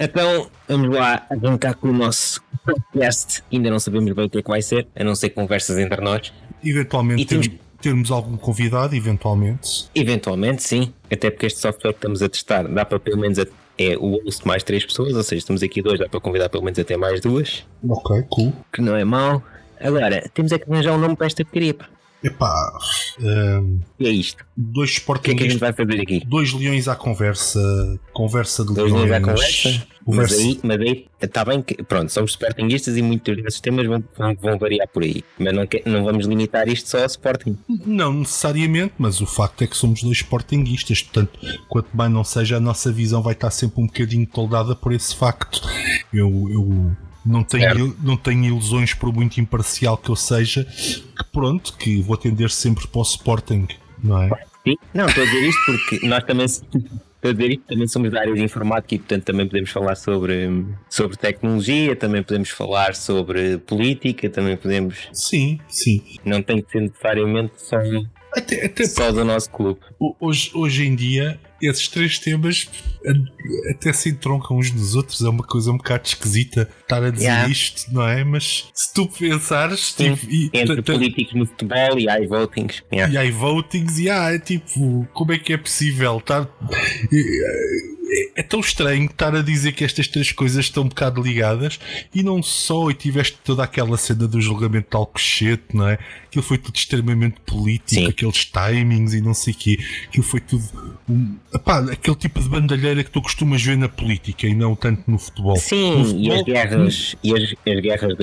Então, vamos lá arrancar com o nosso podcast. Ainda não sabemos bem o que é que vai ser, a não ser conversas entre nós. Eventualmente termos algum convidado, eventualmente. Eventualmente, sim. Até porque este software que estamos a testar dá para pelo menos o host mais 3 pessoas, ou seja, estamos aqui 2, dá para convidar pelo menos até mais 2. Ok, cool. Que não é mau. Agora, temos é que arranjar um nome para esta porcaria. Epá, E é isto. dois O que é que a gente sportinguistas, vai fazer aqui? 2 leões à conversa de 2 leões. à conversa? Mas aí está bem que, pronto, somos sportinguistas e muitos desses temas vão variar por aí. Mas não vamos limitar isto só a Sporting. Não necessariamente, mas o facto é que somos 2 sportinguistas, portanto, quanto mais não seja, a nossa visão vai estar sempre um bocadinho toldada por esse facto. Eu não tenho ilusões, por muito imparcial que eu seja, que vou tender sempre para o Sporting, não é? Sim, não, estou a dizer isto porque nós também somos da área de informática e portanto também podemos falar sobre tecnologia, também podemos falar sobre política, também podemos... Sim. Não tem que ser necessariamente só do nosso clube. Hoje em dia, esses 3 temas até se entroncam uns nos outros. É uma coisa um bocado esquisita estar a dizer isto, não é? Mas se tu pensares... Entre políticos no futebol e iVotings. E iVotings, é tipo... Como é que é possível estar... É tão estranho estar a dizer que estas 3 coisas estão um bocado ligadas e não só, e tiveste toda aquela cena do julgamento de Alcochete, não é? Aquilo foi tudo extremamente político, aqueles timings e não sei o quê. Aquilo foi tudo aquele tipo de bandalheira que tu costumas ver na política e não tanto no futebol. Sim, no futebol, e as guerras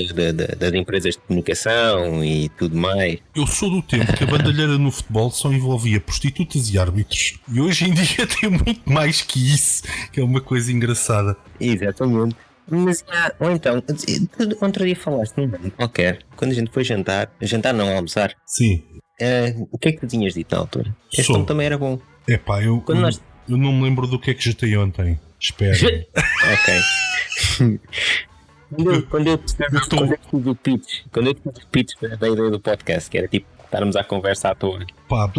das empresas de comunicação e tudo mais. Eu sou do tempo que a bandalheira no futebol só envolvia prostitutas e árbitros. E hoje em dia tem muito mais que isso, que é uma coisa engraçada. Exatamente. Mas ou então, outro dia falaste num nome qualquer, quando a gente foi jantar não, almoçar. Sim. O que é que tu tinhas dito na altura? Este nome também era bom. Epá, eu não me lembro do que é que jantei ontem. Espera. Ok. Quando eu fiz o pitch da ideia do podcast, que era tipo estarmos à conversa à toa. Pá,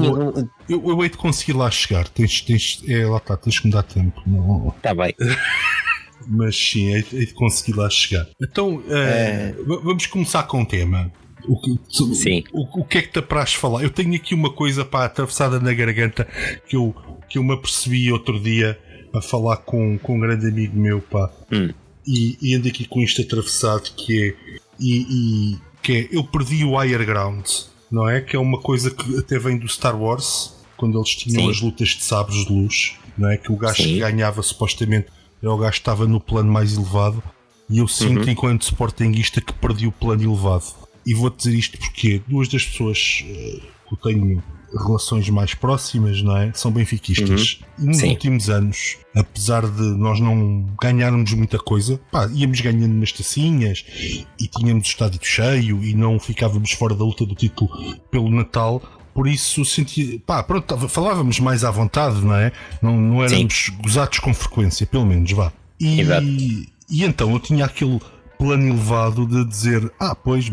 eu hei de conseguir lá chegar. Tens que me dar tempo. Está bem. Mas sim, hei de conseguir lá chegar. Então, vamos começar com o tema. O que é que te apraz falar? Eu tenho aqui uma coisa atravessada na garganta que eu me apercebi outro dia a falar com um grande amigo meu, e ando aqui com isto atravessado, que é eu perdi o Higher Ground, não é? Que é uma coisa que até vem do Star Wars, quando eles tinham as lutas de sabres de luz, não é? Que o gajo que ganhava supostamente era o gajo que estava no plano mais elevado, e eu sinto enquanto sportinguista que perdi o plano elevado. E vou-te dizer isto porque 2 das pessoas que eu tenho relações mais próximas, não é? São benfiquistas. E nos últimos anos, apesar de nós não ganharmos muita coisa, íamos ganhando umas tacinhas e tínhamos o estádio cheio e não ficávamos fora da luta do título pelo Natal. Por isso sentia, falávamos mais à vontade, não é? Não éramos gozados com frequência, pelo menos, E então eu tinha aquele plano elevado de dizer,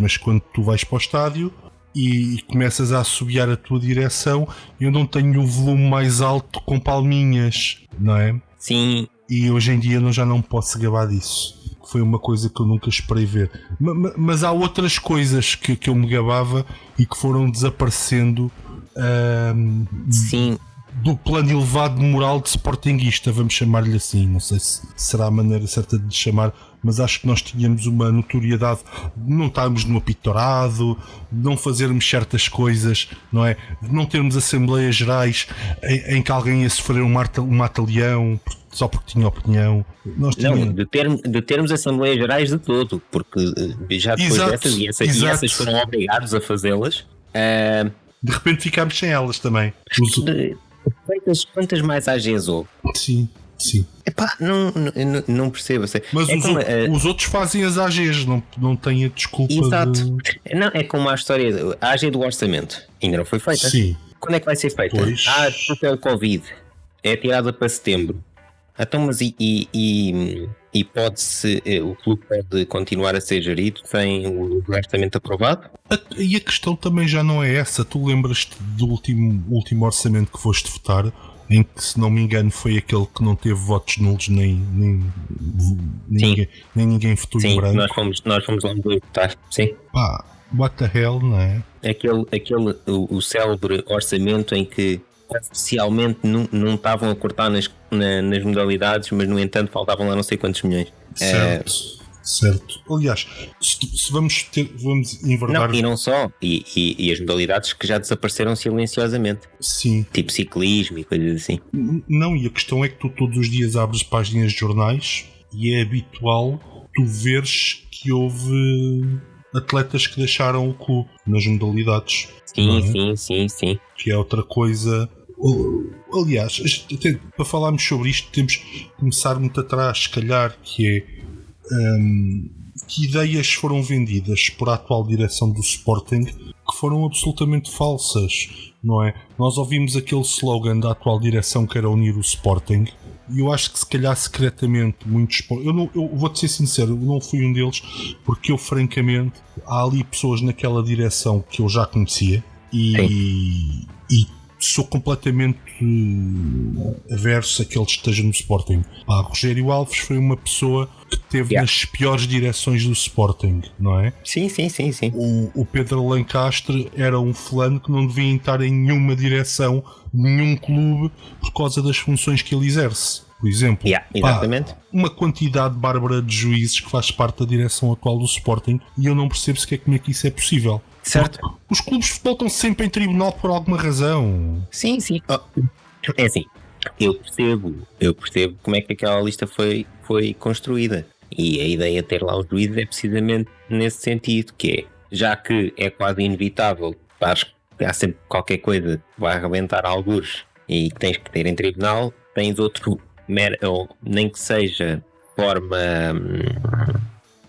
mas quando tu vais para o estádio e começas a assobiar a tua direção, eu não tenho o volume mais alto com palminhas, não é? Sim. E hoje em dia já não posso gabar disso. Foi uma coisa que eu nunca esperei ver. Mas há outras coisas que eu me gabava e que foram desaparecendo do plano elevado de moral de sportinguista, vamos chamar-lhe assim. Não sei se será a maneira certa de lhe chamar, mas acho que nós tínhamos uma notoriedade de não estarmos no apitorado, de não fazermos certas coisas, não é? De não termos assembleias gerais em que alguém ia sofrer um mata-leão só porque tinha opinião. De termos assembleias gerais de todo, porque já depois e essas foram obrigados a fazê-las. De repente ficámos sem elas também. Quantas mais AGs houve? Sim. Epá, não percebo. Mas os outros fazem as AGs, não têm a desculpa. Exato. Não, é como a história. A AG do orçamento ainda não foi feita. Sim. Quando é que vai ser feita? Porque é o Covid. É tirada para setembro. Então, mas pode-se, o clube pode continuar a ser gerido sem o orçamento aprovado? E a questão também já não é essa. Tu lembras-te do último orçamento que foste votar? em que, se não me engano, foi aquele que não teve votos nulos nem ninguém votou em branco. Nós fomos lá votar, sim. Pá, what the hell, não é? O célebre orçamento em que oficialmente não estavam a cortar nas modalidades, mas no entanto faltavam lá não sei quantos milhões. Certo. Aliás, se vamos enverdar... Não, e não só. E as modalidades que já desapareceram silenciosamente. Sim. Tipo ciclismo e coisas assim. Não, e a questão é que tu todos os dias abres páginas de jornais e é habitual tu veres que houve atletas que deixaram o clube nas modalidades. Sim. Que é outra coisa... Aliás, para falarmos sobre isto temos que começar muito atrás, se calhar, que é que ideias foram vendidas por a atual direção do Sporting que foram absolutamente falsas, não é? Nós ouvimos aquele slogan da atual direção que era unir o Sporting, e eu acho que se calhar secretamente muitos... Eu vou-te ser sincero, eu não fui um deles, porque eu francamente há ali pessoas naquela direção que eu já conhecia e sou completamente averso a que ele esteja no Sporting. Rogério Alves foi uma pessoa que esteve nas piores direções do Sporting, não é? Sim. O Pedro Lancastre era um fulano que não devia estar em nenhuma direção, nenhum clube, por causa das funções que ele exerce. Por exemplo, exatamente. Uma quantidade bárbara de juízes que faz parte da direção atual do Sporting, e eu não percebo sequer como é que isso é possível. Certo. Porque os clubes de futebol estão sempre em tribunal por alguma razão. Sim. É assim, eu percebo como é que aquela lista foi construída. E a ideia de ter lá os juízes é precisamente nesse sentido, que é, já que é quase inevitável, acho que há sempre qualquer coisa que vai arrebentar algures e que tens que ter em tribunal, tens outro, ou nem que seja forma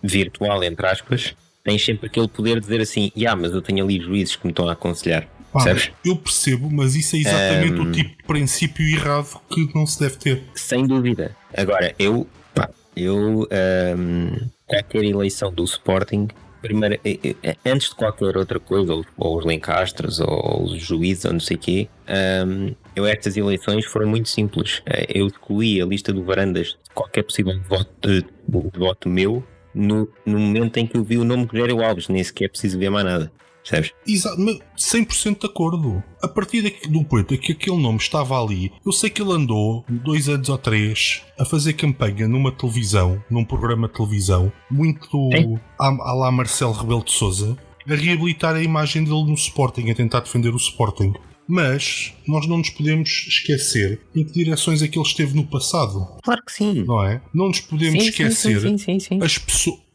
virtual, entre aspas, tens sempre aquele poder de dizer assim, mas eu tenho ali juízes que me estão a aconselhar. Percebes? Eu percebo, mas isso é exatamente o tipo de princípio errado que não se deve ter. Sem dúvida. Agora, qualquer eleição do Sporting, primeiro, antes de qualquer outra coisa, ou os Lencastres, ou os juízes, ou não sei o quê, estas eleições foram muito simples. Eu excluí a lista do Varandas de qualquer possível voto meu no momento em que eu vi o nome de Rogério Alves, nem sequer preciso ver mais nada. Percebes? Exato, 100% de acordo. A partir do ponto em que aquele nome estava ali, eu sei que ele andou 2 anos ou 3 a fazer campanha numa televisão, num programa de televisão, muito à lá Marcelo Rebelo de Sousa, a reabilitar a imagem dele no Sporting, a tentar defender o Sporting. Mas nós não nos podemos esquecer em que direções é que ele esteve no passado. Claro que sim. Não é? Não nos podemos esquecer sim.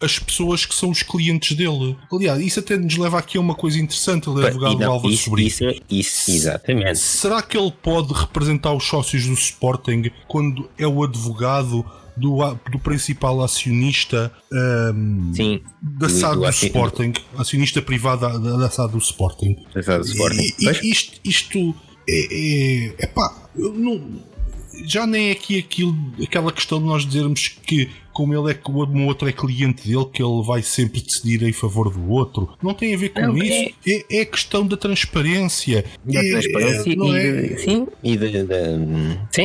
as pessoas que são os clientes dele. Aliás, isso até nos leva aqui a uma coisa interessante. Ele é advogado do Álvaro Sobrinho. Isso, exatamente. Será que ele pode representar os sócios do Sporting quando é o advogado do principal acionista da SAD do Sporting, acionista privado da SAD do Sporting? Isto é pá, já nem é aqui aquela questão de nós dizermos que, como ele o outro é cliente dele, que ele vai sempre decidir em favor do outro. Não tem a ver com isso. É questão da transparência. Sim.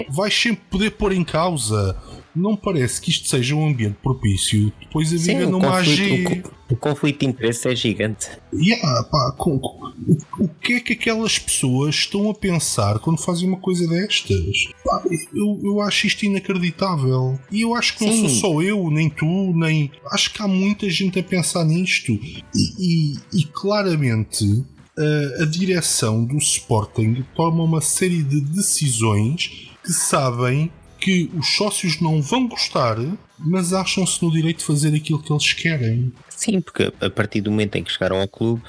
Vais sempre poder pôr em causa. Não parece que isto seja um ambiente propício depois a viver numa AG. O conflito de interesse é gigante. O que é que aquelas pessoas estão a pensar quando fazem uma coisa destas? Eu acho isto inacreditável. E eu acho que não sou só eu, nem tu, nem... Acho que há muita gente a pensar nisto. E claramente a direção do Sporting toma uma série de decisões que sabem que os sócios não vão gostar, mas acham-se no direito de fazer aquilo que eles querem. Sim, porque a partir do momento em que chegaram ao clube,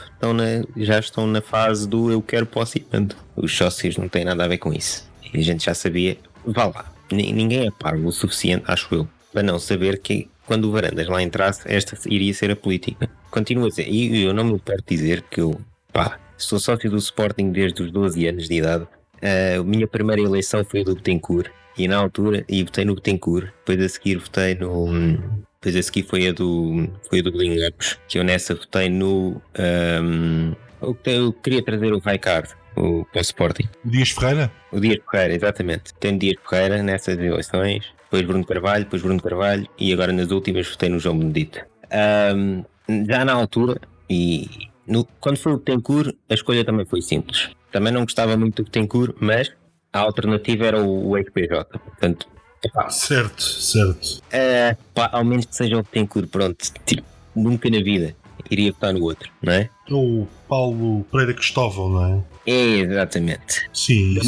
já estão na fase do eu quero, posso e mando. Os sócios não têm nada a ver com isso. E a gente já sabia, vá lá, ninguém é parvo o suficiente, acho eu, para não saber que quando o Varandas lá entrasse, esta iria ser a política. Continua a dizer, e eu não me importo dizer que eu, sou sócio do Sporting desde os 12 anos de idade. A minha primeira eleição foi do Betancourt. E na altura, votei no Betancourt, depois a seguir votei no... Depois a seguir foi a do Gling Ups, que eu nessa votei no... eu queria trazer o Rijkaard para o Sporting. O Dias Ferreira? O Dias Ferreira, exatamente. Tenho Dias Ferreira nessas eleições, depois Bruno Carvalho e agora nas últimas votei no João Benedito. Já na altura, quando foi o Betancourt, a escolha também foi simples. Também não gostava muito do Betancourt, mas a alternativa era o ex-PJ. Portanto, certo. Ao menos que seja o Betancourt, pronto, tipo, nunca na vida iria votar no outro, não é? O Paulo Pereira Cristóvão, não é? Exatamente. Sim. Da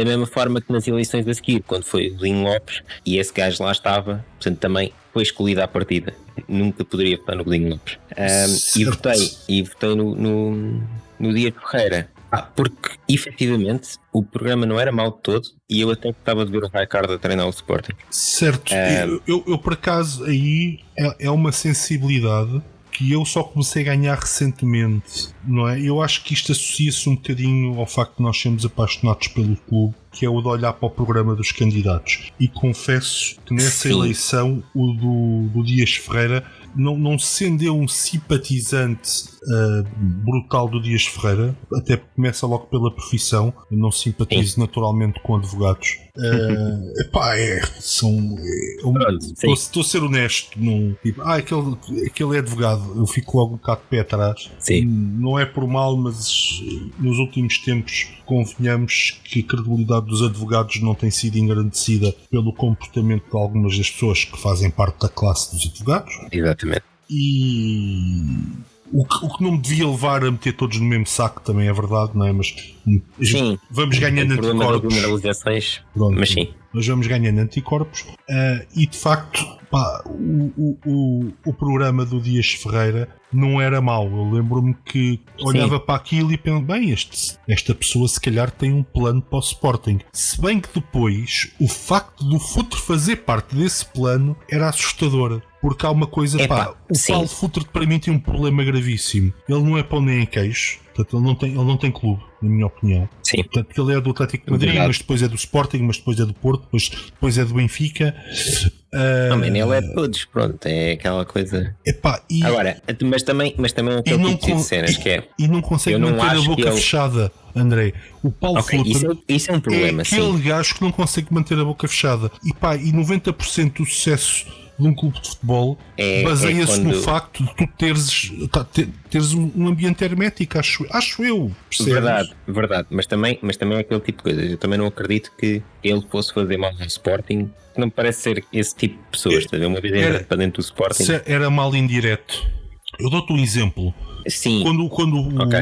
mesma forma que nas eleições a seguir, quando foi o Godinho Lopes e esse gajo lá estava, portanto também foi escolhido à partida. Nunca poderia votar no Godinho Lopes. E votei no Dias Ferreira. Porque efetivamente o programa não era mau de todo e eu até gostava de ver o Rijkaard a treinar o Sporting. Certo. Eu por acaso aí é uma sensibilidade que eu só comecei a ganhar recentemente, não é? Eu acho que isto associa-se um bocadinho ao facto de nós sermos apaixonados pelo clube, que é o de olhar para o programa dos candidatos. E confesso que nessa eleição o do Dias Ferreira, não sendo eu um simpatizante brutal do Dias Ferreira, até começa logo pela profissão, eu não simpatizo naturalmente com advogados. Estou a ser honesto, aquele é advogado, eu fico logo um bocado de pé atrás. Sim. Não é por mal, mas nos últimos tempos convenhamos que a credibilidade dos advogados não tem sido engrandecida pelo comportamento de algumas das pessoas que fazem parte da classe dos advogados. Exatamente. E o que não me devia levar a meter todos no mesmo saco também é verdade, não é? Mas sim, vamos ganhando anticorpos. Mas sim. Mas vamos ganhando anticorpos e de facto o programa do Dias Ferreira não era mau. Eu lembro-me que olhava para aquilo e pensava, bem, esta pessoa se calhar tem um plano para o Sporting. Se bem que depois o facto do Futre fazer parte desse plano era assustador. Porque há uma coisa, o Paulo Futre para mim tem um problema gravíssimo. Ele não é pão nem em queijo. Portanto, ele não tem clube, na minha opinião. Sim. Portanto, ele é do Atlético de Madrid, mas depois é do Sporting, mas depois é do Porto, depois é do Benfica. Ele é de todos, pronto, é aquela coisa. Agora, mas também é aquele tipo de cenas que é. E não consegue manter a boca fechada, André. O Paulo Futre isso é um problema, aquele gajo que não consegue manter a boca fechada. E 90% do sucesso de um clube de futebol baseia-se no facto de tu teres um ambiente hermético, acho eu. Percebes? Verdade, mas também é aquele tipo de coisas. Eu também não acredito que ele fosse fazer mal ao Sporting. Não me parece ser esse tipo de pessoas. Uma vez entra para dentro do Sporting. Era mal indireto. Eu dou-te um exemplo. Sim. Quando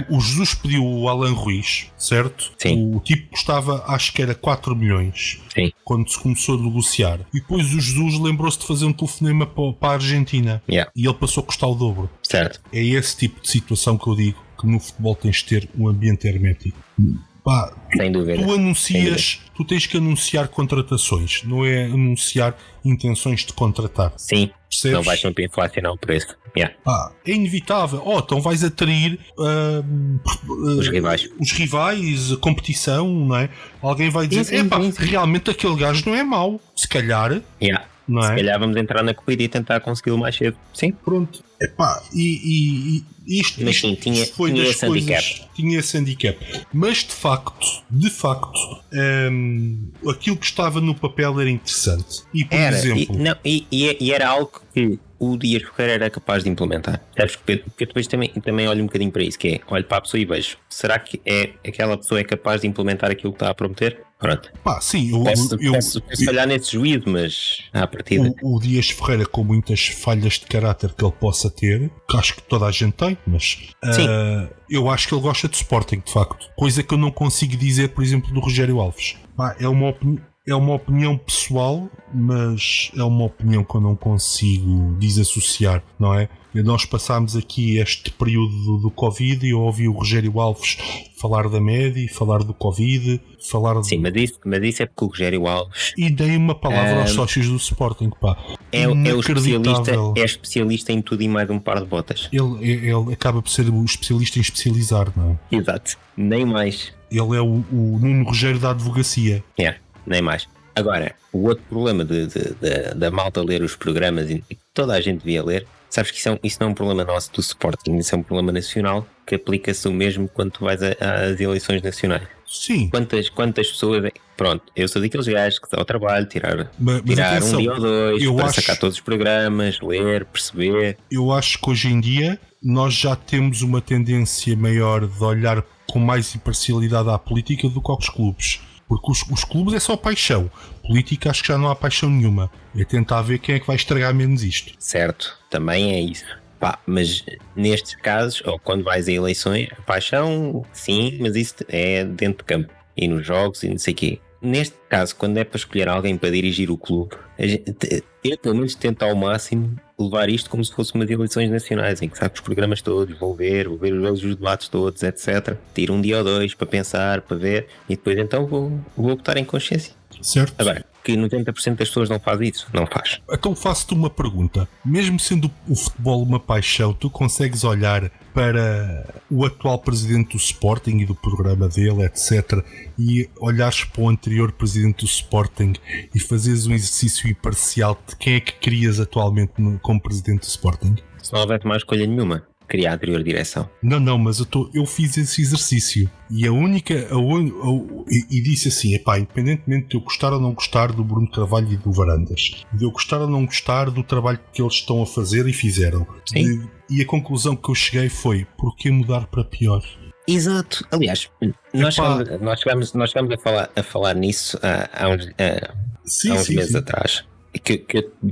o Jesus pediu o Alan Ruiz, certo? Sim. O tipo custava, acho que era 4 milhões. Sim. Quando se começou a negociar. E depois o Jesus lembrou-se de fazer um telefonema para a Argentina. Yeah. E ele passou a custar o dobro. Certo. É esse tipo de situação que eu digo, que no futebol tens de ter um ambiente hermético. Sem dúvida. Tu tens que anunciar contratações, não é anunciar intenções de contratar. Sim. Percebes? Não vais sempre inflacionar o preço. Yeah. É inevitável. Então vais atrair os rivais, a competição, não é? Alguém vai dizer, sim. Realmente aquele gajo não é mau. Se calhar. Yeah. Não é? Se calhar vamos entrar na corrida e tentar consegui-lo mais cedo. Sim. Pronto. Isto foi tinha das coisas. Handicap. Tinha esse handicap. Mas de facto, aquilo que estava no papel era interessante. E por exemplo. E era algo que o Dias Ferreira era capaz de implementar. Sabes? Porque depois também olho um bocadinho para isso, que é, olho para a pessoa e vejo, será que aquela pessoa é capaz de implementar aquilo que está a prometer? Pronto. Sim, posso falhar nesse juízo, mas à partida. O Dias Ferreira, com muitas falhas de caráter que ele possa ter, que acho que toda a gente tem, mas eu acho que ele gosta de Sporting, de facto. Coisa que eu não consigo dizer, por exemplo, do Rogério Alves. É uma opinião pessoal, mas é uma opinião que eu não consigo desassociar, não é? Nós passámos aqui este período do Covid e eu ouvi o Rogério Alves falar da média, falar do Covid, Sim, mas isso é porque o Rogério Alves... E dei uma palavra aos sócios do Sporting, É especialista em tudo e mais um par de botas. Ele acaba por ser o especialista em especializar, não é? Exato, nem mais. Ele é o Nuno Rogério da advocacia. Nem mais. Agora, o outro problema da malta ler os programas, e que toda a gente devia ler, Sabes que isso não é um problema nosso do Sporting, isso é um problema nacional que aplica-se o mesmo quando tu vais às eleições nacionais. Sim. Quantas pessoas... Pronto, eu sou daqueles gajos que dão ao trabalho, tirar atenção, um dia ou dois, para sacar todos os programas, ler, perceber. Eu acho que hoje em dia nós já temos uma tendência maior de olhar com mais imparcialidade à política do que aos clubes. Porque os clubes é só paixão. Política acho que já não há paixão nenhuma. É tentar ver quem é que vai estragar menos isto. Certo, também é isso. Mas nestes casos, ou quando vais a eleições, a paixão, sim, mas isso é dentro de campo. E nos jogos e não sei o quê. Neste caso, quando é para escolher alguém para dirigir o clube, eu pelo menos tento ao máximo levar isto como se fosse umas eleições nacionais, em que sabe os programas todos, vou ver os debates todos, etc. Tiro um dia ou dois para pensar, para ver, e depois então vou votar em consciência. Certo. Agora, que 90% das pessoas não faz isso, não faz. Então faço-te uma pergunta. Mesmo sendo o futebol uma paixão, tu consegues olhar para o atual presidente do Sporting e do programa dele, etc., e olhares para o anterior presidente do Sporting e fazeres um exercício imparcial de quem é que querias atualmente como presidente do Sporting? Se não houvesse mais escolha nenhuma, queria a anterior direção. Não, mas eu fiz esse exercício e e disse assim, independentemente de eu gostar ou não gostar do Bruno Carvalho e do Varandas, de eu gostar ou não gostar do trabalho que eles estão a fazer e fizeram, e a conclusão que eu cheguei foi, porquê mudar para pior? Exato. Aliás, nós chegamos a falar nisso há uns meses atrás. Que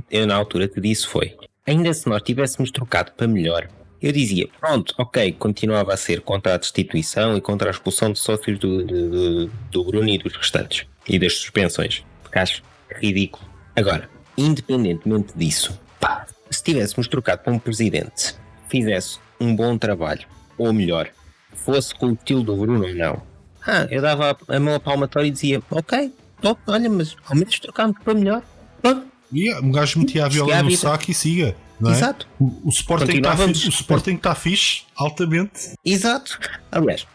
eu na altura te disse foi, ainda se nós tivéssemos trocado para melhor, eu dizia, pronto, ok, continuava a ser contra a destituição e contra a expulsão de sócios do Bruno e dos restantes, e das suspensões, porque acho ridículo. Agora, independentemente disso, se tivéssemos trocado para um presidente que fizesse um bom trabalho, ou melhor, fosse com o estilo do Bruno ou não, eu dava a mão à palmatória e dizia, ok, olha, mas ao menos trocámos para melhor, pronto. Um gajo metia a viola no saco e siga. Não é? Exato. O Sporting está fixe, altamente. Exato. Aliás,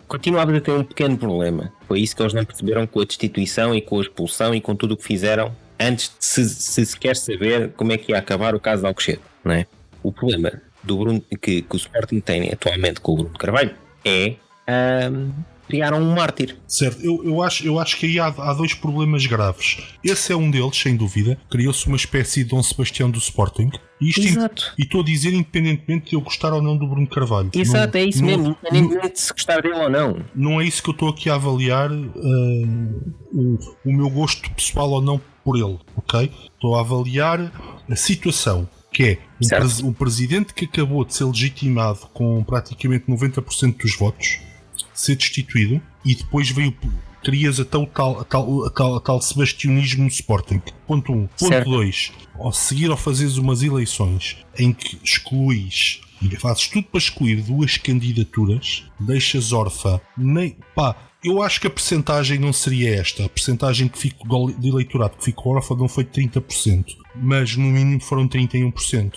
continuávamos a ter um pequeno problema. Foi isso que eles não perceberam com a destituição e com a expulsão e com tudo o que fizeram antes de se sequer saber como é que ia acabar o caso de Alcochete, não é? O problema do Bruno, que o Sporting tem atualmente com o Bruno Carvalho é criaram um mártir. Certo, eu acho que aí há dois problemas graves. Esse é um deles, sem dúvida. Criou-se uma espécie de Dom Sebastião do Sporting. Exato. E estou a dizer independentemente de eu gostar ou não do Bruno Carvalho. Exato, é isso mesmo, independentemente de se gostar dele ou não. Não é isso que eu estou aqui a avaliar o meu gosto pessoal ou não por ele, ok? Estou a avaliar a situação, que é um presidente que acabou de ser legitimado com praticamente 90% dos votos, ser destituído, e depois crias até o tal sebastianismo no Sporting. Ponto 1. Ponto 2. Ao seguir, ao fazeres umas eleições em que excluís e fazes tudo para excluir duas candidaturas, deixas órfã. Eu acho que a percentagem não seria esta. A percentagem de eleitorado que ficou órfã não foi de 30%, mas no mínimo foram 31%.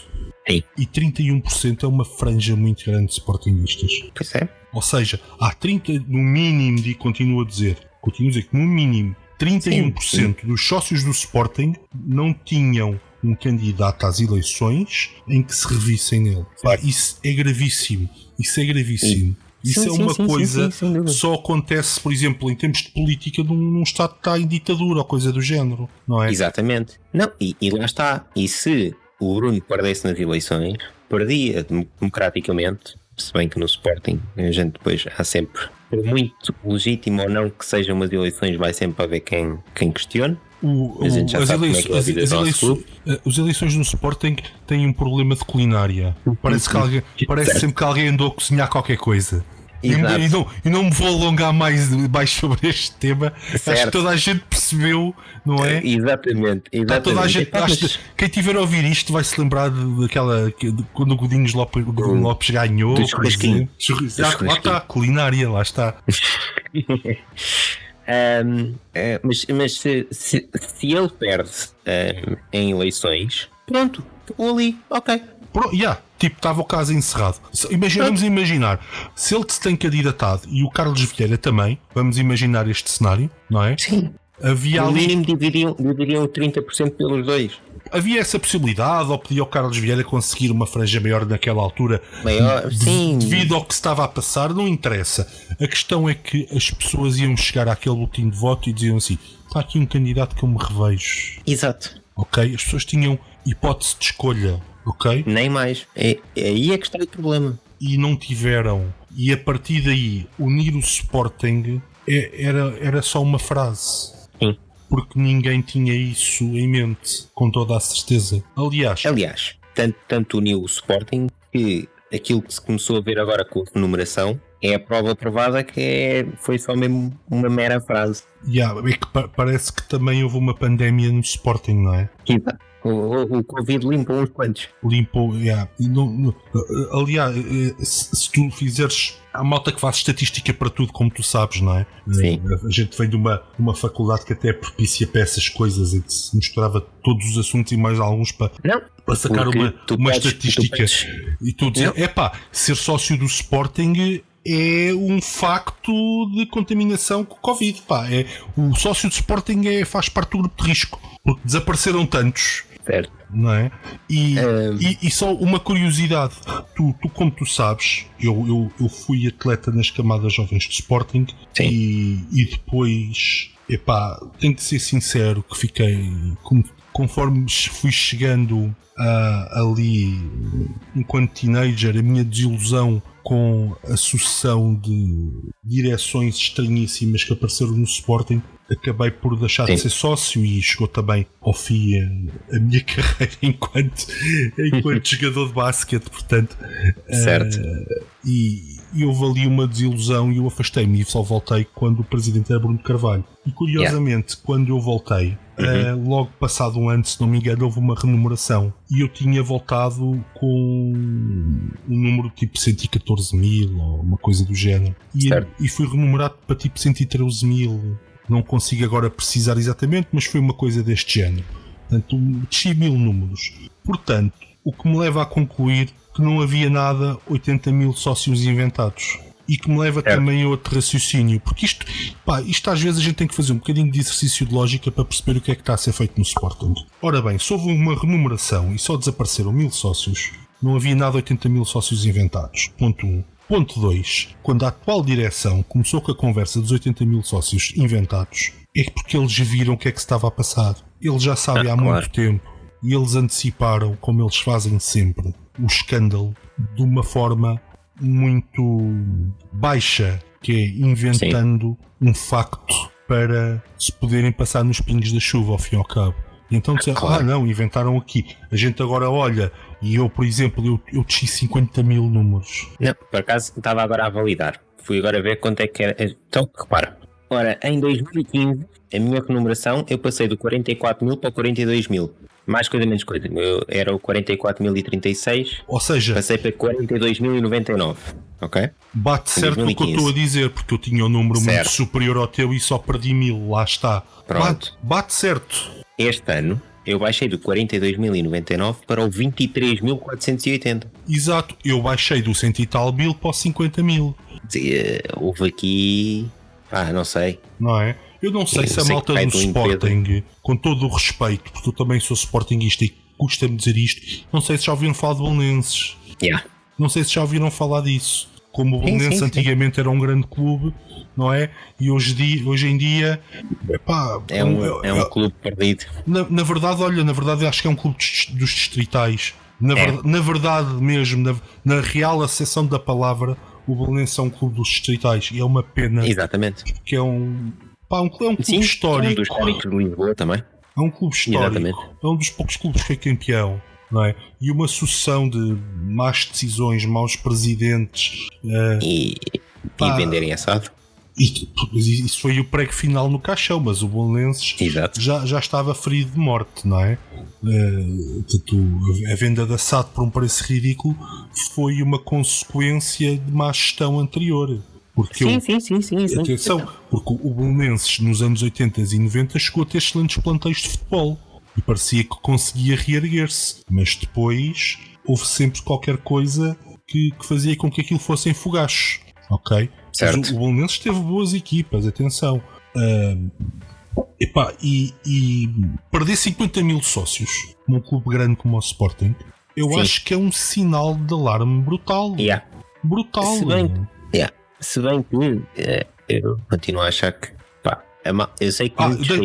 Sim. E 31% é uma franja muito grande de sportingistas. Pois é. Ou seja, há 30% no mínimo, e continuo a dizer que no mínimo 31% dos sócios do Sporting não tinham um candidato às eleições em que se revissem nele. Isso é gravíssimo. Isso é uma coisa que só acontece, por exemplo, em termos de política num Estado que está em ditadura ou coisa do género, não é? Exatamente. Não, e lá está. E se o Bruno perdesse nas eleições, perdia democraticamente, se bem que no Sporting a gente depois há sempre, por muito legítimo ou não que sejam umas eleições, vai sempre haver quem questione. As eleições no Sporting têm um problema de culinária. Parece sempre que alguém andou a cozinhar qualquer coisa. E não me vou alongar mais sobre este tema. Certo. Acho que toda a gente percebeu, não é? Exatamente. Toda a gente, quem tiver a ouvir isto vai se lembrar daquela quando o Godinho Lopes ganhou. Lá está, culinária, lá está. Mas se ele perde em eleições, pronto, ficou ali, ok. Estava o caso encerrado. Vamos imaginar, se ele se tem candidatado e o Carlos Vieira também, vamos imaginar este cenário, não é? Sim. Havia no mínimo dividiriam 30% pelos dois. havia essa possibilidade, ou podia o Carlos Vieira conseguir uma franja maior naquela altura, sim. Devido ao que se estava a passar, não interessa. A questão é que as pessoas iam chegar àquele boletim de voto e diziam assim: está aqui um candidato que eu me revejo. Exato. Ok? As pessoas tinham hipótese de escolha, ok? Nem mais. Aí é que está o problema. E não tiveram. E a partir daí, unir o Sporting era só uma frase. Sim. Porque ninguém tinha isso em mente, com toda a certeza. Aliás, tanto uniu o Sporting que aquilo que se começou a ver agora com a renumeração é a prova provada que foi só mesmo uma mera frase. É que parece que também houve uma pandemia no Sporting, não é? Exato. O Covid limpou uns quantos. Limpou. Aliás, se tu fizeres. Há malta que faz estatística para tudo, como tu sabes, não é? Sim. A gente vem de uma faculdade que até é propícia para essas coisas, em que se misturava todos os assuntos e mais alguns para sacar uma estatística. E tu dizes, ser sócio do Sporting é um facto de contaminação com o Covid. O sócio do Sporting faz parte do grupo de risco, porque desapareceram tantos. Certo. Não é? E só uma curiosidade, tu como tu sabes, eu fui atleta nas camadas jovens do Sporting. Sim. E depois, tenho de ser sincero que fiquei, conforme fui chegando ali enquanto teenager, a minha desilusão com a sucessão de direções estranhíssimas que apareceram no Sporting, acabei por deixar de ser sócio e chegou também ao fim a minha carreira enquanto jogador de basquete, portanto. Certo. E houve ali uma desilusão e eu afastei-me e só voltei quando o presidente era Bruno Carvalho. E curiosamente, quando eu voltei, logo passado um ano, se não me engano, houve uma renumeração e eu tinha voltado com um número tipo 114 mil ou uma coisa do género e fui renumerado para tipo 113 mil. Não consigo agora precisar exatamente, mas foi uma coisa deste género. Portanto, desci 1000 números. Portanto, o que me leva a concluir que não havia nada 80 mil sócios inventados. E que me leva também a outro raciocínio. Porque isto às vezes a gente tem que fazer um bocadinho de exercício de lógica para perceber o que é que está a ser feito no Sporting. Ora bem, se houve uma renumeração e só desapareceram 1000 sócios, não havia nada 80 mil sócios inventados. Ponto 1. Ponto 2. Quando a atual direção começou com a conversa dos 80 mil sócios inventados, é porque eles viram o que é que se estava a passar. Eles já sabem há muito tempo e eles anteciparam, como eles fazem sempre, o escândalo de uma forma muito baixa, que é inventando um facto para se poderem passar nos pingos da chuva ao fim e ao cabo. E então dizer, não, inventaram aqui. A gente agora olha, e eu, por exemplo, eu desci 50 mil números. Não, por acaso estava agora a validar. Fui agora ver quanto é que era. Então, repara. Ora, em 2015, a minha renumeração, eu passei do 44 mil para o 42 mil. Mais coisa, menos coisa. Era o 44.036. Ou seja, passei para 42.099. Ok? Bate certo o que eu estou a dizer, porque eu tinha um número muito superior ao teu e só perdi 1000. Lá está. Pronto. Bate certo. Este ano, eu baixei do 42.099 para o 23.480. Exato. Eu baixei do 100 e tal mil para o 50 mil. Houve aqui... não sei. Não é? Eu não sei se a malta do Sporting, com todo o respeito, porque eu também sou sportinguista e custa-me dizer isto, não sei se já ouviram falar de Belenenses. Não sei se já ouviram falar disso. Como o Belenenses antigamente era um grande clube, não é? E hoje em dia é um clube perdido. Na verdade acho que é um clube dos distritais. Na verdade mesmo, na real acessão da palavra, o Belenenses é um clube dos distritais e é uma pena. Exatamente. Porque é um clube histórico. É um dos históricos de Lisboa também. É um clube histórico. Exatamente. É um dos poucos clubes que foi campeão. Não é? E uma sucessão de más decisões, maus presidentes e venderem assado. Isso foi o prego final no caixão, mas o Belenenses já estava ferido de morte, não é? A venda de assado por um preço ridículo foi uma consequência de má gestão anterior. Porque sim. Atenção, porque o Belenenses nos anos 80 e 90 chegou a ter excelentes plantéis de futebol e parecia que conseguia reerguer-se, mas depois houve sempre qualquer coisa que fazia com que aquilo fossem fogachos, ok? Certo. O Belenenses teve boas equipas, atenção. Epá, e perder 50 mil sócios num clube grande como o Sporting, eu acho que é um sinal de alarme brutal. Brutal. Se bem que eu continuo a achar que eu sei que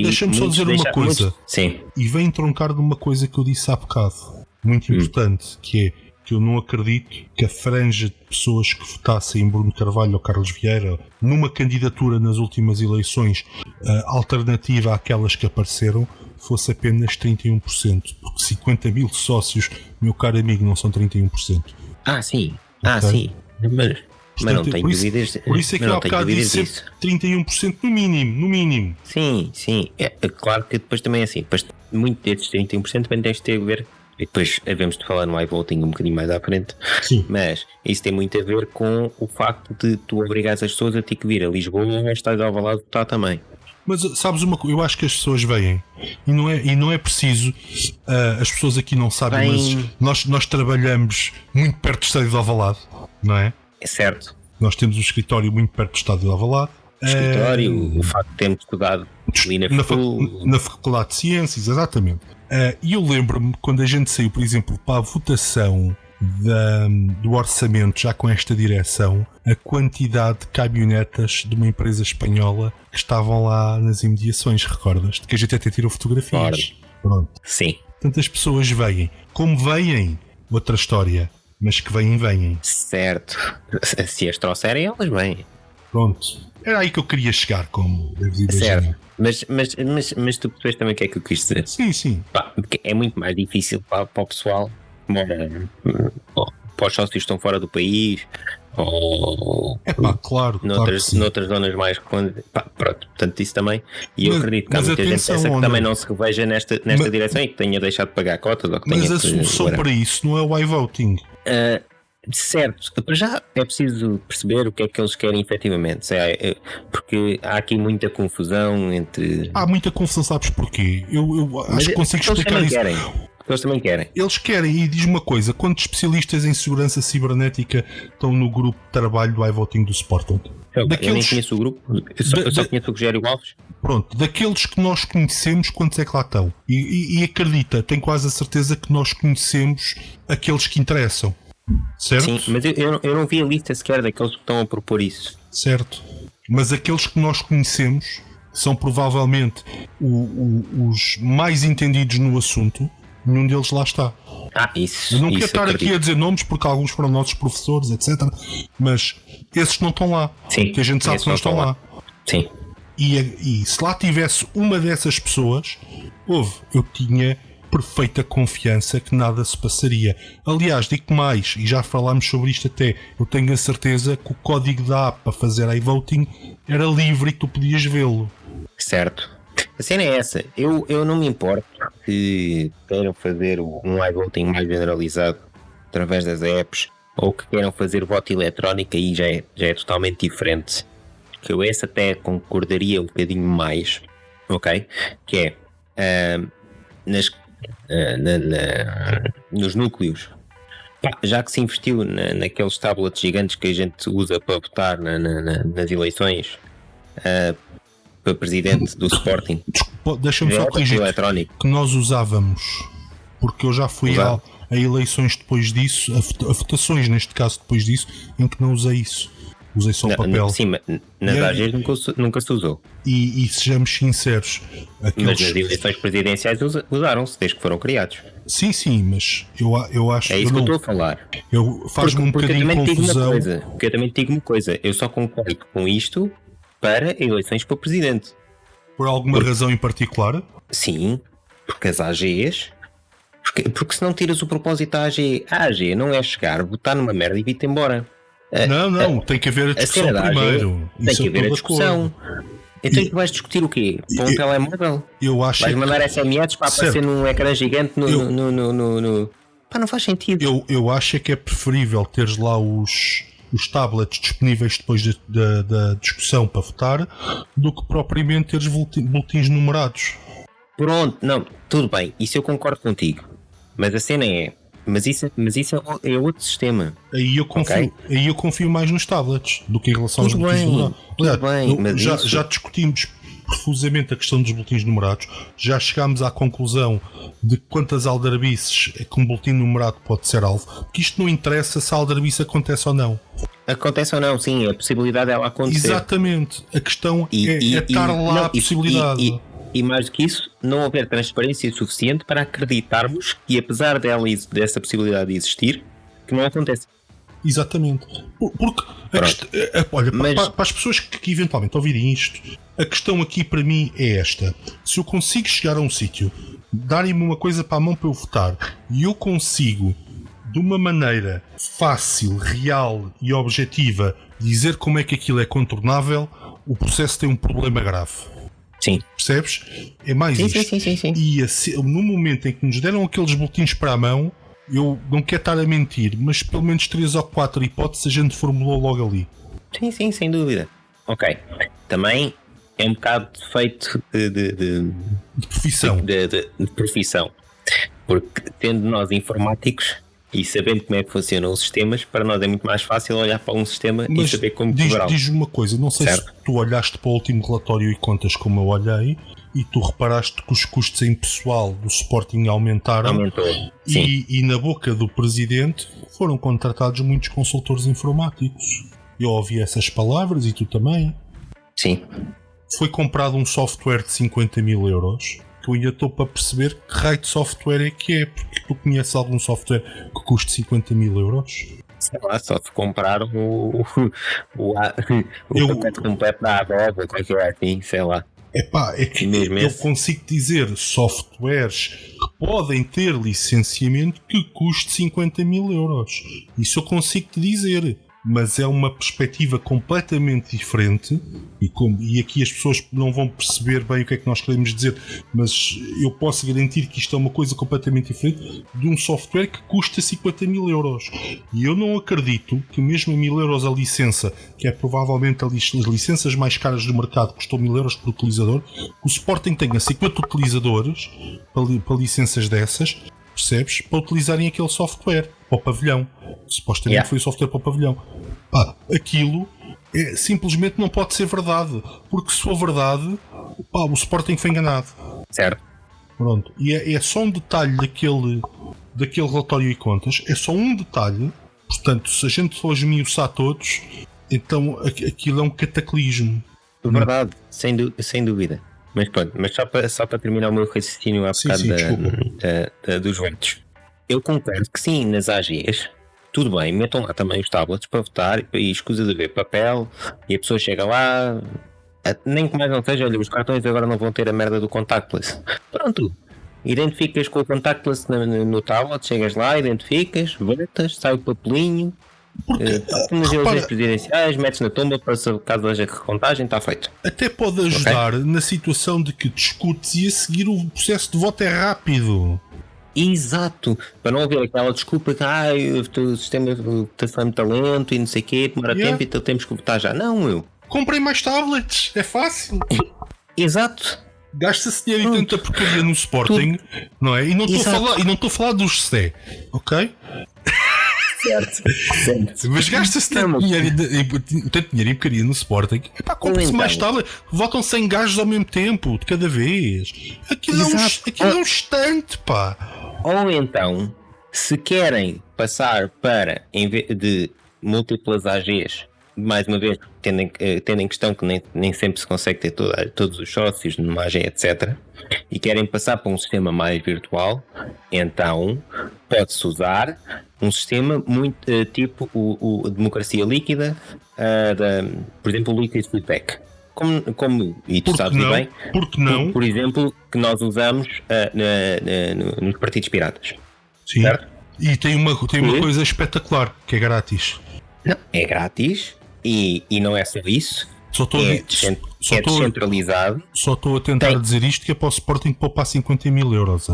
deixa-me só dizer uma coisa. Sim. E vem troncar de uma coisa que eu disse há bocado, muito importante, que é que eu não acredito que a franja de pessoas que votassem em Bruno Carvalho ou Carlos Vieira numa candidatura nas últimas eleições alternativa àquelas que apareceram fosse apenas 31%, porque 50 mil sócios, meu caro amigo, não são 31%. Sim. Sim. Mas não tenho dúvidas. Por isso é que eu há bocado disse 31% no mínimo. Sim. É claro que depois também é assim. Depois, muito desses 31% também tens de ter a ver. E depois havemos de falar no iVoting um bocadinho mais à frente. Sim. Mas isso tem muito a ver com o facto de tu obrigares as pessoas a ter que vir a Lisboa ou estás ao Alvalade votar também. Mas sabes uma coisa, eu acho que as pessoas veem e não é preciso, as pessoas aqui não sabem, mas nós trabalhamos muito perto do estádio de Alvalade, não é? É certo. Nós temos um escritório muito perto do estádio de Alvalade. O facto de termos estudado ali na Faculdade de Ciências, exatamente. E eu lembro-me quando a gente saiu, por exemplo, para a votação do orçamento, já com esta direção, a quantidade de caminhonetas de uma empresa espanhola que estavam lá nas imediações, recordas? De que a gente até tirou fotografias. Pronto. Sim. Tantas pessoas veem. Como veem, outra história. Mas que vêm. Certo. Se as trouxerem, elas vêm. Pronto. Era aí que eu queria chegar, como deves imaginar. Certo. Mas tu percebes também o que é que eu quis dizer? Sim. Porque é muito mais difícil para o pessoal que mora, para os sócios que estão fora do país, ou claro, noutras zonas mais pronto, portanto isso também, e eu acredito que há muita gente pensa que também não se reveja nesta direção e que tenha deixado de pagar cotas ou que tenha. Mas a solução para isso não é o iVoting. Certo, para já é preciso perceber o que é que eles querem efetivamente, porque há aqui muita confusão entre. Há muita confusão, sabes porquê? Eu acho que consigo explicar isso. Eles também querem. Eles querem, e diz uma coisa: quantos especialistas em segurança cibernética estão no grupo de trabalho do iVoting do Sporting? Eu nem conheço o grupo, eu só conheço o Rogério Alves. Pronto, daqueles que nós conhecemos, quantos é que lá estão? E acredita, tenho quase a certeza que nós conhecemos aqueles que interessam. Certo? Sim, mas eu não vi a lista sequer daqueles que estão a propor isso. Certo. Mas aqueles que nós conhecemos são provavelmente os mais entendidos no assunto. Nenhum deles lá está. Isso. Eu não quero estar aqui a dizer nomes porque alguns foram nossos professores, etc. Mas esses não estão lá. Sim. Que a gente sabe que não estão lá. Sim. E se lá tivesse uma dessas pessoas, eu tinha perfeita confiança que nada se passaria. Aliás, digo mais, e já falámos sobre isto até, eu tenho a certeza que o código da app para fazer iVoting era livre e tu podias vê-lo. Certo. A cena é essa. Eu não me importo que queiram fazer um iVoting mais generalizado através das apps ou que queiram fazer voto eletrónico, aí já é totalmente diferente. Que eu esse até concordaria um bocadinho mais, ok? Que é nos núcleos, já que se investiu naqueles tablets gigantes que a gente usa para votar nas eleições para presidente do Sporting, deixa-me só corrigir que nós usávamos, porque eu já fui a eleições depois disso, a votações neste caso depois disso, em que não usei isso. Usei só papel. Sim, mas nas AGs nunca se usou. E sejamos sinceros, mas nas eleições presidenciais usaram-se desde que foram criados. Sim, mas eu acho que. É isso que eu estou a falar. Faz-me um bocadinho de confusão. Porque eu também te digo uma coisa: eu só concordo com isto para eleições para presidente. Por alguma razão em particular? Sim, porque as AGs. Porque se não tiras o propósito da AG, a AG não é chegar, votar numa merda e vir-te embora. Não, tem que haver a discussão primeiro. Tem que haver a discussão. Então tu vais discutir o quê? Para um telemóvel? Vais mandar SMS para aparecer num ecrã gigante no... Pá, não faz sentido. Eu acho que é preferível teres lá os tablets disponíveis depois da discussão para votar do que propriamente teres boletins numerados. Pronto, não, tudo bem, isso eu concordo contigo. Mas a cena é... Mas isso é outro sistema. Aí eu confio mais nos tablets do que em relação aos boletins numerados. Tudo bem, já discutimos profusamente a questão dos boletins numerados. Já chegámos à conclusão de quantas aldrabices é que um boletim numerado pode ser alvo, porque isto não interessa se a aldrabice acontece ou não. Acontece ou não, sim, a possibilidade dela acontecer. Exatamente, a questão é estar lá a possibilidade. E mais do que isso, não haver transparência suficiente para acreditarmos que, apesar dessa possibilidade de existir, que não acontece. Exatamente. Porque olha, para as pessoas que eventualmente ouvirem isto, a questão aqui para mim é esta: se eu consigo chegar a um sítio, darem-me uma coisa para a mão para eu votar, e eu consigo, de uma maneira fácil, real e objetiva, dizer como é que aquilo é contornável, o processo tem um problema grave. Sim. Percebes? É mais isto. Sim. E no momento em que nos deram aqueles boletins para a mão, eu não quero estar a mentir, mas pelo menos 3 ou 4 hipóteses a gente formulou logo ali. Sim, sem dúvida. Ok. Também é um bocado defeito de profissão. De profissão. Porque tendo nós informáticos e sabendo como é que funcionam os sistemas, para nós é muito mais fácil olhar para um sistema e saber como quebrá-lo. Diz-me uma coisa, não sei se tu olhaste para o último relatório e contas como eu olhei, e tu reparaste que os custos em pessoal do Sporting aumentaram. Aumentou, sim. E na boca do presidente foram contratados muitos consultores informáticos. Eu ouvi essas palavras e tu também. Sim. Foi comprado um software de 50 mil euros. Que eu ainda estou para perceber que raio de software é que é, porque tu conheces algum software que custe 50 mil euros? Sei lá, só se comprar o pacote completo da Adobe ou qualquer assim, sei lá. É que eu consigo dizer softwares que podem ter licenciamento que custe 50 mil euros. Isso eu consigo te dizer. Mas é uma perspectiva completamente diferente e aqui as pessoas não vão perceber bem o que é que nós queremos dizer, mas eu posso garantir que isto é uma coisa completamente diferente de um software que custa 50 mil euros. E eu não acredito que mesmo a 1000 euros a licença, que é provavelmente as licenças mais caras do mercado, custou 1000 euros por utilizador, que o Sporting tenha 50 utilizadores para licenças dessas, percebes? Para utilizarem aquele software para o pavilhão. Supostamente foi o software para o pavilhão. Aquilo simplesmente não pode ser verdade, porque se for verdade, o Sporting foi enganado. Certo. Pronto. E é só um detalhe daquele relatório e contas, é só um detalhe. Portanto, se a gente for esmiuçar todos, então aquilo é um cataclismo. Verdade, sem dúvida. Mas pronto, só para terminar o meu raciocínio há bocado dos votos. Eu concordo que sim, nas AGs, tudo bem, metam lá também os tablets para votar e escusa de ver papel e a pessoa chega lá, nem que mais não seja, olha, os cartões agora não vão ter a merda do contactless. Pronto, identificas com o contactless no tablet, chegas lá, identificas, votas, sai o papelinho, nas eleições presidenciais, metes na tomba para caso haja recontagem, está feito. Até pode ajudar na situação de que discutes e a seguir o processo de voto é rápido. Exato, para não haver aquela desculpa que o sistema de votação é muito lento e não sei o quê, demora tempo, então temos que votar já. Não, comprei mais tablets, é fácil. Exato. Gasta-se dinheiro e tanta porcaria no Sporting, não é? E não estou a falar do José, ok? Certo. Mas gasta-se tanto dinheiro e porcaria no Sporting. Compra-se mais tablet, votam 100 gajos ao mesmo tempo, de cada vez. Aquilo é um instante, pá. Ou então, se querem passar para, em vez de múltiplas AGs, mais uma vez, tendo em questão que nem sempre se consegue ter todos os sócios numa AG, etc., e querem passar para um sistema mais virtual, então pode-se usar um sistema muito tipo a democracia líquida, por exemplo, o Liquid Feedback. Como e tu sabes bem, porque não? Por exemplo, que nós usamos nos partidos piratas. Sim. Certo? E tem uma coisa espetacular, que é grátis. Não, é grátis e não é só isso. É descentralizado. Só estou a tentar dizer isto que é para o Sporting poupar 50 mil euros.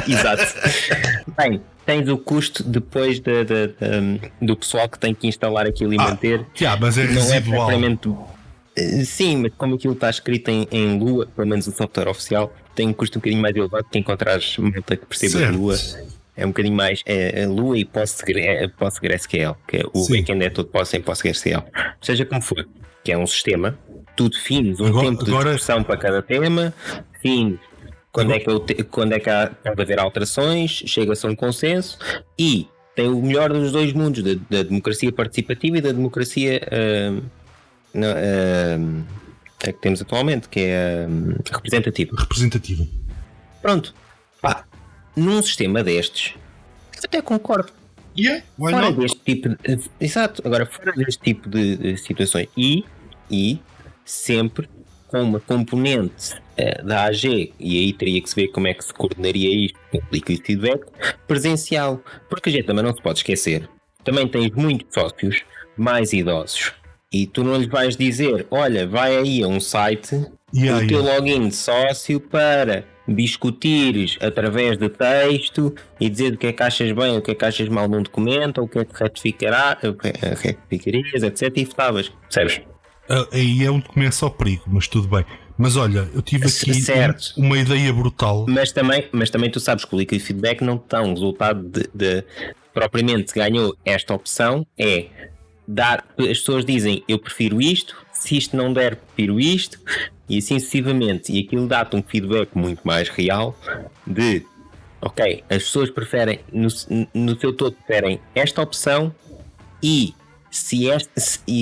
Exato. Tens o custo depois do pessoal que tem que instalar aquilo e manter. Mas é residual. Sim, mas como aquilo está escrito em Lua, pelo menos o software oficial, tem um custo um bocadinho mais elevado que encontrares malta que perceba de Lua. É um bocadinho mais Lua e PostgreSQL, que é o backend é todo em PostgreSQL. Seja como for. que é um sistema. Tu defines tempo de discussão para cada tema, defines quando é que pode haver alterações, chega-se a um consenso e tem o melhor dos dois mundos, da democracia participativa e da democracia que temos atualmente, que é representativa. Pronto. Num sistema destes, até concordo. Fora deste tipo exato. Agora, fora deste tipo de situações e sempre com uma componente da AG, e aí teria que se ver como é que se coordenaria isto com o liquid feedback presencial, porque a gente também não se pode esquecer, também tens muitos sócios mais idosos e tu não lhes vais dizer, olha, vai aí a um site o teu login de sócio para discutires através de texto e dizer o que é que achas bem, o que é que achas mal num documento, ou o que é que retificarias, etc. e votavas, percebes? Aí é onde começa o perigo, mas tudo bem. Mas olha, eu tive aqui uma ideia brutal. Mas também tu sabes que o liquid feedback não dá um resultado de propriamente ganhou esta opção, é dar, as pessoas dizem eu prefiro isto, se isto não der prefiro isto, e assim sucessivamente, e aquilo dá-te um feedback muito mais real de ok, as pessoas preferem no seu todo preferem esta opção e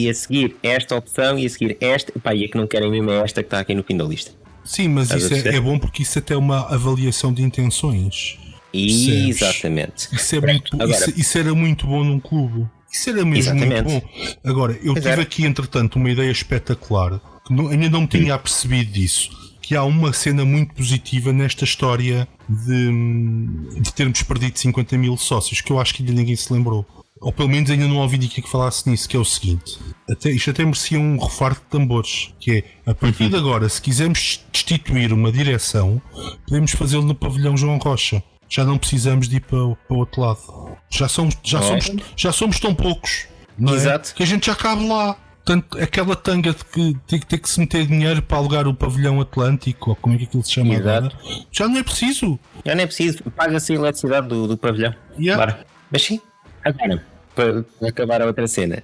a seguir esta opção e a seguir esta, e a que não querem mesmo é esta que está aqui no fim da lista. Sim, mas isso é bom porque isso até é uma avaliação de intenções. Exatamente. Isso era muito bom num clube. Isso era mesmo muito bom. Agora, eu tive aqui entretanto uma ideia espetacular que ainda não me tinha apercebido disso, que há uma cena muito positiva nesta história de termos perdido 50 mil sócios, que eu acho que ainda ninguém se lembrou. Ou pelo menos ainda não ouvi ninguém que falasse nisso, que é o seguinte. Isto até merecia um refar de tambores, que é, a partir de agora, se quisermos destituir uma direção, podemos fazê-lo no pavilhão João Rocha. Já não precisamos de ir para o outro lado. Já somos tão poucos, não Exato. É? Que a gente já cabe lá. Portanto, aquela tanga de que tem que se meter dinheiro para alugar o pavilhão Atlântico, ou como é que aquilo se chama agora, já não é preciso. Paga-se a eletricidade do pavilhão. Mas sim. Agora, para acabar a outra cena,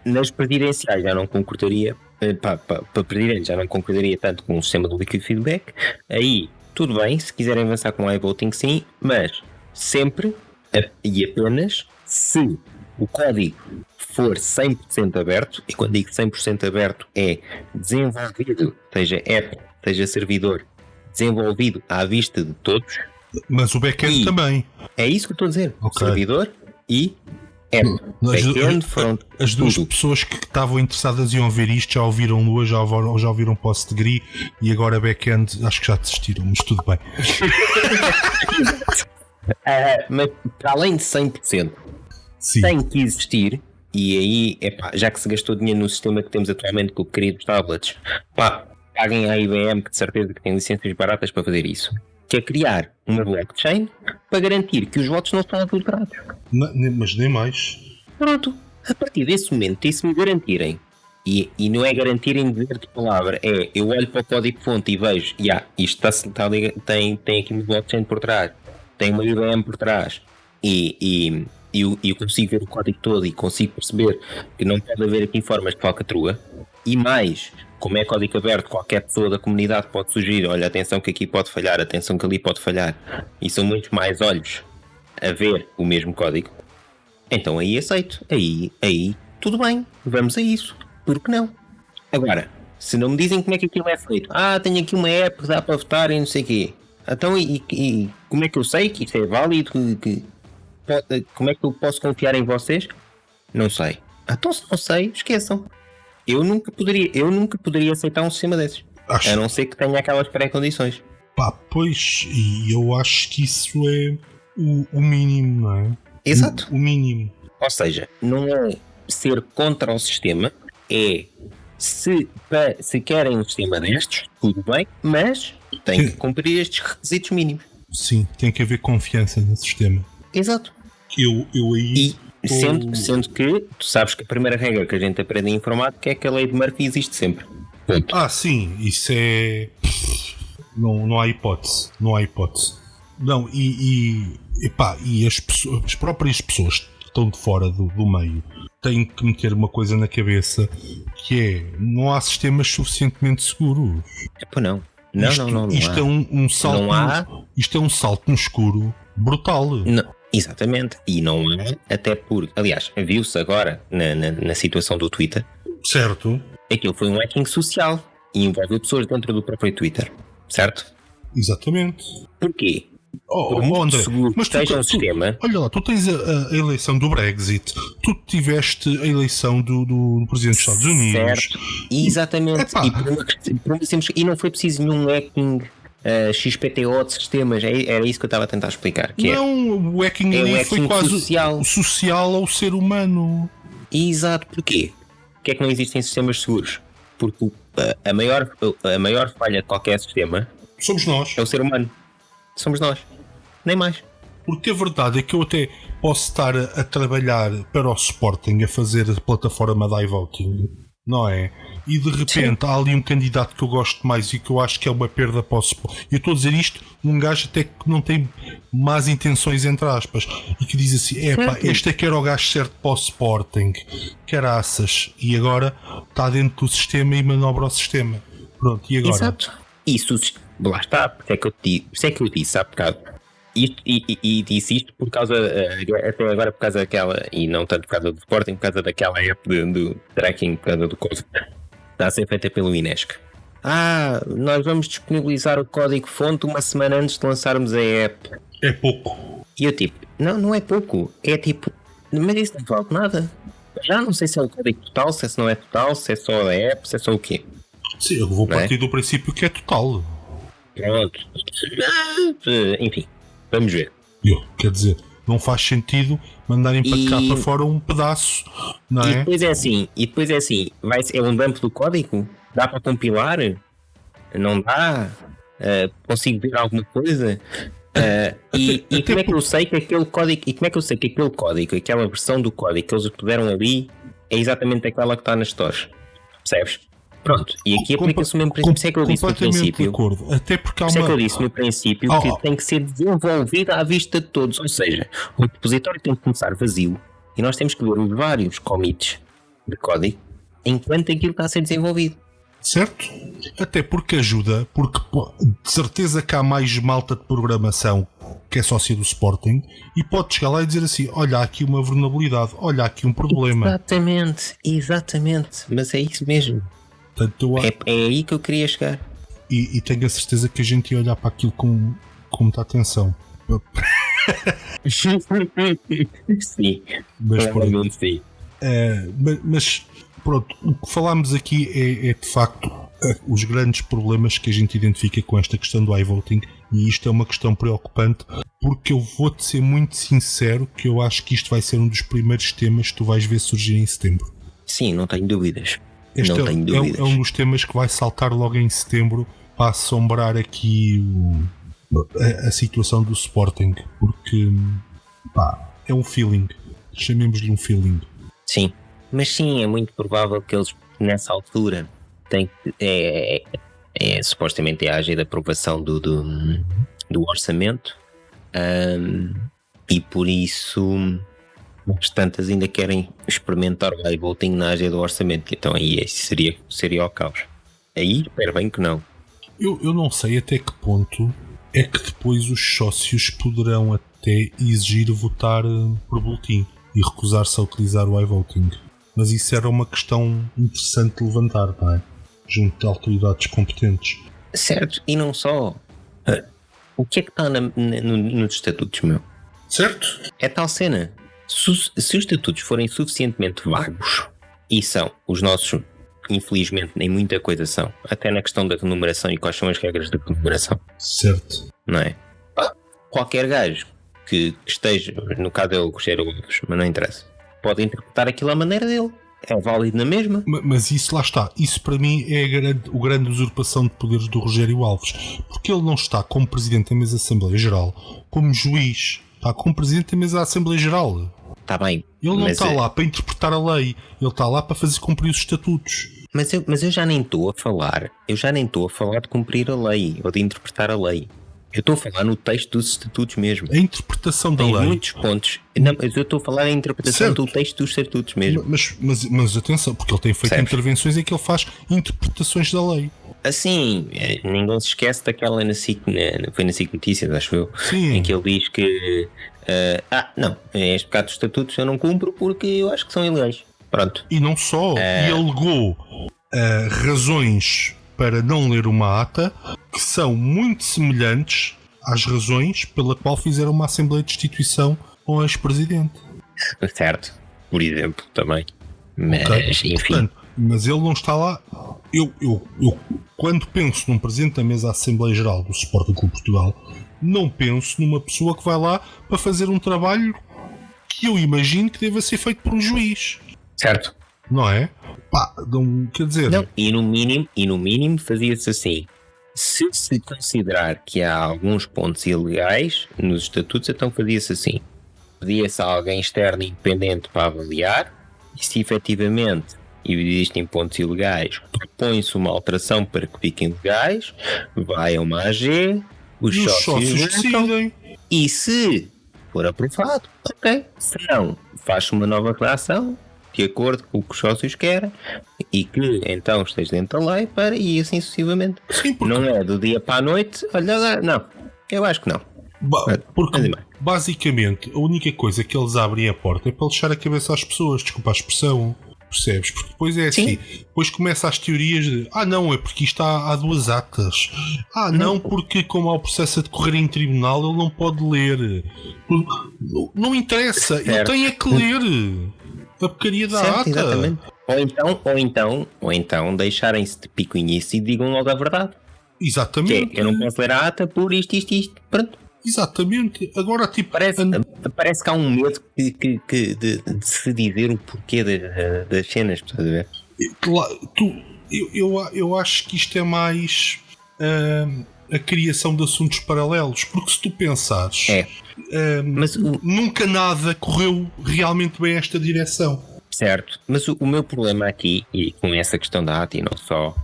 nas presidenciais já não concordaria, para presidente já não concordaria tanto com o sistema do liquid feedback. Aí, tudo bem, se quiserem avançar com o iVoting, sim, mas sempre e apenas se o código for 100% aberto, e quando digo 100% aberto é desenvolvido, seja app, seja servidor, desenvolvido à vista de todos. Mas o back-end também. É isso que eu estou a dizer. Okay. Servidor e app. Back-end, as duas pessoas que estavam interessadas em ouvir isto já ouviram Lua, já ouviram Post-Degree e agora back-end acho que já desistiram, mas tudo bem. Mas para além de 100%, sim, tem que existir. E aí, já que se gastou dinheiro no sistema que temos atualmente com o querido tablets, paguem à IBM, que de certeza que tem licenças baratas para fazer isso, que é criar uma blockchain para garantir que os votos não estão adulterados. Mas nem mais. Pronto, a partir desse momento, se me garantirem, e não é garantirem de ver de palavra, é eu olho para o código-fonte e vejo, isto tem aqui uma blockchain por trás, tem uma IBM por trás, e eu consigo ver o código todo e consigo perceber que não pode haver aqui formas de falcatrua, e mais, como é código aberto, qualquer pessoa da comunidade pode sugerir, olha, atenção que aqui pode falhar, atenção que ali pode falhar, e são muitos mais olhos a ver o mesmo código, então aí aceito, aí tudo bem, vamos a isso, por que não? Agora, se não me dizem como é que aquilo é feito, tenho aqui uma app que dá para votar e não sei o quê, então e como é que eu sei que isto é válido, como é que eu posso confiar em vocês? Não sei. Então se não sei, esqueçam. Eu nunca poderia aceitar um sistema desses. A não ser que tenha aquelas pré-condições. Pois, e eu acho que isso é o mínimo, não é? Exato. O mínimo. Ou seja, não é ser contra o sistema, é se querem um sistema destes, tudo bem, mas tem que cumprir estes requisitos mínimos. Sim, tem que haver confiança no sistema. Exato. Eu aí... Sendo que tu sabes que a primeira regra que a gente aprende em informática é que a lei de Murphy existe sempre. Ponto. Sim, isso é... Não há hipótese. Não, e as próprias pessoas que estão de fora do meio têm que meter uma coisa na cabeça, que é, não há sistemas suficientemente seguros. Pô, não. Isto é um salto. Não há. Isto é um salto no escuro brutal. Não, exatamente. E não há, até porque, aliás, viu-se agora na situação do Twitter. Certo. Aquilo foi um hacking social e envolveu pessoas dentro do próprio Twitter. Certo? Exatamente. Porquê? Por muito André, seguro que esteja um sistema. Olha lá, tu tens a eleição do Brexit, tu tiveste a eleição do Presidente dos Estados Unidos. Certo, exatamente. E não foi preciso nenhum hacking XPTO de sistemas. Era isso que eu estava a tentar explicar. O hacking ali foi quase social ao ser humano. Exato, porquê? Porquê é que não existem sistemas seguros? Porque a maior falha de qualquer sistema somos nós. É o ser humano. Somos nós, nem mais. Porque a verdade é que eu até posso estar a trabalhar para o Sporting, a fazer a plataforma da iVoting, não é? E de repente há ali um candidato que eu gosto mais e que eu acho que é uma perda para o Sporting. Eu estou a dizer isto, um gajo até que não tem más intenções, entre aspas, e que diz assim: este é que era o gajo certo para o Sporting, caraças, e agora está dentro do sistema e manobra o sistema. Pronto, e agora? Exato. Isso, lá está, porque é que eu disse há bocado. E disse isto por causa, até agora por causa daquela, e não tanto por causa do Sporting, por causa daquela app do tracking, por causa do código. Está a ser feita pelo Inesc. Nós vamos disponibilizar o código-fonte uma semana antes de lançarmos a app. É pouco. E eu tipo, não é pouco, é tipo, mas isso não vale nada. Já não sei se é o código total, se não é total, se é só a app, se é só o quê. Sim, eu vou partir do princípio que é total. Pronto. Enfim, vamos ver. Quer dizer, não faz sentido mandarem para cá para fora um pedaço, não é? E depois é assim, é um dump do código? Dá para compilar? Não dá? Consigo ver alguma coisa? E como é que eu sei que aquele código, aquela versão do código que eles puderam ali é exatamente aquela que está nas stores? Percebes? Pronto, e aqui aplica-se o mesmo princípio. Isso é que eu disse no princípio. Até porque isso é que eu disse no princípio que tem que ser desenvolvido à vista de todos. Ou seja, o repositório tem que começar vazio e nós temos que ver os vários commits de código enquanto aquilo está a ser desenvolvido. Certo? Até porque ajuda, porque de certeza que há mais malta de programação que é sócia do Sporting e pode chegar lá e dizer assim: olha, há aqui uma vulnerabilidade, olha, há aqui um problema. Exatamente, mas é isso mesmo. Portanto, é aí que eu queria chegar. E tenho a certeza que a gente ia olhar para aquilo com muita atenção. Sim. Mas pronto, o que falámos aqui é de facto os grandes problemas que a gente identifica com esta questão do iVoting, e isto é uma questão preocupante, porque eu vou-te ser muito sincero que eu acho que isto vai ser um dos primeiros temas que tu vais ver surgir em setembro. Sim, não tenho dúvidas. Este é um dos temas que vai saltar logo em setembro para assombrar aqui a situação do Sporting, porque é um feeling, chamemos-lhe um feeling. Sim, mas sim, é muito provável que eles nessa altura supostamente haja de aprovação do orçamento, e por isso as tantas ainda querem experimentar o iVoting na área do orçamento, então aí seria o caos. Aí espero bem que não. Eu não sei até que ponto é que depois os sócios poderão até exigir votar por boletim e recusar-se a utilizar o iVoting, mas isso era uma questão interessante de levantar, não é? Junto de autoridades competentes. Certo, e não só. O que é que está nos estatutos, meu? Certo. É tal cena. Se os estatutos forem suficientemente vagos, e são, os nossos, infelizmente, nem muita coisa são, até na questão da remuneração e quais são as regras da remuneração. Certo. Não é? Qualquer gajo que esteja, no caso é o Rogério Alves, mas não interessa, pode interpretar aquilo à maneira dele. É válido na mesma. Mas isso lá está. Isso para mim é a grande usurpação de poderes do Rogério Alves, porque ele não está como Presidente da Mesa da Assembleia Geral, como juiz, está como Presidente da Mesa da Assembleia Geral. Está bem. Ele não está lá para interpretar a lei, ele está lá para fazer cumprir os estatutos. Mas eu já nem estou a falar. Eu já nem estou a falar de cumprir a lei ou de interpretar a lei. Eu estou a falar no texto dos estatutos mesmo. A interpretação da lei. Tem muitos pontos. Não, mas eu estou a falar da interpretação do texto dos estatutos mesmo. Mas atenção, porque ele tem feito intervenções em que ele faz interpretações da lei. Assim, ninguém se esquece daquela foi na SIC Notícias, acho eu, Sim. em que ele diz que não, este bocado dos estatutos eu não cumpro porque eu acho que são ilegais. Pronto. E não só, e alegou razões para não ler uma ata que são muito semelhantes às razões pela qual fizeram uma Assembleia de Destituição ao ex-presidente. Certo, por exemplo, também. Mas, enfim. Portanto, mas ele não está lá. Eu, quando penso num presidente da mesa da Assembleia Geral do Sporting Clube de Portugal, não penso numa pessoa que vai lá para fazer um trabalho que eu imagino que deva ser feito por um juiz. Certo. Não é? Pá, não, quer dizer... Não, e no mínimo fazia-se assim. Se considerar que há alguns pontos ilegais nos estatutos, então fazia-se assim. Pedia-se a alguém externo independente para avaliar, e se efetivamente existem pontos ilegais, propõe-se uma alteração para que fiquem legais, vai a uma AG, os sócios decidem, e se for aprovado, ok. Se não, faz-se uma nova redação de acordo com o que os sócios querem e que então esteja dentro da lei para e assim sucessivamente. Sim, porque... Não é do dia para a noite, olha, não, eu acho que não. Porque basicamente a única coisa que eles abrem a porta é para lixar a cabeça às pessoas, desculpa a expressão, percebes? Porque depois é assim, depois começa as teorias de não, é porque isto há duas atas, não, porque como há o processo a decorrer em tribunal ele não pode ler, não interessa, ele tem é que ler a porcaria da ata. Exatamente. Ou então deixarem-se de picuinhice e digam logo a verdade. Exatamente. Que eu não posso ler a ata por isto, pronto. Exatamente. Agora, tipo... Parece que há um medo de se dizer o porquê das cenas, estás a ver? Eu acho que isto é mais a criação de assuntos paralelos, porque se tu pensares... Mas nunca nada correu realmente bem esta direção. Certo, mas o meu problema aqui, e com essa questão da ata e não só,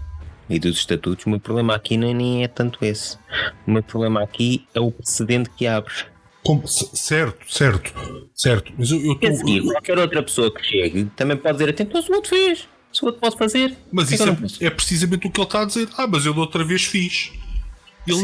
e dos estatutos, o meu problema aqui nem é tanto esse. O meu problema aqui é o precedente que abres. Certo. Mas eu quer dizer, qualquer outra pessoa que chegue também pode dizer, então se o outro fez, se o outro pode fazer. Mas isso é precisamente o que ele está a dizer. Mas eu da outra vez fiz. Ele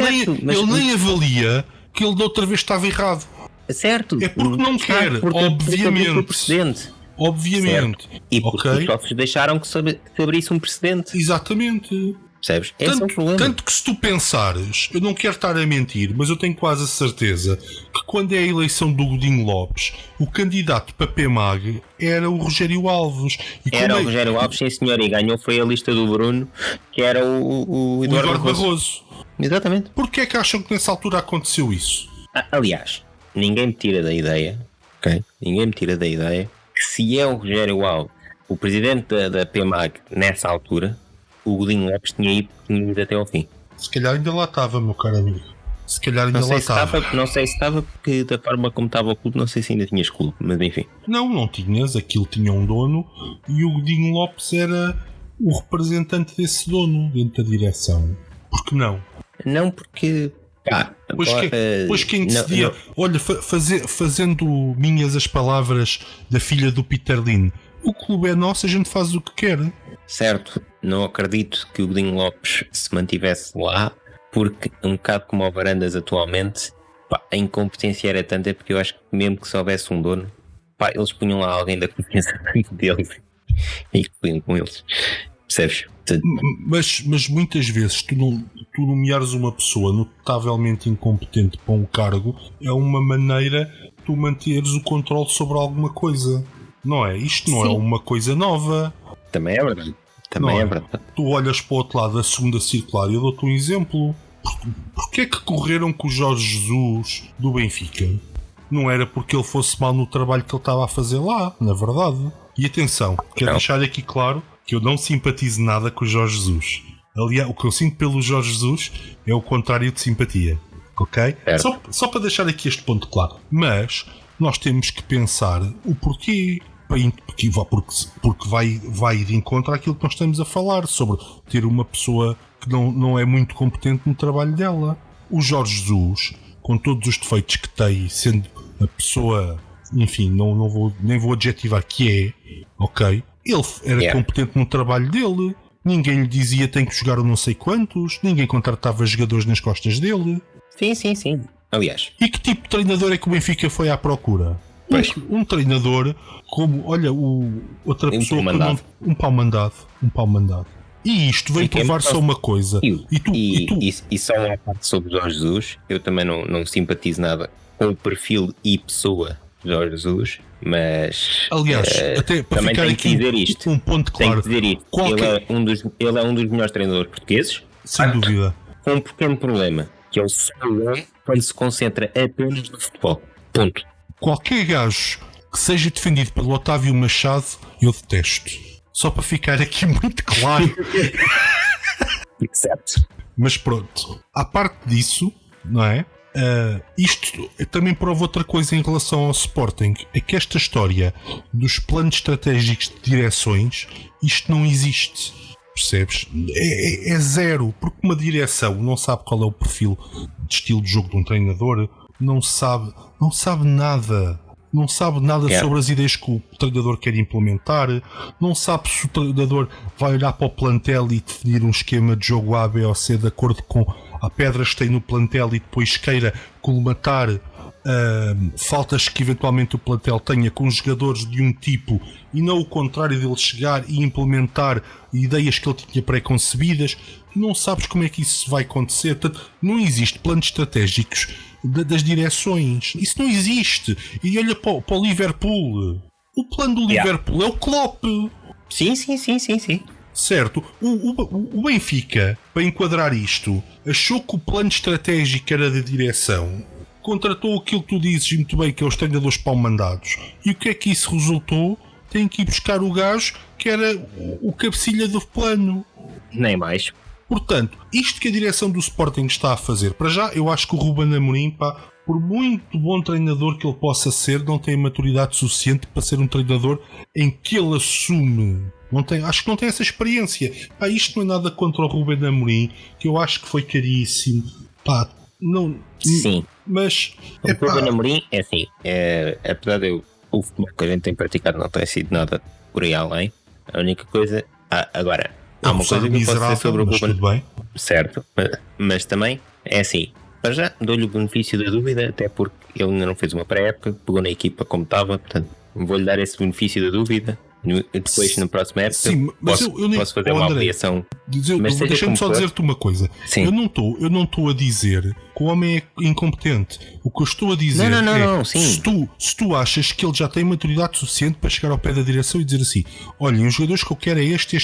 nem avalia que ele da outra vez estava errado. Certo. É porque não quer, obviamente. Obviamente. Certo. E porque os sócios deixaram que se abrisse um precedente. Exatamente. Percebes? Esse é o problema. Tanto que se tu pensares, eu não quero estar a mentir, mas eu tenho quase a certeza que quando é a eleição do Godinho Lopes, o candidato para PMAG era o Rogério Alves. Era o Rogério Alves, sim senhor, e ganhou foi a lista do Bruno, que era o Eduardo Barroso. Exatamente. Porquê é que acham que nessa altura aconteceu isso? Aliás, ninguém me tira da ideia, ok? Ninguém me tira da ideia que se é o Rogério Alves, o presidente da PMAG nessa altura, o Godinho Lopes tinha ido até ao fim. Se calhar ainda lá estava, meu caro amigo. Se calhar ainda lá estava. Não sei se estava, porque da forma como estava o clube, não sei se ainda tinhas clube, mas enfim. Não tinhas. Aquilo tinha um dono e o Godinho Lopes era o representante desse dono dentro da direção. Por que não? Não, porque... Pois quem decidia... Olha, fazendo minhas as palavras da filha do Peter Lin, o clube é nosso, a gente faz o que quer. Certo, não acredito que o Godinho Lopes se mantivesse lá, porque um bocado como o Varandas atualmente, a incompetência era tanta, porque eu acho que mesmo que se houvesse um dono, eles punham lá alguém da confiança deles e punham com eles. Percebes? Mas muitas vezes tu nomeares uma pessoa notavelmente incompetente para um cargo é uma maneira de tu manteres o controle sobre alguma coisa. Não é? Isto não é uma coisa nova. Também é verdade. Também é verdade. Tu olhas para o outro lado da segunda circular e eu dou-te um exemplo. Porquê é que correram com o Jorge Jesus do Benfica? Não era porque ele fosse mal no trabalho que ele estava a fazer lá, na verdade. E atenção, quero deixar aqui claro que eu não simpatizo nada com o Jorge Jesus. Aliás, o que eu sinto pelo Jorge Jesus é o contrário de simpatia. Ok? Só para deixar aqui este ponto claro. Mas nós temos que pensar o porquê. Porque vai de encontro àquilo que nós estamos a falar sobre ter uma pessoa que não é muito competente no trabalho dela. o Jorge Jesus, com todos os defeitos que tem, sendo a pessoa, enfim, nem vou adjetivar que é, ok? Ele era competente no trabalho dele, ninguém lhe dizia tem que jogar ou não sei quantos, ninguém contratava jogadores nas costas dele. Sim. Aliás. E que tipo de treinador é que o Benfica foi à procura? Um treinador como, olha, outra pessoa que um pau mandado. E isto vem provar só uma coisa. E só uma parte sobre Jorge Jesus. Eu também não simpatizo nada com o perfil e pessoa de Jorge Jesus, mas aliás, até para também ficar tenho aqui que dizer isto. Um ponto claro. Tenho que dizer isto. Ele é um dos melhores treinadores portugueses. Sem dúvida. Com um pequeno problema, que ele só é quando se concentra apenas no futebol. Ponto. Qualquer gajo que seja defendido pelo Otávio Machado, eu detesto. Só para ficar aqui muito claro. Certo. Mas pronto, à parte disso, não é? Isto também prova outra coisa em relação ao Sporting. É que esta história dos planos estratégicos de direções, isto não existe. Percebes? É zero. Porque uma direção não sabe qual é o perfil de estilo de jogo de um treinador, não sabe nada. Não sabe nada sobre as ideias que o treinador quer implementar, não sabe se o treinador vai olhar para o plantel e definir um esquema de jogo A, B ou C de acordo com as pedras que tem no plantel e depois queira colmatar faltas que eventualmente o plantel tenha com jogadores de um tipo e não o contrário dele chegar e implementar ideias que ele tinha pré-concebidas. Não sabes como é que isso vai acontecer. Portanto, não existe planos estratégicos das direções. Isso não existe. E olha para o Liverpool. O plano do Liverpool é o Klopp. Sim. Certo. O Benfica, para enquadrar isto, achou que o plano estratégico era da direção, contratou aquilo que tu dizes muito bem, que é os treinadores pau-mandados. E o que é que isso resultou? Tem que ir buscar o gajo que era o cabecilha do plano. Nem mais. Portanto, isto que a direção do Sporting está a fazer, para já, eu acho que o Ruben Amorim, pá, por muito bom treinador que ele possa ser, não tem a maturidade suficiente para ser um treinador em que ele assume. Acho que não tem essa experiência. Pá, isto não é nada contra o Ruben Amorim, que eu acho que foi caríssimo. Pá, não... Sim. Mas... O Ruben Amorim é assim, apesar de o futebol que a gente tem praticado não tem sido nada por aí além, a única coisa... agora... Há uma coisa que eu posso dizer sobre o Ruben, certo, mas também é assim, para já dou-lhe o benefício da dúvida, até porque ele ainda não fez uma pré-época, pegou na equipa como estava, portanto vou-lhe dar esse benefício da dúvida. Depois na próxima época posso fazer uma avaliação. Deixa-me só dizer-te uma coisa. Sim. Eu não estou a dizer que o homem é incompetente. O que eu estou a dizer se tu achas que ele já tem maturidade suficiente para chegar ao pé da direção e dizer assim, olhem, os jogadores que eu quero é este.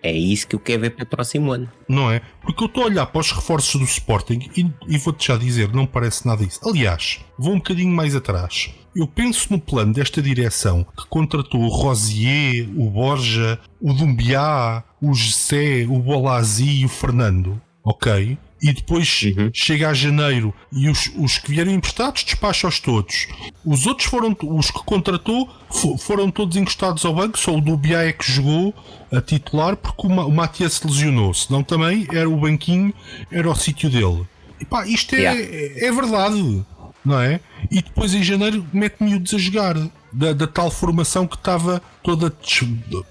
É isso que eu quero ver para o próximo ano. Não é? Porque eu estou a olhar para os reforços do Sporting e vou-te já dizer, não parece nada isso. Aliás, vou um bocadinho mais atrás. Eu penso no plano desta direção que contratou o Rosier, o Borja, o Dumbiá, o José, o Bolazi e o Fernando, ok? E depois chega a janeiro e os que vieram emprestados despacha-os todos. Os outros os que contratou foram todos encostados ao banco, só o Dumbiá é que jogou a titular porque o Matias se lesionou, senão também era o banquinho, era o sítio dele. E pá, isto é verdade. Não é? E depois em janeiro mete miúdos a jogar da tal formação que estava toda...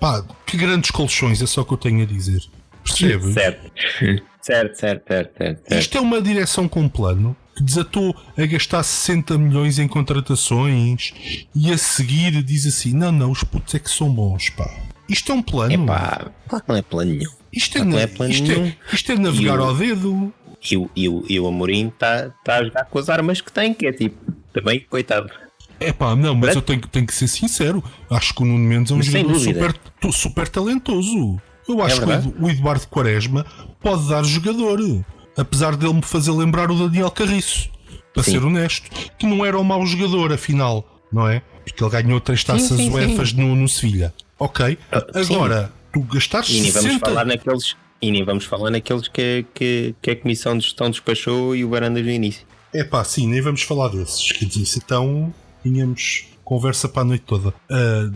Pá, que grandes colchões, é só o que eu tenho a dizer. Percebes? Certo. Isto é uma direção com plano que desatou a gastar 60 milhões em contratações e a seguir diz assim, não, os putos é que são bons, pá. Isto é um plano. Epá, não é plano nenhum. Isto é navegar ao dedo. E o Amorim está a jogar com as armas que tem, que é tipo, também, coitado. Não, mas eu tenho que ser sincero. Acho que o Nuno Mendes é um jogador super talentoso. Eu acho que o Eduardo Quaresma pode dar jogador, apesar dele me fazer lembrar o Daniel Carriço, para ser honesto, que não era um mau jogador, afinal, não é? Porque ele ganhou 3 taças UEFAs no Sevilha. Ok, agora, tu gastaste 60... E nem vamos falar naqueles que a Comissão de Gestão despachou e o Varandas no início. Sim, nem vamos falar desses. Quer dizer, então tínhamos conversa para a noite toda.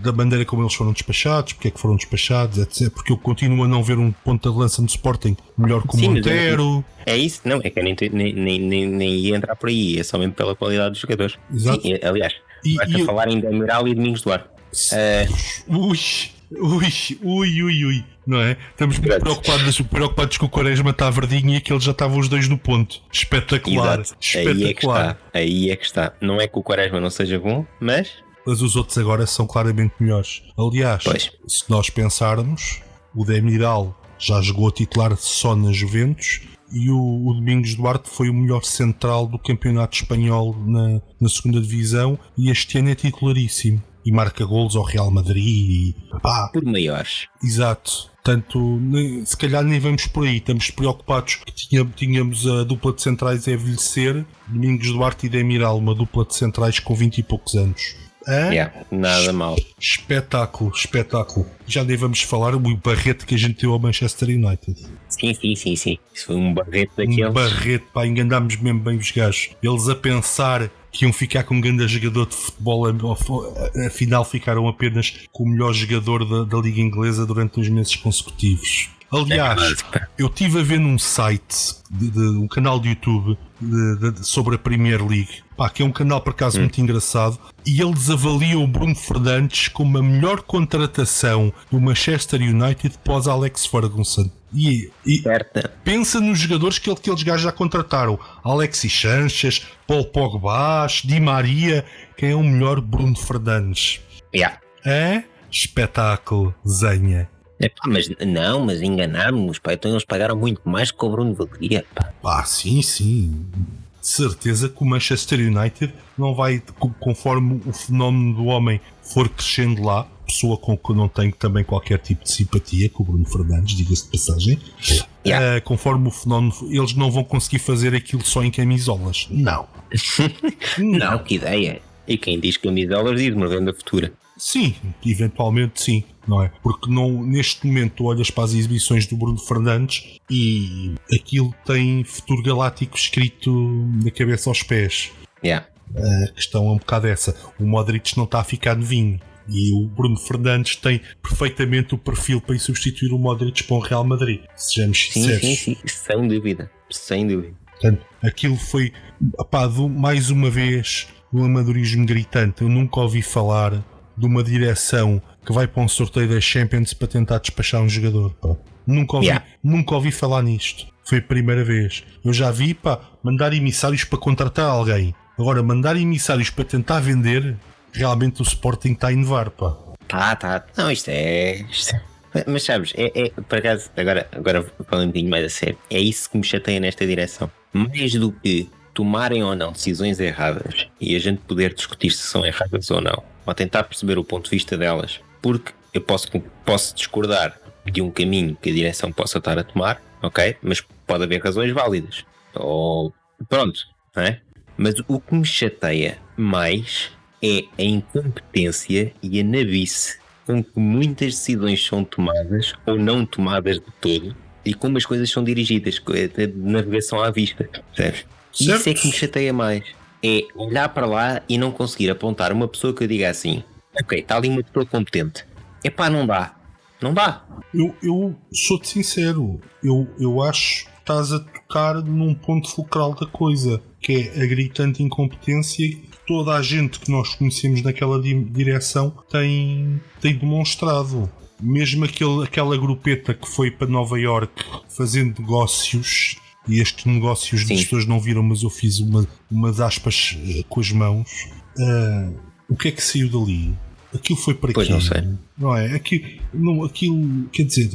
Da maneira como eles foram despachados, porque é que foram despachados, etc. Porque eu continuo a não ver um ponta de lança no Sporting melhor que o Montero. É isso, não, é que eu nem ia entrar por aí, é só mesmo pela qualidade dos jogadores. Exato. Sim, aliás, basta falar em Demiral e Domingos Duarte. Ui, não é? Estamos muito preocupados com o Quaresma estar verdinho e aqueles já estavam os dois no ponto. Espetacular. Exato. Espetacular. Aí é que está. Não é que o Quaresma não seja bom, mas os outros agora são claramente melhores. Aliás, se nós pensarmos, o Demiral já jogou a titular só na Juventus e o Domingos Duarte foi o melhor central do campeonato espanhol na segunda divisão e este ano é titularíssimo. E marca golos ao Real Madrid. Por maiores. Exato. Portanto, se calhar nem vamos por aí. Estamos preocupados que tínhamos a dupla de centrais a envelhecer. Domingos Duarte e Demiral, uma dupla de centrais com 20 e poucos anos. Nada mal. Espetáculo. Já nem vamos falar o barrete que a gente deu ao Manchester United. Sim. Isso foi um barrete daqueles. Um barrete, enganámos mesmo bem os gajos. Eles a pensar que iam ficar com um grande jogador de futebol, afinal ficaram apenas com o melhor jogador da Liga Inglesa durante 2 meses consecutivos. Aliás, eu estive a ver num site, um canal de YouTube sobre a Premier League, que é um canal por acaso muito engraçado, e eles avaliam o Bruno Fernandes como a melhor contratação do Manchester United pós Alex Ferguson. E pensa nos jogadores que aqueles gajos já contrataram: Alexis Sanchez, Paul Pogba, Di Maria. Quem é o melhor? Bruno Fernandes. É? Espetáculo, zenha. Mas enganámos-nos, então eles pagaram muito mais que o Bruno Valeria. Sim. De certeza que o Manchester United não vai, conforme o fenómeno do homem for crescendo lá, pessoa com que eu não tenho também qualquer tipo de simpatia com o Bruno Fernandes, diga-se de passagem, conforme o fenómeno, eles não vão conseguir fazer aquilo só em camisolas. Não, que ideia. E quem diz camisolas diz uma venda futura. Sim, eventualmente sim, não é? Porque neste momento tu olhas para as exibições do Bruno Fernandes e aquilo tem futuro galáctico escrito da cabeça aos pés. A questão é um bocado essa. O Modric não está a ficar novinho e o Bruno Fernandes tem perfeitamente o perfil para ir substituir o Modric para o Real Madrid. Sejamos sinceros. Sim, sem dúvida. Portanto, aquilo foi, mais uma vez, um amadorismo gritante. Eu nunca ouvi falar de uma direção que vai para um sorteio da Champions para tentar despachar um jogador. Nunca ouvi falar nisto. Foi a primeira vez. Eu já vi mandar emissários para contratar alguém. Agora, mandar emissários para tentar vender, realmente o Sporting está a inovar. Não, isto é... Mas sabes, por acaso, agora falando um bocadinho mais a sério, é isso que me chateia nesta direção. Mais do que tomarem ou não decisões erradas e a gente poder discutir se são erradas ou não, ou tentar perceber o ponto de vista delas, porque eu posso discordar de um caminho que a direção possa estar a tomar, ok? Mas pode haver razões válidas. Ou pronto, não é? Mas o que me chateia mais é a incompetência e a nabice com que muitas decisões são tomadas ou não tomadas de todo e como as coisas são dirigidas, de navegação à vista, percebes? Isso é que me chateia mais. É olhar para lá e não conseguir apontar uma pessoa que eu diga assim: ok, está ali uma pessoa competente. Não dá. Eu sou-te sincero. Eu acho que estás a tocar num ponto fulcral da coisa, que é a gritante incompetência que toda a gente que nós conhecemos naquela direção tem demonstrado. Mesmo aquela grupeta que foi para Nova Iorque fazendo negócios. E estes negócios as pessoas não viram, mas eu fiz umas aspas com as mãos. O que é que saiu dali? Aquilo foi para quê? Pois não sei. Não é? Aquilo quer dizer,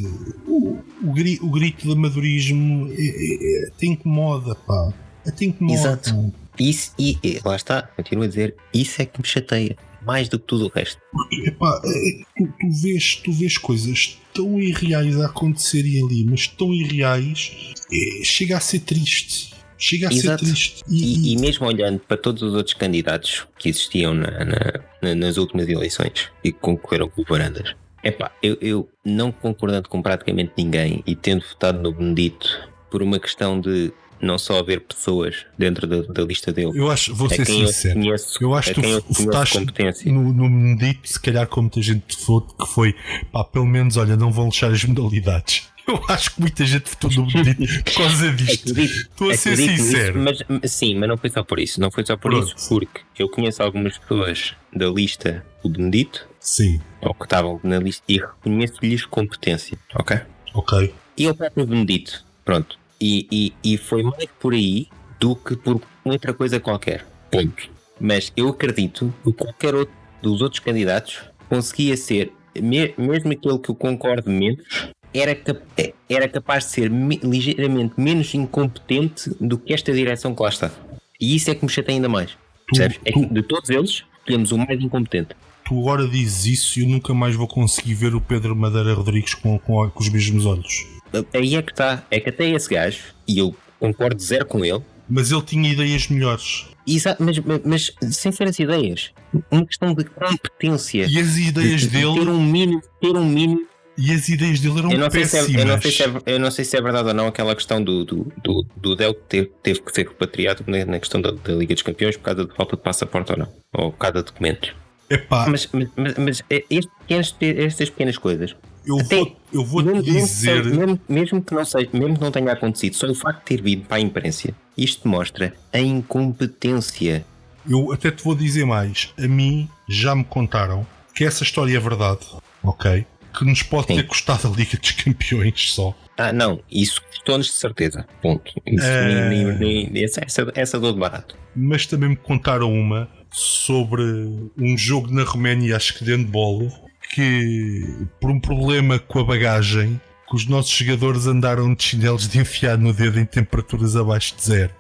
o grito de amadorismo te incomoda, te incomoda. Exato. Isso, e lá está, continuo a dizer, isso é que me chateia. Mais do que tudo o resto. Porque, tu vês coisas tão irreais a acontecerem ali, mas tão irreais, chega a ser triste. Exato. Ser triste. E mesmo olhando para todos os outros candidatos que existiam nas últimas eleições e que concorreram com o Varandas, eu não concordando com praticamente ninguém e tendo votado no Benedito por uma questão de não só haver pessoas dentro da lista dele. Eu acho, vou ser sincero, eu acho que tu votaste no Benedito, se calhar com muita gente que foi, pá, pelo menos, olha, não vão lixar as modalidades. Eu acho que muita gente votou no Benedito por causa disto. Estou a ser sincero. Sim, mas não foi só por isso. Não foi só por isso, porque eu conheço algumas pessoas da lista do Benedito, sim, ou que estavam na lista, e reconheço-lhes competência. Ok. E o próprio Benedito, pronto. E foi mais por aí do que por outra coisa qualquer. Ponto. Mas eu acredito que qualquer outro dos outros candidatos conseguia ser, mesmo aquele que eu concordo menos, era capaz de ser ligeiramente menos incompetente do que esta direção que lá está. E isso é que me chateia ainda mais. Percebes? É que de todos eles, temos o mais incompetente. Tu agora dizes isso e eu nunca mais vou conseguir ver o Pedro Madeira Rodrigues com os mesmos olhos. Aí é que está. É que até esse gajo, e eu concordo zero com ele, mas ele tinha ideias melhores. Exato, mas sem ser as ideias, uma questão de competência. E as ideias dele. Ter um mínimo. E as ideias dele eram péssimas. Eu não sei se é verdade ou não aquela questão do Del que teve que ser repatriado na questão da Liga dos Campeões por causa de falta de passaporte ou não, ou por causa de documentos. Epá. Mas estas pequenas coisas. Eu vou te dizer. Mesmo que não tenha acontecido, só o facto de ter vindo para a imprensa, isto mostra a incompetência. Eu até te vou dizer mais. A mim já me contaram que essa história é verdade, ok? Que nos pode ter custado a Liga dos Campeões só. Não, isso custou-nos de certeza. Ponto. Isso, essa dor de barato. Mas também me contaram uma sobre um jogo na Roménia, acho que de handball, que por um problema com a bagagem, que os nossos jogadores andaram de chinelos de enfiar no dedo em temperaturas abaixo de zero.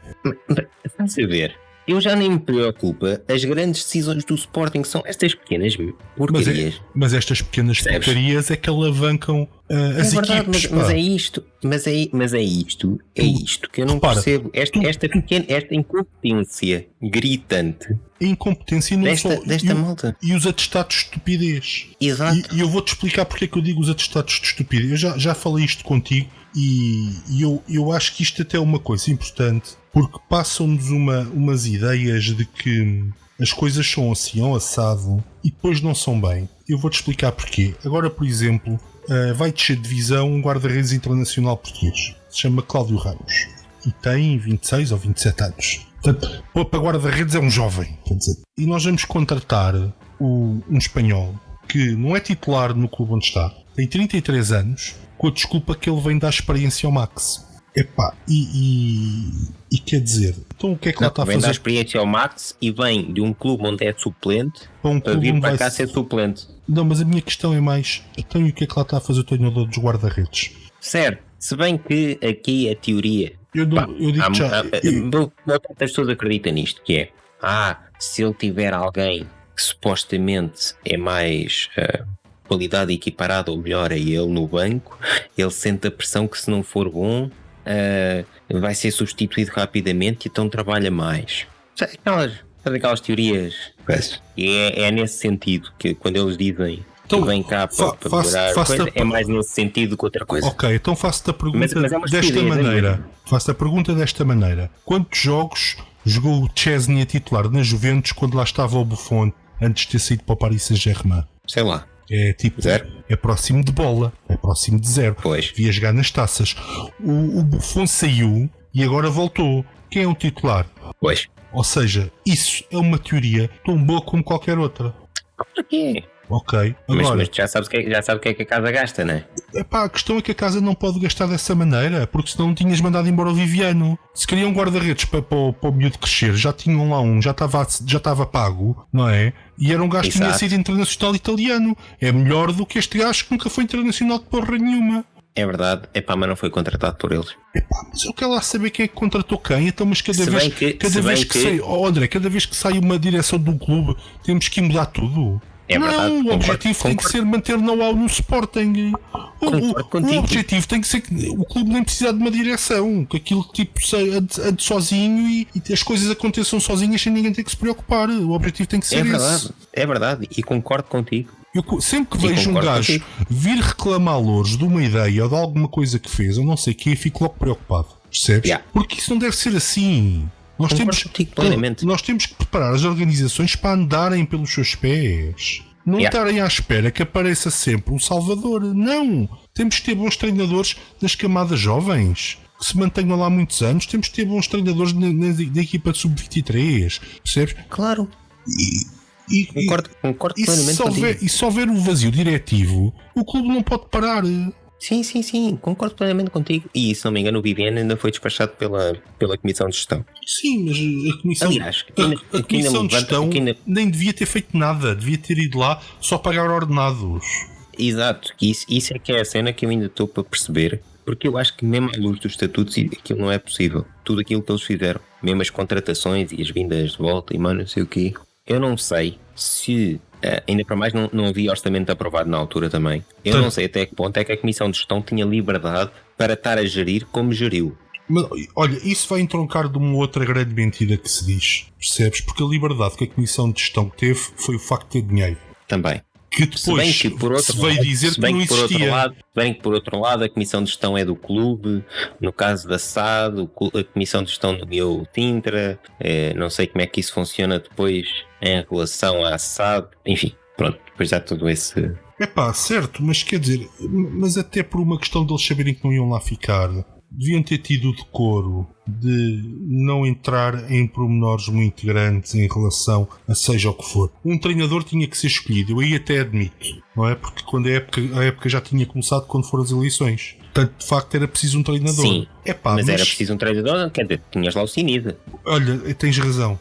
Estás a ver? Eu já nem me preocupo. As grandes decisões do Sporting são estas pequenas porcarias. Mas estas pequenas porcarias é que alavancam as equipes. Mas é isto que eu não percebo. Esta incompetência gritante. A incompetência não desta malta. E os atestados de estupidez. Exato. E eu vou-te explicar porque é que eu digo os atestados de estupidez. Eu já falei isto contigo e eu acho que isto até é uma coisa importante, porque passam-nos umas ideias de que as coisas são assim ou assado e depois não são bem. Eu vou-te explicar porquê. Agora, por exemplo, vai descer de divisão um guarda-redes internacional português. Se chama Cláudio Ramos. E tem 26 ou 27 anos. Portanto, para guarda-redes é um jovem. Quer dizer. E nós vamos contratar um espanhol que não é titular no clube onde está. Tem 33 anos, com a desculpa que ele vem dar experiência ao Max. Epá, e quer dizer, então o que é que lá está a fazer? Vem dar experiência ao Max e vem de um clube onde é suplente para vir para cá ser suplente. Não, mas a minha questão é mais, então e o que é que lá está a fazer o treinador dos guarda-redes? Certo, se bem que aqui a teoria... Eu digo já... As pessoas acreditam nisto, que é... se ele tiver alguém que supostamente é mais... qualidade equiparada ou melhor a ele no banco, ele sente a pressão que se não for bom vai ser substituído rapidamente e então trabalha mais. Aquelas teorias. E é nesse sentido que quando eles dizem que vem cá para melhorar é mais nesse sentido que outra coisa. Ok, então faço-te a pergunta desta maneira. Faço-te a pergunta desta maneira. Quantos jogos jogou o Chesney a titular na Juventus quando lá estava o Buffon antes de ter saído para o Paris Saint-Germain? Sei lá. É tipo 0. É próximo de bola. É próximo de 0. Pois. Via jogar nas taças. O Buffon saiu e agora voltou. Quem é o titular? Pois. Ou seja, isso é uma teoria tão boa como qualquer outra. Por quê? Ok. Agora, mas já sabe o que é que a casa gasta, não é? Epá, a questão é que a casa não pode gastar dessa maneira, porque senão tinhas mandado embora o Viviano. Se queriam guarda-redes para o miúdo crescer, já tinham lá um, já estava pago, não é? E era um gajo que tinha sido internacional italiano. É melhor do que este gajo que nunca foi internacional de porra nenhuma. É verdade, mas não foi contratado por eles. Mas eu quero lá saber quem é que contratou quem. Então, mas cada vez que sai uma direção de um clube, temos que mudar tudo. É verdade, o objetivo tem que ser manter know-how no Sporting. O objetivo tem que ser que o clube nem precisa de uma direção, que aquilo tipo ande sozinho e as coisas aconteçam sozinhas sem ninguém ter que se preocupar. O objetivo tem que ser esse. É verdade, e concordo contigo. Eu sempre que vejo um gajo vir reclamar louros de uma ideia ou de alguma coisa que fez, eu não sei o que, fico logo preocupado. Percebes? Porque isso não deve ser assim. Nós temos que preparar as organizações para andarem pelos seus pés. Não estarem à espera que apareça sempre um salvador. Não! Temos que ter bons treinadores das camadas jovens que se mantenham lá muitos anos. Temos que ter bons treinadores na equipa de sub-23. Percebes? Claro. Concordo plenamente contigo. E se houver um vazio diretivo, o clube não pode parar. Sim, concordo plenamente contigo. E se não me engano, o Viviane ainda foi despachado pela Comissão de Gestão. Sim, mas a Comissão, aliás, a Comissão de Gestão nem devia ter feito nada, devia ter ido lá só pagar ordenados. Exato, isso é que é a cena que eu ainda estou para perceber, porque eu acho que mesmo à luz dos estatutos aquilo não é possível. Tudo aquilo que eles fizeram, mesmo as contratações e as vindas de volta e não sei o quê, eu não sei se... ainda para mais não havia orçamento aprovado na altura também. Eu não sei até que ponto é que a Comissão de Gestão tinha liberdade para estar a gerir como geriu. Mas, olha, isso vai entroncar de uma outra grande mentira que se diz, percebes? Porque a liberdade que a Comissão de Gestão teve foi o facto de ter dinheiro. Também. Que depois se veio dizer que não existia. Bem que por outro lado a Comissão de Gestão é do clube, no caso da SAD, a Comissão de Gestão nomeou o Tintra, não sei como é que isso funciona depois em relação à SAD, enfim, pronto, depois já tudo esse... Certo, mas quer dizer, mas até por uma questão de eles saberem que não iam lá ficar, deviam ter tido o decoro de não entrar em pormenores muito grandes em relação a seja o que for. Um treinador tinha que ser escolhido, eu aí até admito, não é? Porque quando a época já tinha começado quando foram as eleições. Portanto, de facto era preciso um treinador. Sim, mas era preciso um treinador, quer dizer, tinhas lá o Sinisa. Olha, tens razão.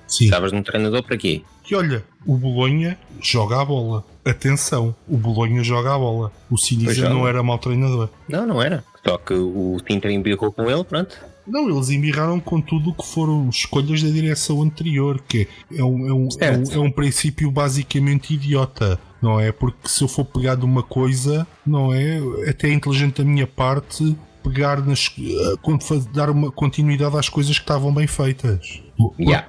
Sim. Estavas num treinador para quê? Que olha, o Bolonha joga a bola. Atenção, o Bolonha joga a bola. O Sinisa não era mau treinador. Não era. Só que o Tintra embirrou com ele, pronto. Não, eles embirraram com tudo o que foram escolhas da direção anterior, que é um princípio basicamente idiota, não é? Porque se eu for pegar de uma coisa, não é? Até é inteligente da minha parte pegar dar uma continuidade às coisas que estavam bem feitas.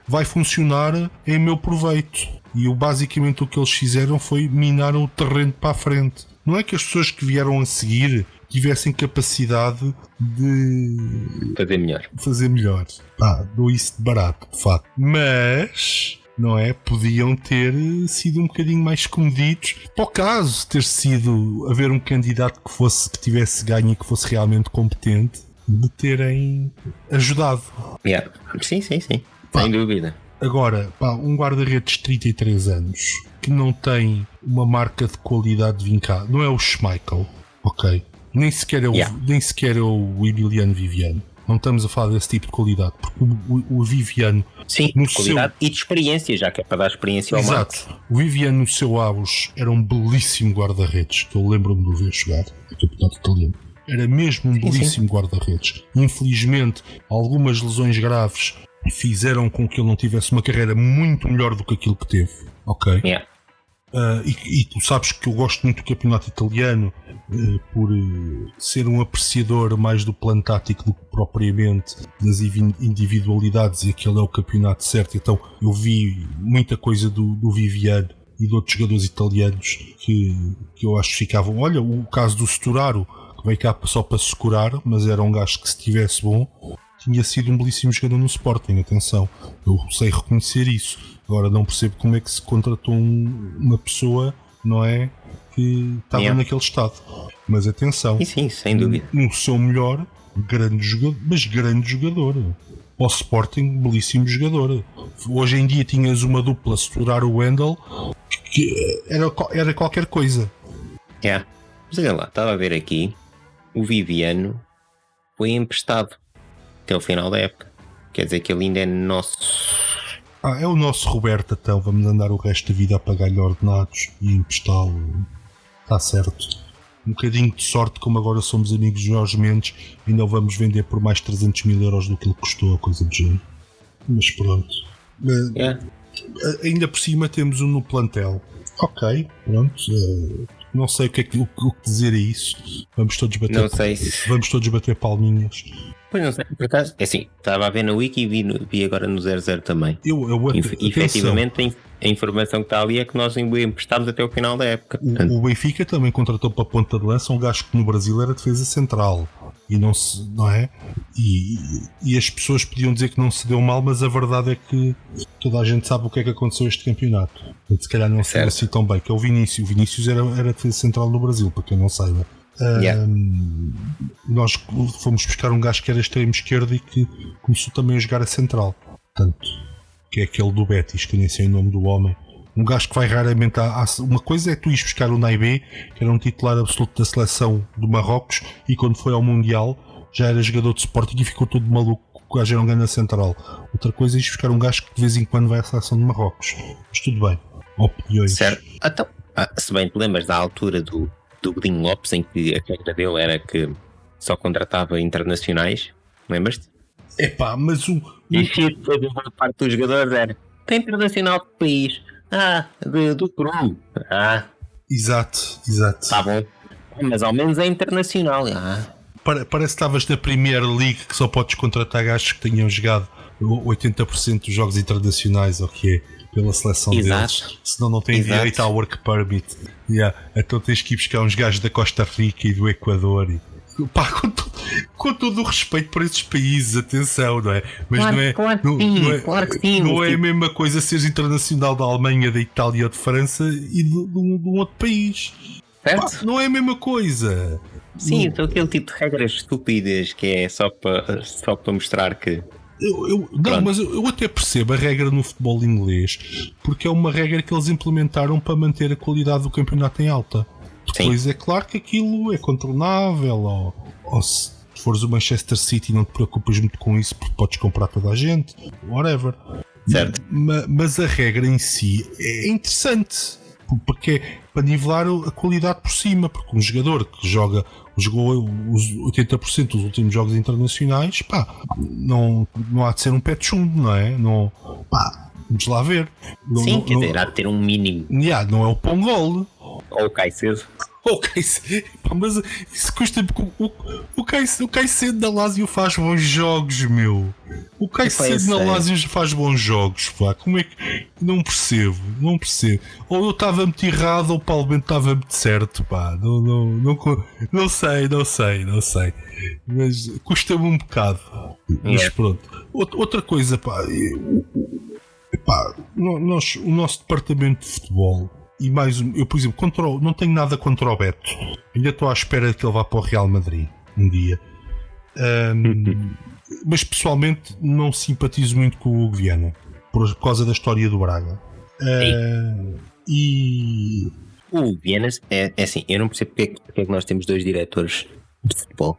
Vai funcionar em meu proveito. E basicamente o que eles fizeram foi minar o terreno para a frente. Não é que as pessoas que vieram a seguir tivessem capacidade de fazer melhor. Dou isso de barato, de facto. Mas, não é? Podiam ter sido um bocadinho mais comedidos. Para o caso ter sido haver um candidato que tivesse ganho e que fosse realmente competente, de terem ajudado. Sim. Sem dúvida. Agora, um guarda-redes de 33 anos que não tem uma marca de qualidade vincada, não é o Schmeichel, ok? Nem sequer é o Emiliano Viviano. Não estamos a falar desse tipo de qualidade, porque o Viviano... Sim, de qualidade e de experiência, já que é para dar experiência ao Max. Exato. O Viviano, no seu auge, era um belíssimo guarda-redes, que eu lembro-me de o ver jogar, no campeonato italiano. Era mesmo um belíssimo guarda-redes. Infelizmente, algumas lesões graves fizeram com que ele não tivesse uma carreira muito melhor do que aquilo que teve, ok? E tu sabes que eu gosto muito do campeonato italiano por ser um apreciador mais do plano tático do que propriamente das individualidades, e aquele é o campeonato certo. Então eu vi muita coisa do Viviano e de outros jogadores italianos que eu acho que ficavam. Olha, o caso do Sturaro, que veio cá só para se curar, mas era um gajo que, se estivesse bom, tinha sido um belíssimo jogador no Sporting. Atenção, eu sei reconhecer isso. Agora não percebo como é que se contratou uma pessoa, não é, que estava naquele estado. Mas atenção, sim, sem dúvida. No seu melhor, grande jogador. Para o Sporting, belíssimo jogador. Hoje em dia tinhas uma dupla, Sturar o Wendel, que era qualquer coisa. Mas olha lá, estava a ver aqui, o Viviano foi emprestado até o final da época. Quer dizer que ele ainda é nosso. É o nosso Roberto, então vamos andar o resto da vida a pagar-lhe ordenados e emprestá-lo. Está certo. Um bocadinho de sorte, como agora somos amigos de Jorge Mendes, ainda o vamos vender por mais 300 mil euros do que ele custou, a coisa de género. Mas pronto. Ainda por cima temos um no plantel. Ok, pronto. Não sei o que dizer a isso. Vamos todos bater palminhas. Pois não sei, por acaso, é assim, estava a ver na Wiki e vi agora no 00 também. Efetivamente, a informação que está ali é que nós emprestámos até o final da época. O Benfica também contratou para a ponta de lança um gajo que no Brasil era defesa central. e não se, não é? E as pessoas podiam dizer que não se deu mal, mas a verdade é que toda a gente sabe o que é que aconteceu este campeonato. Se calhar não se deu assim tão bem, que é o Vinícius. O Vinícius era defesa central no Brasil, para quem não saiba. Nós fomos buscar um gajo que era extremo esquerdo e que começou também a jogar a central, portanto, que é aquele do Betis, que eu nem sei o nome do homem. Um gajo que vai raramente uma coisa é tu ires buscar o Naibé, que era um titular absoluto da seleção do Marrocos, e quando foi ao Mundial já era jogador de Sporting e ficou todo maluco, o gajo era um grande central. Outra coisa é ires buscar um gajo que de vez em quando vai à seleção de Marrocos. Mas tudo bem, opiniões. Certo. Então, se bem te lembras da altura do Godinho Lopes, em que a regra dele era que só contratava internacionais, lembras-te? Mas e depois a parte dos jogadores era: tem internacional de país, do Peru, exato. Tá bom, mas ao menos é internacional. Parece que estavas na Premier League, que só podes contratar gajos que tenham jogado 80% dos jogos internacionais, ou que é pela seleção deles, senão não têm direito ao work permit. Então tens que ir buscar uns gajos da Costa Rica e do Equador. Com todo o respeito por esses países, atenção, não é? Mas claro que sim. Não é a mesma coisa seres internacional da Alemanha, da Itália ou de França e de um outro país. Certo? Não é a mesma coisa. Sim, então aquele tipo de regras estúpidas que é só para mostrar que. Mas eu até percebo a regra no futebol inglês, porque é uma regra que eles implementaram para manter a qualidade do campeonato em alta. Depois Sim. É claro que aquilo é contornável, ou se fores o Manchester City não te preocupas muito com isso porque podes comprar toda a gente, whatever. Certo. Mas a regra em si é interessante, porque é para nivelar a qualidade por cima, porque um jogador que jogou os 80% dos últimos jogos internacionais, não há de ser um pé de chumbo, não é? Vamos lá ver. Sim, quer dizer, há de ter um mínimo. Não é o Pongol. Ou o Caicedo. Mas isso custa-me. O Caicedo da Lazio faz bons jogos, meu. O Caicedo da Lazio faz bons jogos, Como é que. Não percebo. Ou eu estava muito errado ou o Paulo Bento estava muito certo, Não sei. Mas custa-me um bocado. Mas pronto. Outra coisa, o nosso departamento de futebol. E mais, eu por exemplo, não tenho nada contra o Beto. Ainda estou à espera de que ele vá para o Real Madrid um dia. Mas pessoalmente não simpatizo muito com o Hugo Viana por causa da história do Braga. E o Hugo Viana é assim, eu não percebo porque é que nós temos dois diretores de futebol.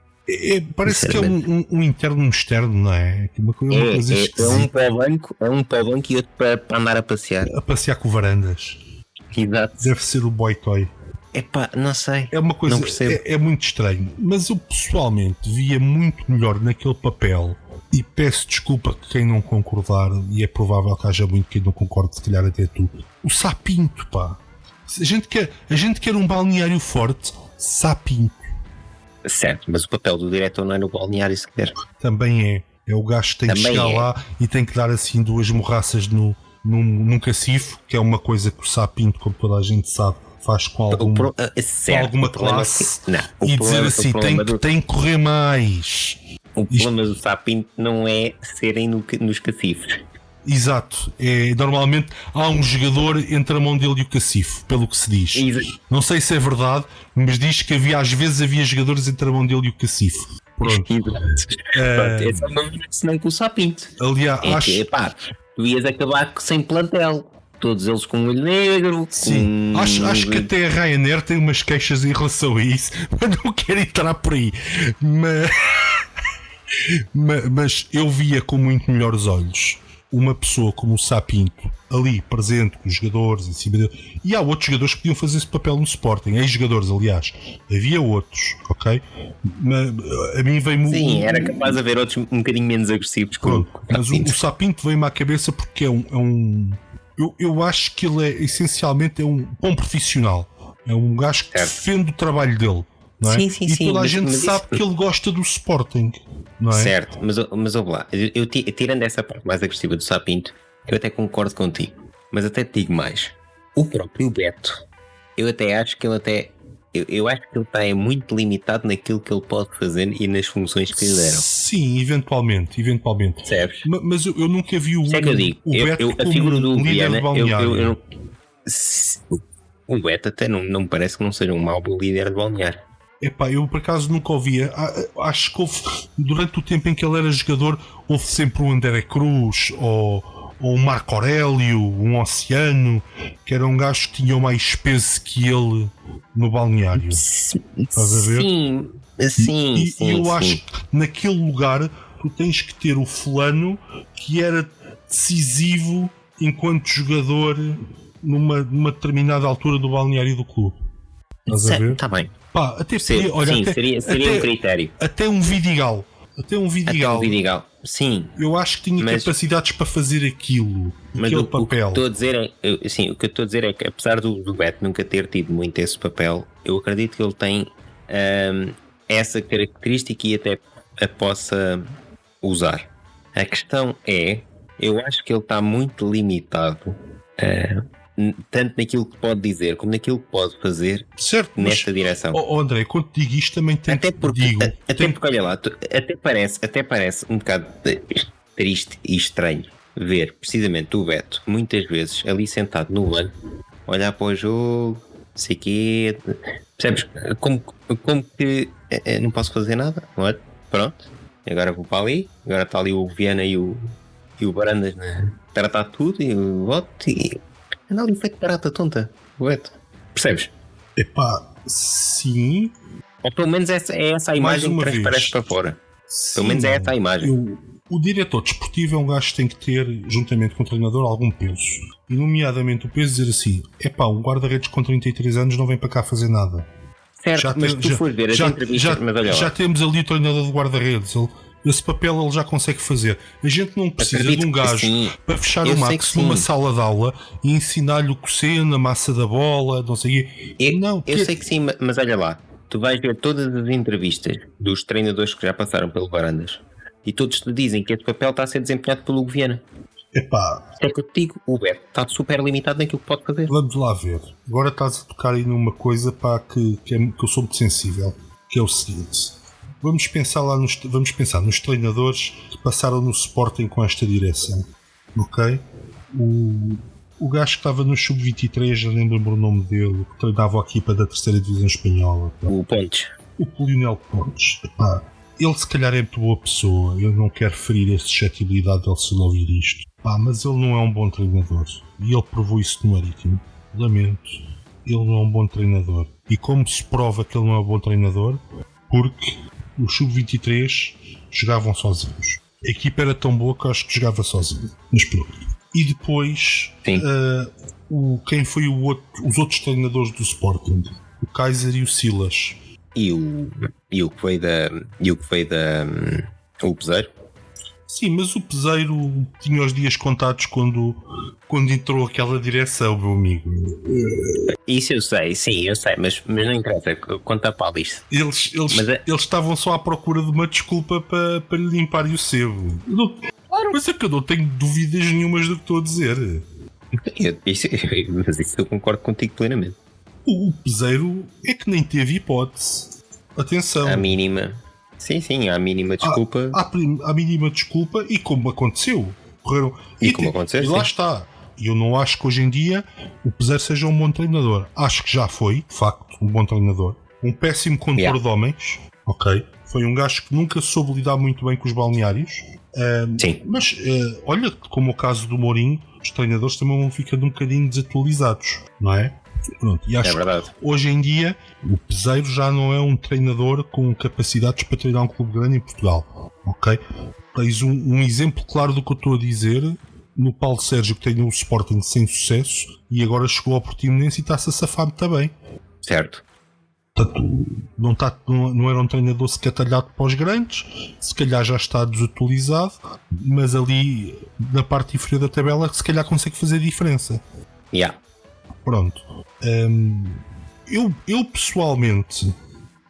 Parece que é um interno e um externo, não é? Uma coisa é um para o banco e outro para andar a passear. A passear com varandas. Exato. Deve ser o Boy Toy. Não sei. É uma coisa, é muito estranho. Mas eu pessoalmente via muito melhor naquele papel. E peço desculpa a quem não concordar. E é provável que haja muito quem não concorde, se calhar até tu. O Sapinto, A gente quer um balneário forte. Sapinto. Certo, mas o papel do diretor não é no balneário sequer. Também é. É o gajo que tem que chegar lá e tem que dar assim 2 morraças num cacifo, que é uma coisa que o Sapinto, como toda a gente sabe, faz com alguma classe. E dizer assim, tem que correr mais. O problema do Sapinto não é serem nos cacifos. Exato. Normalmente há um jogador entre a mão dele e o cacifo, pelo que se diz. Exato. Não sei se é verdade, mas diz que às vezes havia jogadores entre a mão dele e o cacifo. Pronto. Essa é uma senão com o Sapinto. Aliás, tu ias acabar sem plantel. Todos eles com o olho negro. Sim, acho que até a Ryanair tem umas queixas em relação a isso, mas não quero entrar por aí. Mas eu via com muito melhores olhos uma pessoa como o Sapinto ali presente com os jogadores em cima dele. E há outros jogadores que podiam fazer esse papel no Sporting, ex-jogadores, aliás. Havia outros, ok? Mas a mim veio-me. Sim, era capaz de haver outros um bocadinho menos agressivos. Mas o Sapinto veio-me à cabeça porque é um eu acho que ele essencialmente é um bom profissional. É um gajo que defende o trabalho dele. Não é? Sim, e toda a gente sabe que ele gosta do Sporting, não é? Certo, mas ouve lá, eu tirando essa parte mais agressiva do Sapinto, eu até concordo contigo, mas até te digo mais. O próprio Beto, eu até acho que ele Eu acho que ele está muito limitado naquilo que ele pode fazer e nas funções que lhe deram. Sim, eventualmente. Percebes? Mas eu nunca vi o Beto a figura do líder Viana, de balneário. O Beto até não me parece que não seja um mau líder de balneário. Epá, eu por acaso nunca ouvia. Acho que houve, durante o tempo em que ele era jogador, houve sempre o André Cruz ou um Marco Aurélio, um Oceano, que era um gajo que tinha mais peso que ele no balneário. Estás a ver? Sim. E eu acho que naquele lugar tu tens que ter o fulano que era decisivo enquanto jogador numa determinada altura do balneário do clube. Estás a ver? Está bem. Pá, até podia, olha, sim, até, seria um critério. Até um Vidigal. Sim. Eu acho que tinha capacidades para fazer aquilo. Mas aquele papel. O que eu estou a dizer é que apesar do Beto nunca ter tido muito esse papel, eu acredito que ele tem essa característica e até a possa usar. A questão é, eu acho que ele está muito limitado tanto naquilo que pode dizer como naquilo que pode fazer, certo, nesta direção. André, quando te digo isto também tem até porque olha lá, até parece um bocado triste e estranho ver precisamente o Beto muitas vezes ali sentado no banco, olhar para o jogo, sei quê, percebes? Como que não posso fazer nada, olha, pronto, agora vou para ali, agora está ali o Viana e o Barandas, né? Tratar tudo e o voto e anda ali feito barata tonta, o Beto, percebes? Epá, sim. Ou pelo menos é essa a imagem que transparece para fora. Sim, pelo menos é essa a imagem. O diretor desportivo é um gajo que tem que ter, juntamente com o treinador, algum peso. E nomeadamente o peso de dizer assim: epá, um guarda-redes com 33 anos não vem para cá fazer nada. Certo, mas tu fores ver as entrevistas, mas olha lá. Já temos ali o treinador de guarda-redes. Esse papel ele já consegue fazer. A gente não precisa de um gajo para fechar o Max numa sala de aula e ensinar-lhe o cosseno, a massa da bola, não sei o quê. Eu sei que sim, mas olha lá, tu vais ver todas as entrevistas dos treinadores que já passaram pelo Barandas e todos te dizem que esse papel está a ser desempenhado pelo Hugo Viana. Epá. É que eu te digo, o Beto está super limitado naquilo que pode fazer. Vamos lá ver. Agora estás a tocar aí numa coisa que eu sou muito sensível, que é o seguinte. Vamos pensar nos treinadores que passaram no Sporting com esta direção, ok? O gajo que estava no Sub-23, já lembro-me o nome dele, que treinava a equipa da 3ª Divisão Espanhola. O Pontes. O Lionel Pontes. Epá, ele se calhar é muito boa pessoa, eu não quero ferir a suscetibilidade dele se ele ouvir isto. Epá, mas ele não é um bom treinador. E ele provou isso no Marítimo. Lamento. Ele não é um bom treinador. E como se prova que ele não é um bom treinador? Porque os Sub-23 jogavam sozinhos. A equipa era tão boa que eu acho que jogava sozinho. Mas pronto. E depois, quem foi os outros treinadores do Sporting? O Kaiser e o Silas. E o que veio da o Peseiro? Sim, mas o Peseiro tinha os dias contados quando entrou aquela direção, meu amigo. Isso eu sei, sim, eu sei, mas não interessa, conta para isto. Eles estavam só à procura de uma desculpa para lhe limparem o sebo. Claro. Mas é que eu não tenho dúvidas nenhumas do que estou a dizer. Mas isso eu concordo contigo plenamente. O Peseiro é que nem teve hipótese. Atenção. À mínima. Sim, à mínima desculpa. À mínima desculpa e como aconteceu. Correram. E lá está. Eu não acho que hoje em dia o Peseiro seja um bom treinador. Acho que já foi, de facto, um bom treinador. Um péssimo condutor de homens. Ok. Foi um gajo que nunca soube lidar muito bem com os balneários. Sim. Mas olha, como o caso do Mourinho, os treinadores também vão ficando um bocadinho desatualizados, não é? Pronto, e acho que hoje em dia o Peseiro já não é um treinador com capacidades para treinar um clube grande em Portugal, ok? Tens um exemplo claro do que eu estou a dizer no Paulo Sérgio, que treinou o Sporting sem sucesso e agora chegou ao Portimonense e está-se a safar também. Certo. Portanto, não era um treinador sequer talhado para os grandes, se calhar já está desatualizado, mas ali na parte inferior da tabela se calhar consegue fazer diferença. Pronto. Eu pessoalmente,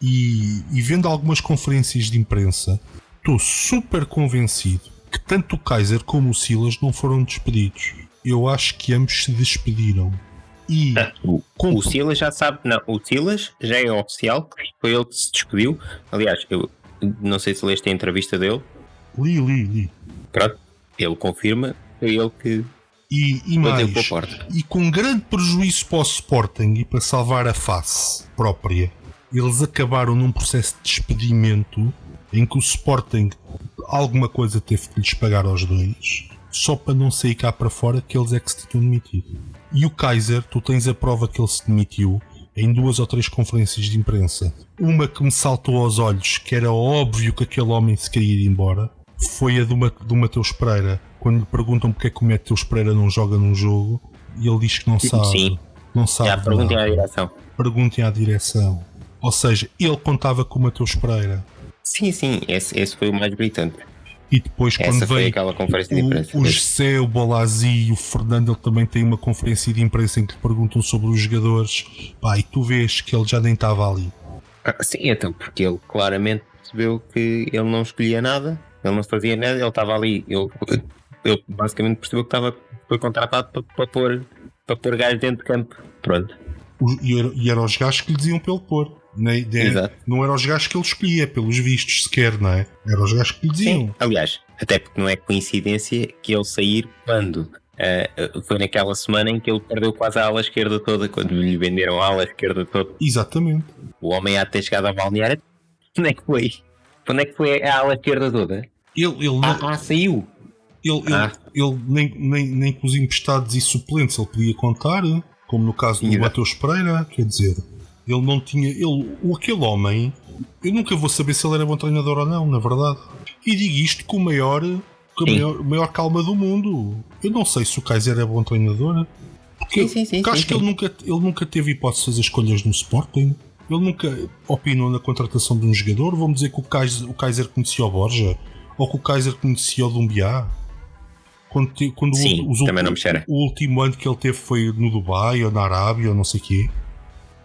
e vendo algumas conferências de imprensa, estou super convencido que tanto o Kaiser como o Silas não foram despedidos. Eu acho que ambos se despediram. E o Silas já sabe, não, o Silas já é oficial, foi ele que se despediu. Aliás, eu não sei se leste a entrevista dele. Li. Pronto, ele confirma, foi ele que e mais, e com grande prejuízo para o Sporting e para salvar a face própria, eles acabaram num processo de despedimento em que o Sporting alguma coisa teve que lhes pagar aos dois, só para não sair cá para fora que eles é que se tinham demitido. E o Kaiser, tu tens a prova que ele se demitiu em 2 ou 3 conferências de imprensa. Uma que me saltou aos olhos, que era óbvio que aquele homem se queria ir embora, foi a do Mateus Pereira. Quando lhe perguntam porque é que o Mateus Pereira não joga num jogo, e ele diz que não sabe. Sim. Não sabe. Já, perguntem à direção. Perguntem à direção. Ou seja, ele contava com o Mateus Pereira. Sim, esse foi o mais gritante. E depois quando veio aquela conferência de imprensa. O José, o Bolazzi e o Fernando, ele também tem uma conferência de imprensa em que lhe perguntam sobre os jogadores. Pá, e tu vês que ele já nem estava ali. Sim, então, porque ele claramente percebeu que ele não escolhia nada, ele não fazia nada, ele estava ali. Ele basicamente percebeu que foi contratado para pôr gajos dentro de campo. Pronto. E eram os gajos que lhe diziam para ele pôr. Não eram os gajos que ele escolhia, pelos vistos sequer, não é? Eram os gajos que lhe diziam. Sim, aliás, até porque não é coincidência que ele sair quando foi naquela semana em que ele perdeu quase a ala esquerda toda, quando lhe venderam a ala esquerda toda. Exatamente. O homem há de ter chegado ao balneário. Onde é que foi? Quando é que foi a ala esquerda toda? Saiu. Ele nem com os emprestados e suplentes ele podia contar, como no caso do Mateus Pereira, quer dizer. Ele não tinha. Aquele homem, eu nunca vou saber se ele era bom treinador ou não, na verdade. E digo isto com a maior calma do mundo. Eu não sei se o Kaiser é bom treinador. Porque acho que ele nunca teve hipótese de fazer escolhas no Sporting. Ele nunca opinou na contratação de um jogador. Vamos dizer que o Kaiser conhecia o Borja ou que o Kaiser conhecia o Dumbiá. Também não me cheira. O último ano que ele teve foi no Dubai ou na Arábia ou não sei o quê.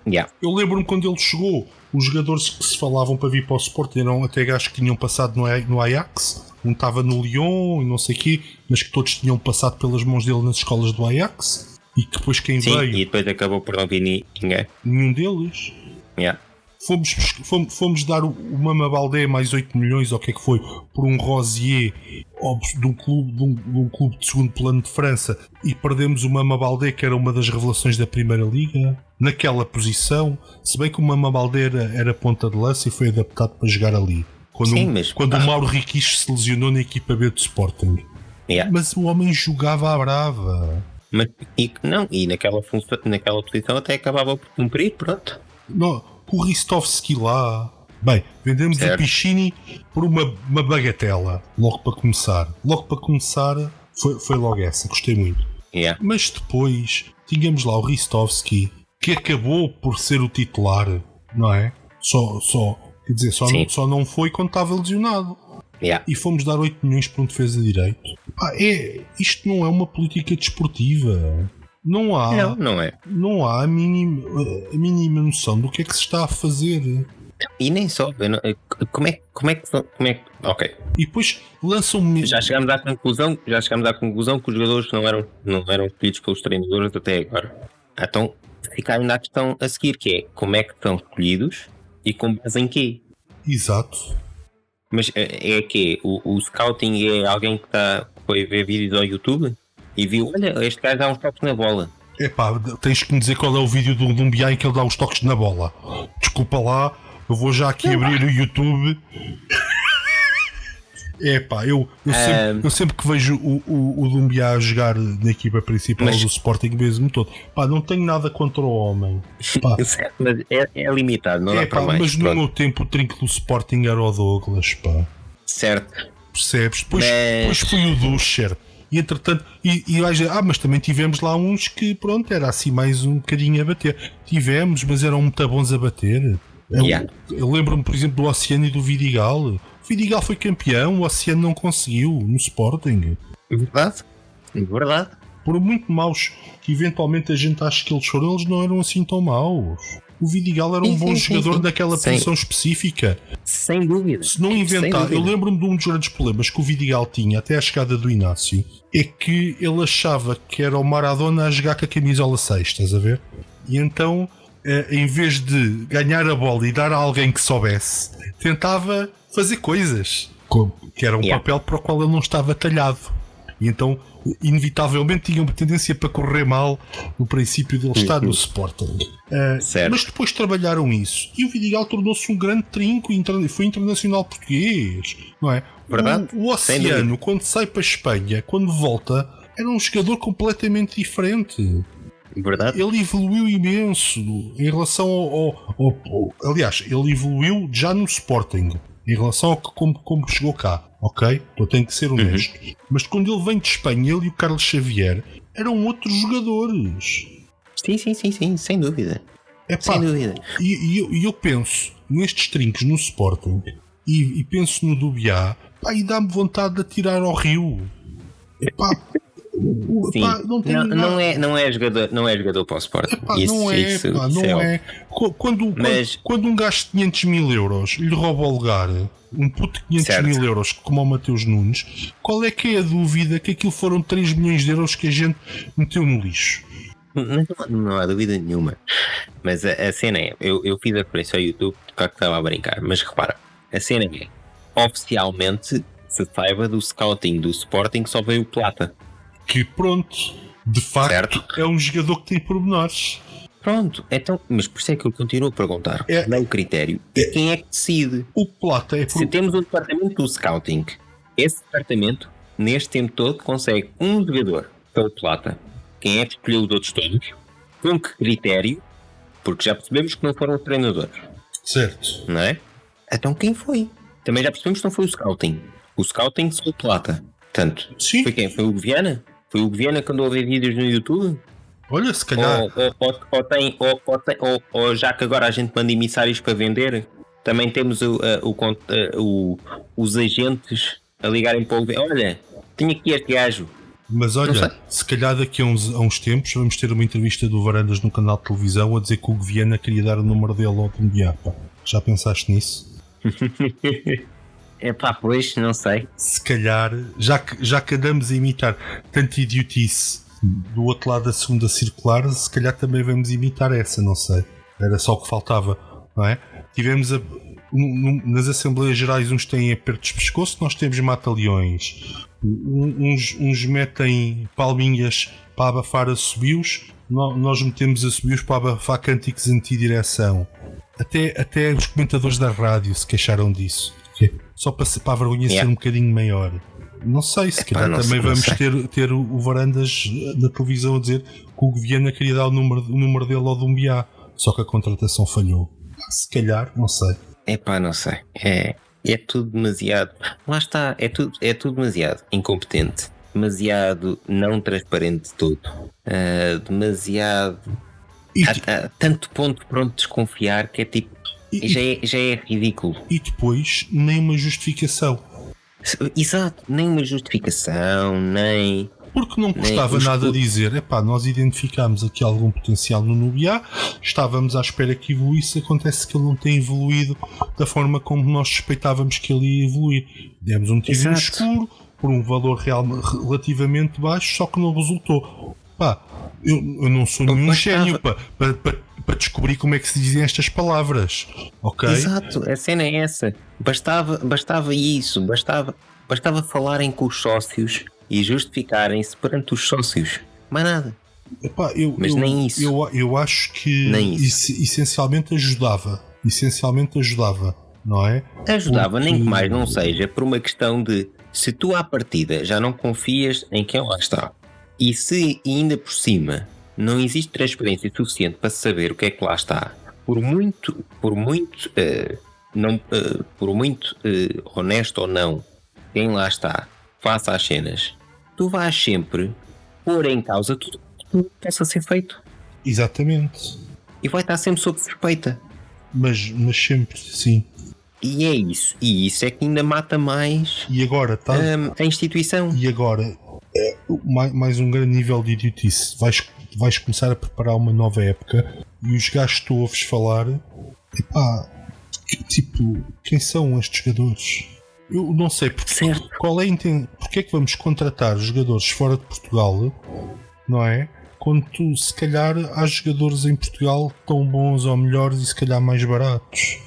Yeah. Eu lembro-me quando ele chegou, os jogadores que se falavam para vir para o Sporting eram até gajos que tinham passado no Ajax, um estava no Lyon e não sei o quê, mas que todos tinham passado pelas mãos dele nas escolas do Ajax, e que depois quem veio... e depois acabou por não vir ninguém. Nenhum deles. Yeah. Fomos dar o Mama Baldé mais 8 milhões, ou o que é que foi, por um Rosier de um clube de segundo plano de França, e perdemos o Mama Baldé, que era uma das revelações da Primeira Liga, naquela posição, se bem que o Mama Baldé era ponta de lança e foi adaptado para jogar ali. Quando o Mauro Riquicho se lesionou na equipa B do Sporting. Yeah. Mas o homem jogava à brava. E naquela posição até acabava por cumprir, pronto. Não, o Ristovski lá. Bem, vendemos o Piccini por uma bagatela. Logo para começar, foi logo essa. Gostei muito. Yeah. Mas depois tínhamos lá o Ristovski, que acabou por ser o titular, não é? Quer dizer, só não foi quando estava lesionado. Yeah. E fomos dar 8 milhões para um defesa de direito. Isto não é uma política desportiva. Não é. Não há a mínima noção do que é que se está a fazer. E nem só. Como é que. Ok. E depois lançam. Já chegámos à conclusão que os jogadores não eram escolhidos pelos treinadores até agora. Então fica ainda a questão a seguir, que é como é que estão escolhidos e com base em quê? Exato. Mas é que o scouting é alguém que foi ver vídeos ao YouTube e viu, olha, este gajo dá uns toques na bola. Epá, tens que me dizer qual é o vídeo do Dumbiá em que ele dá os toques na bola. Desculpa lá, eu vou já aqui abrir o YouTube. Epá, eu sempre que vejo o Dumbiá a jogar na equipa principal do Sporting mesmo todo, pá, não tenho nada contra o homem. Pá. Mas é limitado, não dá para mais. Mas no meu tempo o trinco do Sporting era o Douglas, pá. Certo. Percebes? Depois foi o Duscher. E entretanto, e vais dizer, mas também tivemos lá uns que, pronto, era assim mais um bocadinho a bater. Tivemos, mas eram muito bons a bater. Eu lembro-me, por exemplo, do Oceano e do Vidigal. O Vidigal foi campeão, o Oceano não conseguiu no Sporting. Verdade. Por muito maus que eventualmente a gente acha que eles foram, eles não eram assim tão maus. O Vidigal era um bom jogador naquela posição específica. Sem dúvida. Se não inventar, eu lembro-me de um dos grandes problemas que o Vidigal tinha até à chegada do Inácio, é que ele achava que era o Maradona a jogar com a camisola 6, estás a ver? E então, em vez de ganhar a bola e dar a alguém que soubesse, tentava fazer coisas, que era um papel para o qual ele não estava talhado. E então, inevitavelmente, tinha uma tendência para correr mal no princípio dele estar no Sporting. Mas depois trabalharam isso. E o Vidigal tornou-se um grande trinco e foi internacional português. Não é? Verdade? O Oceano, quando sai para a Espanha, quando volta, era um jogador completamente diferente. Verdade? Ele evoluiu imenso em relação aliás, ele evoluiu já no Sporting em relação a como chegou cá, ok? Então tenho que ser honesto. Mas quando ele vem de Espanha, ele e o Carlos Xavier eram outros jogadores. Sim, sem dúvida. Sem dúvida. E eu penso nestes trincos no Sporting e penso no Dubiá, e dá-me vontade de atirar ao rio. Não é jogador para o Sporting. Não é. Quando um gajo de 500 mil euros lhe rouba o lugar, um puto de 500 mil euros como o Mateus Nunes, qual é que é a dúvida que aquilo foram 3 milhões de euros que a gente meteu no lixo? Não há dúvida nenhuma. Mas a cena é, eu fiz a referência ao YouTube, claro que estava a brincar, mas repara, a cena é, oficialmente se saiba do scouting do Sporting só veio o Plata. Que pronto, de facto é um jogador que tem pormenores. Pronto, então, mas por isso é que eu continuo a perguntar qual é o critério e quem é que decide. O Plata é se temos um departamento do scouting, esse departamento neste tempo todo consegue um jogador pelo Plata. Quem é que escolheu os outros todos? Com que critério? Porque já percebemos que não foram os treinadores. Certo. Não é? Então quem foi? Também já percebemos que não foi o scouting. O scouting só o Plata. Portanto, foi quem? Foi o Viana? Foi o Viana que andou a ver vídeos no YouTube? Olha, se calhar. Ou já que agora a gente manda emissários para vender, também temos os agentes a ligarem para o... Olha, tinha aqui este gajo. Mas olha, se calhar daqui a uns tempos vamos ter uma entrevista do Varandas no canal de televisão a dizer que o Viana queria dar o número dele ao Dumbiapa. Já pensaste nisso? Pois, não sei. Se calhar, já que andamos a imitar tanta idiotice do outro lado da segunda circular, se calhar também vamos imitar essa, não sei. Era só o que faltava, não é? Tivemos nas Assembleias Gerais, uns têm apertos de pescoço, nós temos mata-leões. Uns metem palminhas para abafar assobios, nós metemos assobios para abafar cânticos antidireção. Até os comentadores da rádio se queixaram disso. Só para a vergonha ser um bocadinho maior. Não sei, se calhar também vamos ter o Varandas na televisão a dizer que o Viana queria dar o número dele ao Dumbiá, só que a contratação falhou. Se calhar, não sei. Não sei. É tudo demasiado. Lá está, é tudo demasiado incompetente, demasiado não transparente de todo, demasiado. Há tanto ponto pronto desconfiar que é tipo. Já é ridículo. E depois, nem uma justificação. Exato, nem uma justificação, nem. Porque não custava nada dizer, nós identificámos aqui algum potencial no Nubiá, estávamos à espera que evoluísse, acontece que ele não tem evoluído da forma como nós suspeitávamos que ele ia evoluir. Demos um tiro no escuro, por um valor relativamente baixo, só que não resultou. Eu não sou nenhum gênio para descobrir como é que se dizem estas palavras, ok? Exato, a cena é essa. Bastava isso, bastava falarem com os sócios e justificarem-se perante os sócios. Mais nada. Mas nem isso. Eu acho que essencialmente ajudava. Não é? Ajudava, nem que mais não seja por uma questão de, se tu à partida já não confias em quem lá está, e se ainda por cima não existe transparência suficiente para saber o que é que lá está, por muito honesto ou não, quem lá está, faça as cenas, tu vais sempre pôr em causa tudo que possa ser feito. Exatamente. E vai estar sempre sob suspeita. Mas sempre, sim. E é isso. E isso é que ainda mata mais a instituição. E agora, mais um grande nível de idiotice. Vais começar a preparar uma nova época e os gajos que tu ouves falar, epá, tipo, quem são estes jogadores? Eu não sei qual é a intenção. Porque é que vamos contratar jogadores fora de Portugal, não é? Quando tu, se calhar há jogadores em Portugal tão bons ou melhores e se calhar mais baratos.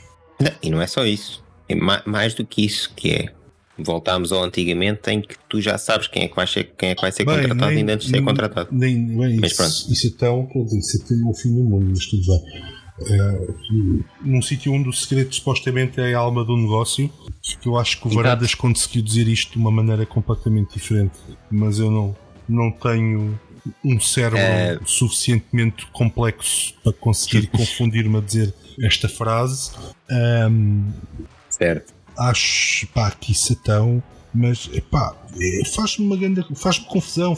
Não, e não é só isso, é mais do que isso, que é voltámos ao antigamente em que tu já sabes quem é que vai ser contratado ainda antes de ser contratado. Mas pronto. Isso então, quer dizer, isso é o fim do mundo, mas tudo bem. Num sítio onde o segredo supostamente é a alma do negócio, que eu acho que o Varandas conseguiu dizer isto de uma maneira completamente diferente, mas eu não tenho um cérebro suficientemente complexo para conseguir confundir-me a dizer esta frase. Certo. Acho que isso é tão, mas faz-me confusão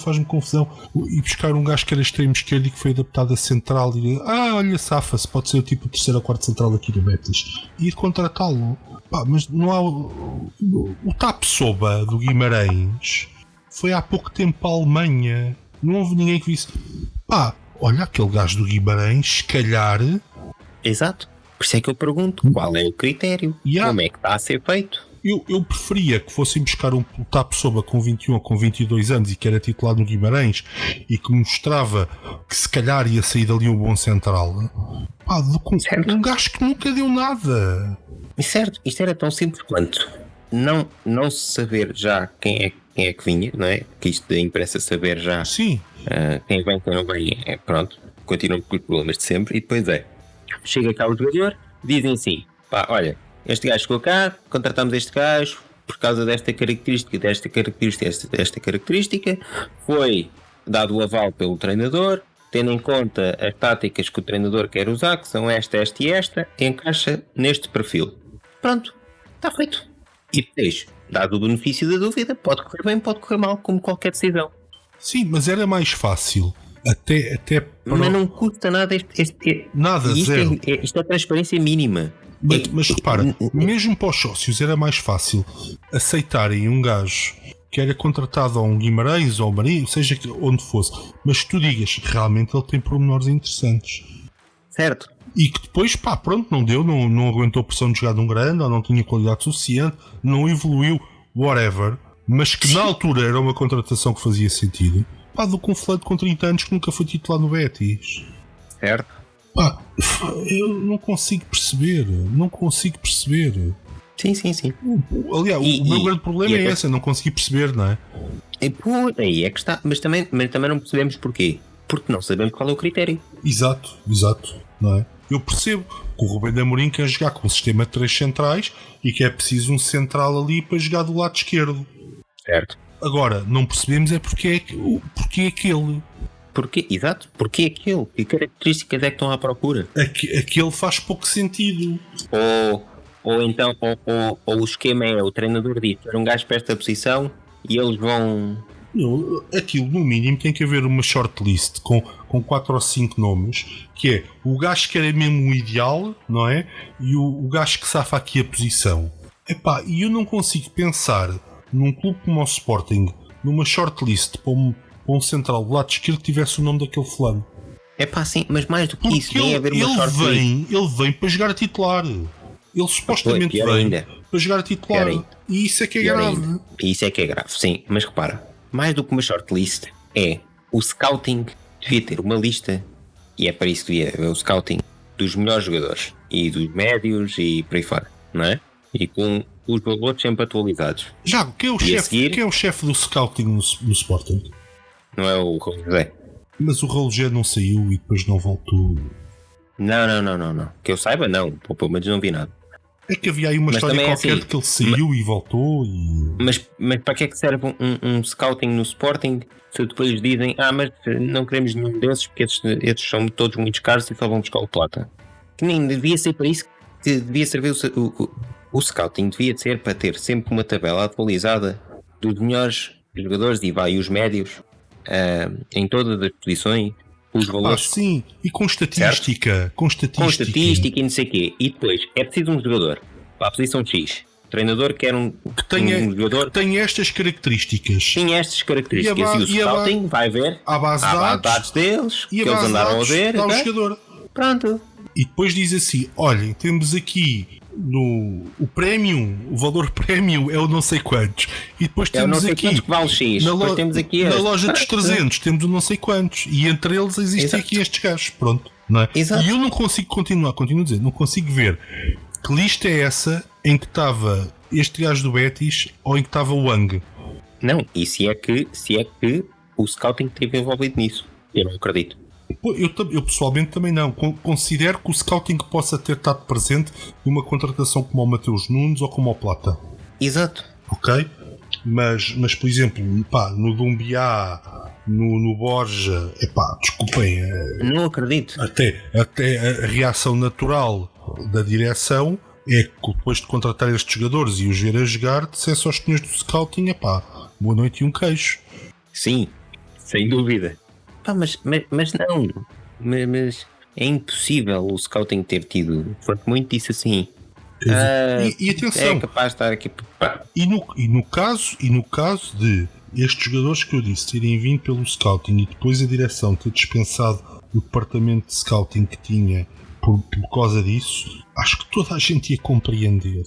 e buscar um gajo que era extremo esquerdo e que foi adaptado a central e olha, safa-se, pode ser o tipo terceiro ou quarto central aqui do Betis e ir contratá-lo. Mas não há o Tapsoba do Guimarães foi há pouco tempo para a Alemanha, não houve ninguém que disse olha, aquele gajo do Guimarães, se calhar. Exato. Por isso é que eu pergunto qual é o critério, como é que está a ser feito. Eu preferia que fossem buscar um Tapsoba com 21 ou com 22 anos e que era titular no Guimarães e que mostrava que se calhar ia sair dali um bom central, do que um gajo que nunca deu nada. Certo, isto era tão simples quanto não se saber já quem é que vinha, não é? Que isto da imprensa saber já. Sim. Quem vem, quem não vem, pronto, continuam com os problemas de sempre. E depois chega cá o jogador, dizem assim, olha, este gajo chegou cá, contratamos este gajo por causa desta característica, foi dado o aval pelo treinador, tendo em conta as táticas que o treinador quer usar, que são esta e esta, encaixa neste perfil. Pronto, está feito. E depois, dado o benefício da dúvida, pode correr bem, pode correr mal, como qualquer decisão. Sim, mas era mais fácil. Até mas não custa nada nada, zero. Isto é transparência mínima. Mas repara, mesmo para os sócios era mais fácil aceitarem um gajo que era contratado a um Guimarães ou Marinho, seja onde fosse, mas que tu digas realmente ele tem pormenores interessantes, certo? E que depois, pronto, não deu, não aguentou a pressão de jogar de um grande, ou não tinha qualidade suficiente, não evoluiu, whatever, mas que na altura era uma contratação que fazia sentido. Do que um fulano com 30 anos que nunca foi titular no Betis. Certo. Eu não consigo perceber. Sim. Aliás, o meu grande problema é esse, eu não consegui perceber, não é? Aí é que está, mas também não percebemos porquê. Porque não sabemos qual é o critério. Exato, não é? Eu percebo que o Rubén Amorim quer jogar com um sistema de 3 centrais e que é preciso um central ali para jogar do lado esquerdo. Certo. Agora, não percebemos porque aquele. Exato, porque aquele? Que características é que estão à procura? Aquele faz pouco sentido. Ou então, o esquema é, o treinador diz, era um gajo para esta posição e eles vão... Não, aquilo no mínimo tem que haver uma shortlist com 4 ou 5 nomes, que é o gajo que era mesmo o ideal, não é? E o gajo que safa aqui a posição. E eu não consigo pensar num clube como o Sporting, numa shortlist para um central do lado esquerdo que tivesse o nome daquele fulano. Sim, mas mais do que porque isso, vem haver uma shortlist. Ele vem para jogar a titular. Ele supostamente vem para jogar a titular. E isso é que é grave. Isso é que é grave, sim. Mas repara, mais do que uma shortlist, o scouting devia ter uma lista, e é para isso que devia haver o scouting dos melhores jogadores e dos médios e por aí fora, não é? E com os valores sempre atualizados. Já, quem é o chefe do scouting no Sporting? Não é o Raul José. Mas o Raul José não saiu e depois não voltou. Não. Que eu saiba, não. Pelo menos não vi nada. É que havia aí uma história qualquer de que ele saiu e voltou e... Mas para que é que serve um scouting no Sporting se depois dizem mas não queremos nenhum desses porque esses são todos muito caros e só vão buscar o plata? Que nem devia ser para isso que devia servir o scouting, devia ser para ter sempre uma tabela atualizada dos melhores jogadores e os médios em todas as posições, os valores. Sim, e com estatística. Com estatística e não sei o quê. E depois é preciso um jogador para a posição X. O treinador quer um jogador que tenha estas características. E o scouting vai ver à base de dados deles, e que eles andaram a ver. Dá o jogador. Pronto. E depois diz assim: olhem, temos aqui o Premium, o valor Premium é o não sei quantos. E depois temos aqui que vale X. Temos aqui na loja dos 300 temos o não sei quantos. E entre eles existem aqui estes gajos. Pronto. Não é? E eu não consigo continuo a dizer, não consigo ver que lista é essa em que estava este gajo do Betis ou em que estava o Wang. Não, e se é que o scouting esteve envolvido nisso. Eu não acredito. Eu pessoalmente também não. Considero que o scouting possa ter estado presente numa contratação como o Mateus Nunes ou como o Plata. Exato. Ok? Mas por exemplo, no Dumbiá, no Borja, desculpem. Não acredito. Até a reação natural da direção é que depois de contratar estes jogadores e os ver a jogar, dissesse aos senhores do scouting: boa noite e um queijo. Sim, sem dúvida. Mas não. Mas é impossível o scouting ter tido. Foi muito isso assim. E atenção. É capaz de estar aqui. E no caso de estes jogadores que eu disse terem vindo pelo scouting e depois a direção ter dispensado o departamento de scouting que tinha por causa disso, acho que toda a gente ia compreender.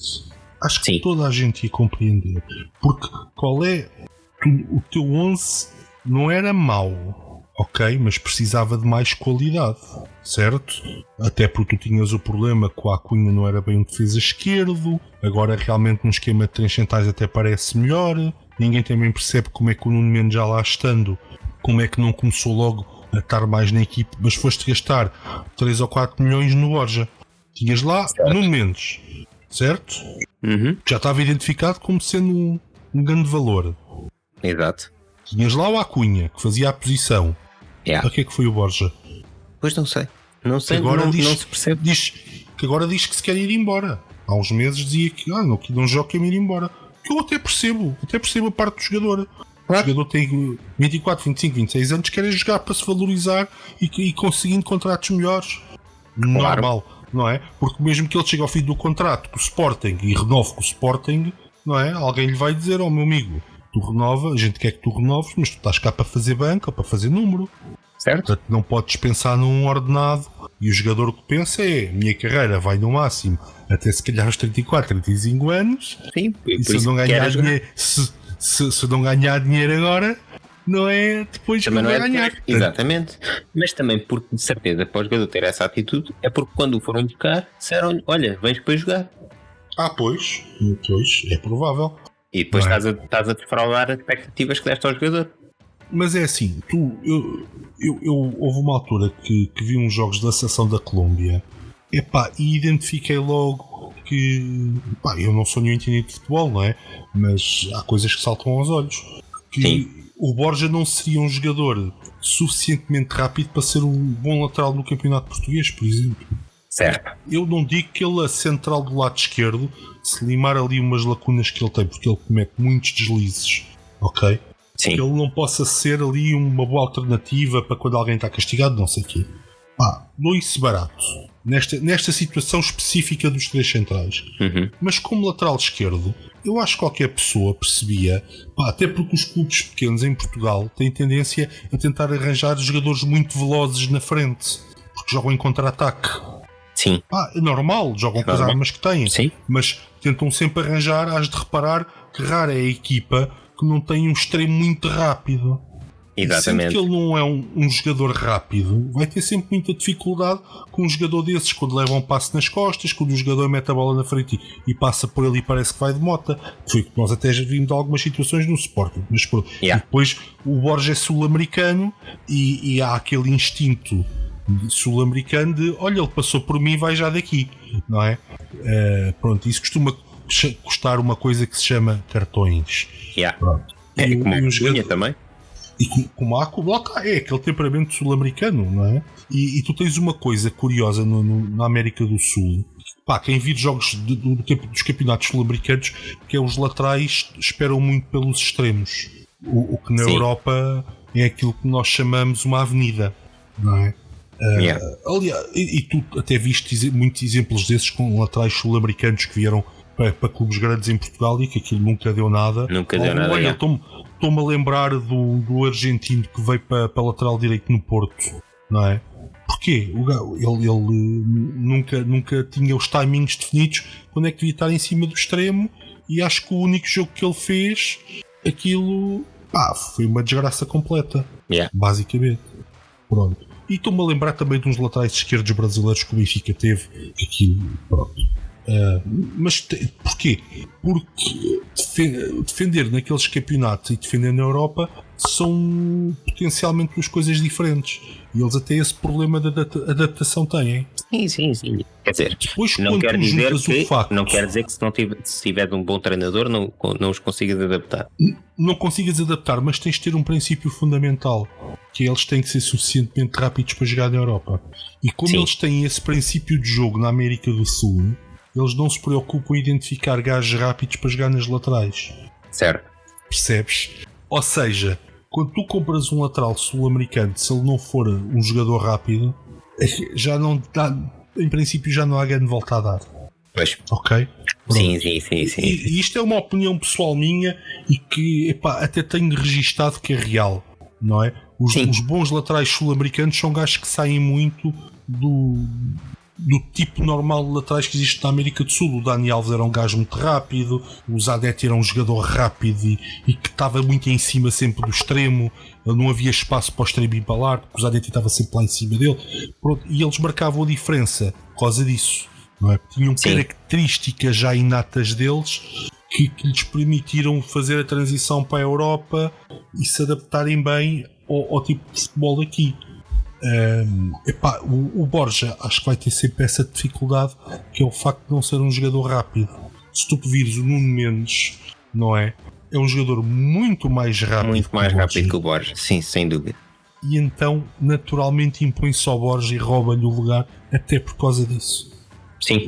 Sim. Toda a gente ia compreender. Porque qual é o teu 11 não era mau, ok, mas precisava de mais qualidade, certo? Até porque tu tinhas o problema que o Acunha não era bem um defesa esquerdo, agora realmente num esquema de 3 centrais até parece melhor. Ninguém também percebe como é que o Nuno Mendes, já lá estando, como é que não começou logo a estar mais na equipe, mas foste gastar 3 ou 4 milhões no Borja. Tinhas lá o Nuno Mendes, certo? Uhum. Já estava identificado como sendo um grande valor. Exato. Tinhas lá o Acunha, que fazia a posição. Para que é que foi o Borja? Pois não sei. Não sei, agora não se percebe. Agora diz que se quer ir embora. Há uns meses dizia que não joga, quer ir embora. Que eu até percebo a parte do jogador. Claro. O jogador tem 24, 25, 26 anos, quer jogar para se valorizar e conseguindo contratos melhores. Claro. Normal, não é? Porque mesmo que ele chegue ao fim do contrato com o Sporting e renove com o Sporting, não é? Alguém lhe vai dizer: meu amigo, tu renova, a gente quer que tu renoves, mas tu estás cá para fazer banca, para fazer número. Certo? Portanto, não podes pensar num ordenado. E o jogador que pensa é: minha carreira vai no máximo até se calhar aos 34, 35 anos. Sim, e se eu não ganhar dinheiro, se eu não ganhar dinheiro agora, não é depois também que eu vou ganhar. Exatamente. Mas também porque de certeza para o jogador ter essa atitude é porque quando o foram buscar disseram: olha, vens para jogar. Pois, é provável. E depois estás a defraudar as expectativas que deste ao jogador. Mas é assim, houve uma altura que vi uns jogos da Seleção da Colômbia e identifiquei logo que eu não sou nenhum entendido de futebol, não é? Mas há coisas que saltam aos olhos. Que sim. O Borja não seria um jogador suficientemente rápido para ser um bom lateral no campeonato português, por exemplo. Certo. Eu não digo que ele, a central do lado esquerdo, se limar ali umas lacunas que ele tem, porque ele comete muitos deslizes, ok? Sim. Que ele não possa ser ali uma boa alternativa para quando alguém está castigado, não sei o quê. Dou isso barato. Nesta situação específica dos 3 centrais. Uhum. Mas como lateral esquerdo, eu acho que qualquer pessoa percebia, até porque os clubes pequenos em Portugal têm tendência a tentar arranjar jogadores muito velozes na frente, porque jogam em contra-ataque. Sim. É normal, jogam com as armas que têm. Sim. Mas tentam sempre arranjar, has de reparar que rara é a equipa que não tem um extremo muito rápido. Exatamente. E sendo que ele não é um jogador rápido, vai ter sempre muita dificuldade com um jogador desses, quando leva um passo nas costas, quando o jogador mete a bola na frente e passa por ele e parece que vai de mota. Foi que nós até já vimos de algumas situações no Sporting. Mas e depois o Borja é sul-americano e há aquele instinto sul-americano de: olha, ele passou por mim, vai já daqui, não é? Pronto, isso costuma custar uma coisa que se chama cartões. Pronto. E como um jogador também. E como há aquele temperamento sul-americano, não é? E tu tens uma coisa curiosa na América do Sul. Quem vir jogos dos campeonatos sul-americanos, que é os laterais esperam muito pelos extremos. O que na Europa é aquilo que nós chamamos uma avenida, não é? Aliás, e tu até viste muitos exemplos desses com laterais sul-americanos que vieram para clubes grandes em Portugal e que aquilo nunca deu nada. Olha, estou-me a lembrar do argentino que veio para lateral direito no Porto, não é? Porquê? Ele nunca tinha os timings definidos quando é que devia estar em cima do extremo, e acho que o único jogo que ele fez, aquilo foi uma desgraça completa. Basicamente. Pronto. E estou-me a lembrar também de uns laterais esquerdos brasileiros que o Benfica teve. Aquilo, pronto. Mas porquê? Porque defender naqueles campeonatos e defender na Europa são potencialmente duas coisas diferentes. E eles até esse problema de adaptação têm. Sim. Quer dizer, depois, não quer dizer que se tiver um bom treinador não os consigas adaptar. Não consigas adaptar, mas tens de ter um princípio fundamental, que eles têm que ser suficientemente rápidos para jogar na Europa. E como eles têm esse princípio de jogo na América do Sul, eles não se preocupam em identificar gajos rápidos para jogar nas laterais. Certo. Percebes? Ou seja, quando tu compras um lateral sul-americano, se ele não for um jogador rápido, já não dá, em princípio já não há grande volta a dar. Pois. Ok? Sim. E isto é uma opinião pessoal minha e que até tenho registado que é real, não é? Os bons laterais sul-americanos são gajos que saem muito do tipo normal de laterais que existe na América do Sul. O Dani Alves era um gajo muito rápido, o Zanetti era um jogador rápido e que estava muito em cima sempre do extremo, não havia espaço para o extremo ir para lá, porque o Zanetti estava sempre lá em cima dele. Pronto, e eles marcavam a diferença por causa disso, não é? Tinham características já inatas deles que lhes permitiram fazer a transição para a Europa e se adaptarem bem ao tipo de futebol aqui. O Borja acho que vai ter sempre essa dificuldade, que é o facto de não ser um jogador rápido. Se tu vires o Nuno Mendes, não é? É um jogador muito mais rápido que o Borja, sim, sem dúvida. E então naturalmente impõe-se ao Borja e rouba-lhe o lugar até por causa disso. Sim.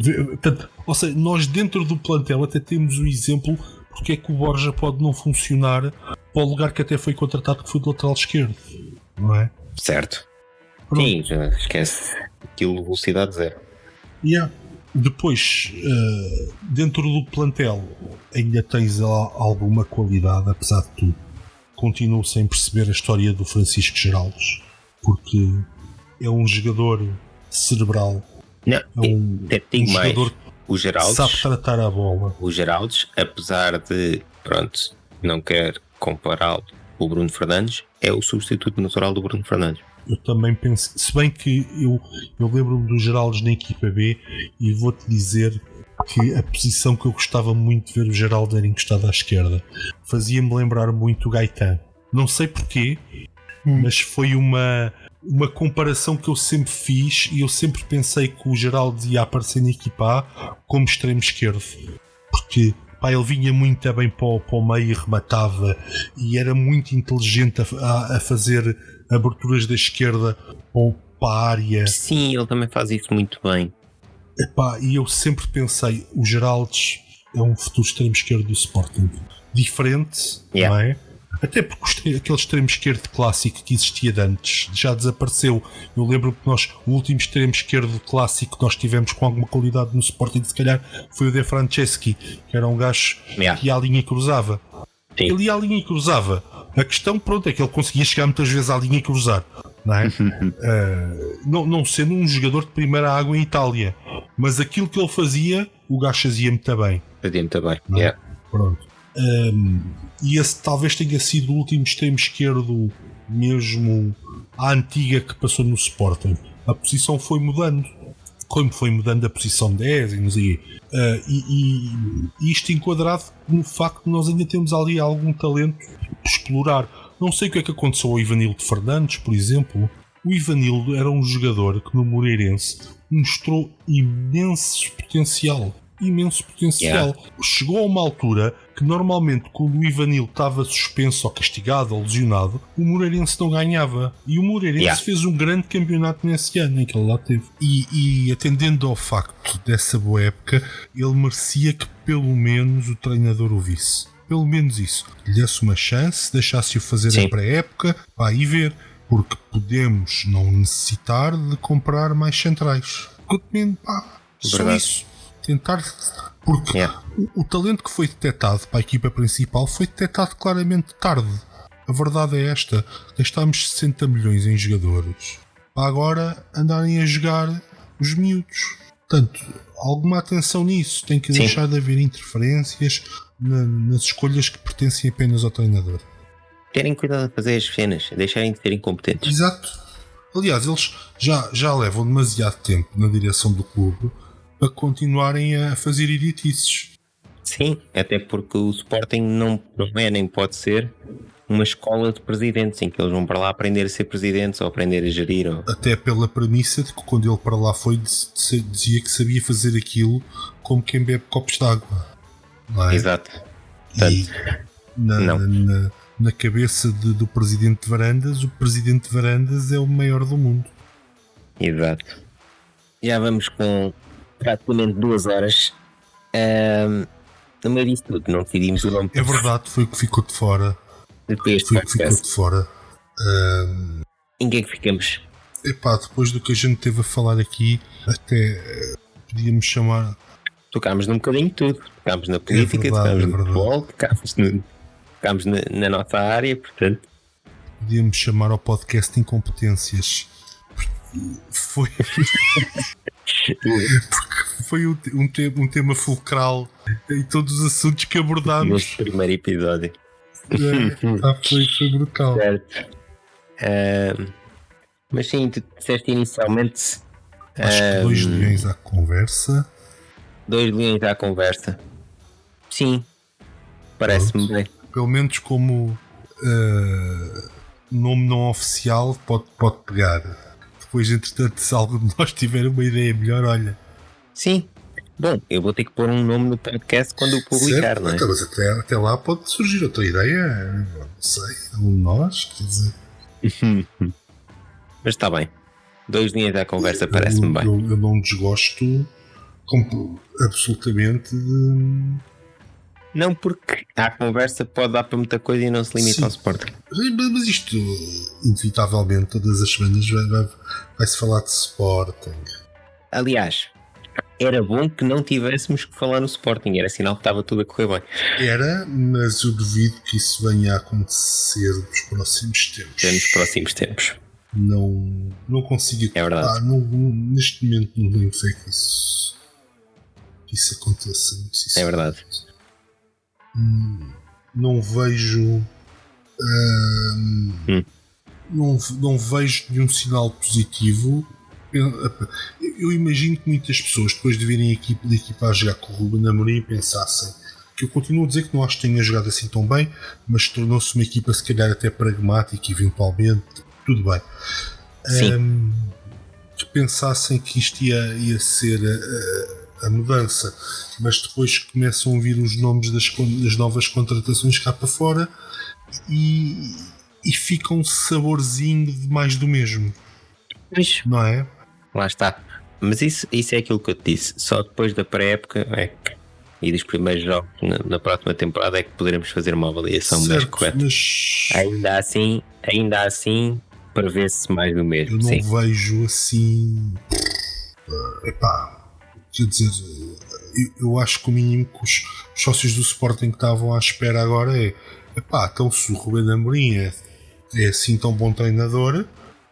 Ou seja, nós dentro do plantel até temos o exemplo porque é que o Borja pode não funcionar para o lugar que até foi contratado, que foi do lateral esquerdo, não é? Certo. Sim, já esquece. Aquilo, velocidade zero. Depois, dentro do plantel, ainda tens alguma qualidade, apesar de tudo. Continuo sem perceber a história do Francisco Geraldes, porque é um jogador cerebral. Não, tem mais. O Geraldes sabe tratar a bola. O Geraldes, apesar de, não quer compará-lo com o Bruno Fernandes, é o substituto natural do Bruno Fernandes. Eu também penso, se bem que eu lembro-me do Geraldes na equipa B e vou-te dizer que a posição que eu gostava muito de ver o Geraldes era encostado à esquerda. Fazia-me lembrar muito o Gaetan. Não sei porquê, mas foi uma comparação que eu sempre fiz e eu sempre pensei que o Geraldes ia aparecer na equipa A como extremo esquerdo. Porque ele vinha muito bem para o meio e rematava e era muito inteligente a fazer aberturas da esquerda para a área. Sim, ele também faz isso muito bem. E eu sempre pensei, o Geraldes é um futuro extremo esquerdo do Sporting. Diferente, não é? Até porque aquele extremo esquerdo clássico que existia de antes já desapareceu. Eu lembro que o último extremo esquerdo clássico que nós tivemos com alguma qualidade no Sporting, se calhar, foi o De Franceschi, que era um gajo que ia à linha e cruzava. Sim. Ele ia à linha e cruzava. A questão, é que ele conseguia chegar muitas vezes à linha e cruzar, não é? Não sendo um jogador de primeira água em Itália, mas aquilo que ele fazia, o gajo fazia muito bem. Fazia muito bem, Pronto. E esse talvez tenha sido o último extremo esquerdo mesmo à antiga que passou no Sporting. A posição foi mudando, como foi mudando a posição 10 e não sei. E isto enquadrado no facto de nós ainda temos ali algum talento por explorar. Não sei o que é que aconteceu ao Ivanildo Fernandes, por exemplo. O Ivanildo era um jogador que no Moreirense mostrou imenso potencial. Chegou a uma altura que normalmente quando o Ivanildo estava suspenso ou castigado ou lesionado, o Moreirense não ganhava. E o Moreirense fez um grande campeonato nesse ano em que ele lá teve. E atendendo ao facto dessa boa época, ele merecia que pelo menos o treinador o visse. Pelo menos isso. Lhe desse uma chance, deixasse-o fazer a pré-época, e ver. Porque podemos não necessitar de comprar mais centrais. Só isso. Tentar, porque o talento que foi detectado para a equipa principal foi detectado claramente tarde. A verdade é esta: gastámos 60 milhões em jogadores para agora andarem a jogar os miúdos. Portanto, alguma atenção nisso. Tem que deixar de haver interferências nas escolhas que pertencem apenas ao treinador. Terem cuidado de fazer as cenas, deixarem de ser incompetentes. Exato. Aliás, eles já levam demasiado tempo na direção do clube para continuarem a fazer idiotices. Sim, até porque o Sporting não é nem pode ser uma escola de presidentes em que eles vão para lá aprender a ser presidentes ou aprender a gerir. Até pela premissa de que quando ele para lá foi, dizia que sabia fazer aquilo como quem bebe copos de água. Não é? Exato. E na cabeça do presidente de Varandas, o presidente de Varandas é o maior do mundo. Exato. Já vamos com praticamente 2 horas. No meio disso tudo, não decidimos o nome. É verdade, foi o que ficou de fora. Depois foi o que ficou de fora. Em que é que ficamos? Epá, depois do que a gente teve a falar aqui, até podíamos chamar. Tocámos num bocadinho de tudo. Tocámos na política, tocámos no futebol, tocámos na nossa área, portanto. Podíamos chamar ao podcast Incompetências. Foi. Porque foi um tema fulcral em todos os assuntos que abordámos. Neste primeiro episódio. Foi brutal. Certo. Mas sim, tu disseste inicialmente. Acho que 2 leões à conversa. 2 leões à conversa. Sim. Parece-me bem. Pelo menos como nome não oficial pode pegar. Depois, entretanto, se algum de nós tiver uma ideia melhor, olha. Sim. Bom, eu vou ter que pôr um nome no podcast quando o publicar, certo? Não é? Então, mas até lá pode surgir outra ideia. Não sei. Um de nós, quer dizer. Mas está bem. 2 linhas à conversa parece-me bem. Eu não desgosto absolutamente de... Não, porque a conversa pode dar para muita coisa e não se limita ao Sporting. Mas isto, inevitavelmente, todas as semanas vai-se falar de Sporting. Aliás, era bom que não tivéssemos que falar no Sporting. Era sinal que estava tudo a correr bem. Era, mas eu duvido que isso venha a acontecer nos próximos tempos. Nos próximos tempos. Não consigo acreditar. Neste momento não tenho fé que isso aconteça. É verdade. Não vejo não vejo nenhum sinal positivo. Eu imagino que muitas pessoas, depois de virem aqui da equipa a jogar com o Ruben Amorim, pensassem que eu continuo a dizer que não acho que tenha jogado assim tão bem, mas tornou-se uma equipa se calhar até pragmática, eventualmente, tudo bem. Que pensassem que isto ia ser a mudança, mas depois começam a vir os nomes das novas contratações cá para fora e fica um saborzinho de mais do mesmo. Não é? Lá está. Mas isso é aquilo que eu te disse. Só depois da pré-época e dos primeiros jogos na próxima temporada é que poderemos fazer uma avaliação mais correta. Mas... Ainda assim prevê-se mais do mesmo. Eu não vejo assim. Quer dizer, eu acho que o mínimo que os sócios do Sporting que estavam à espera agora então se o Ruben Amorim é assim tão bom treinador,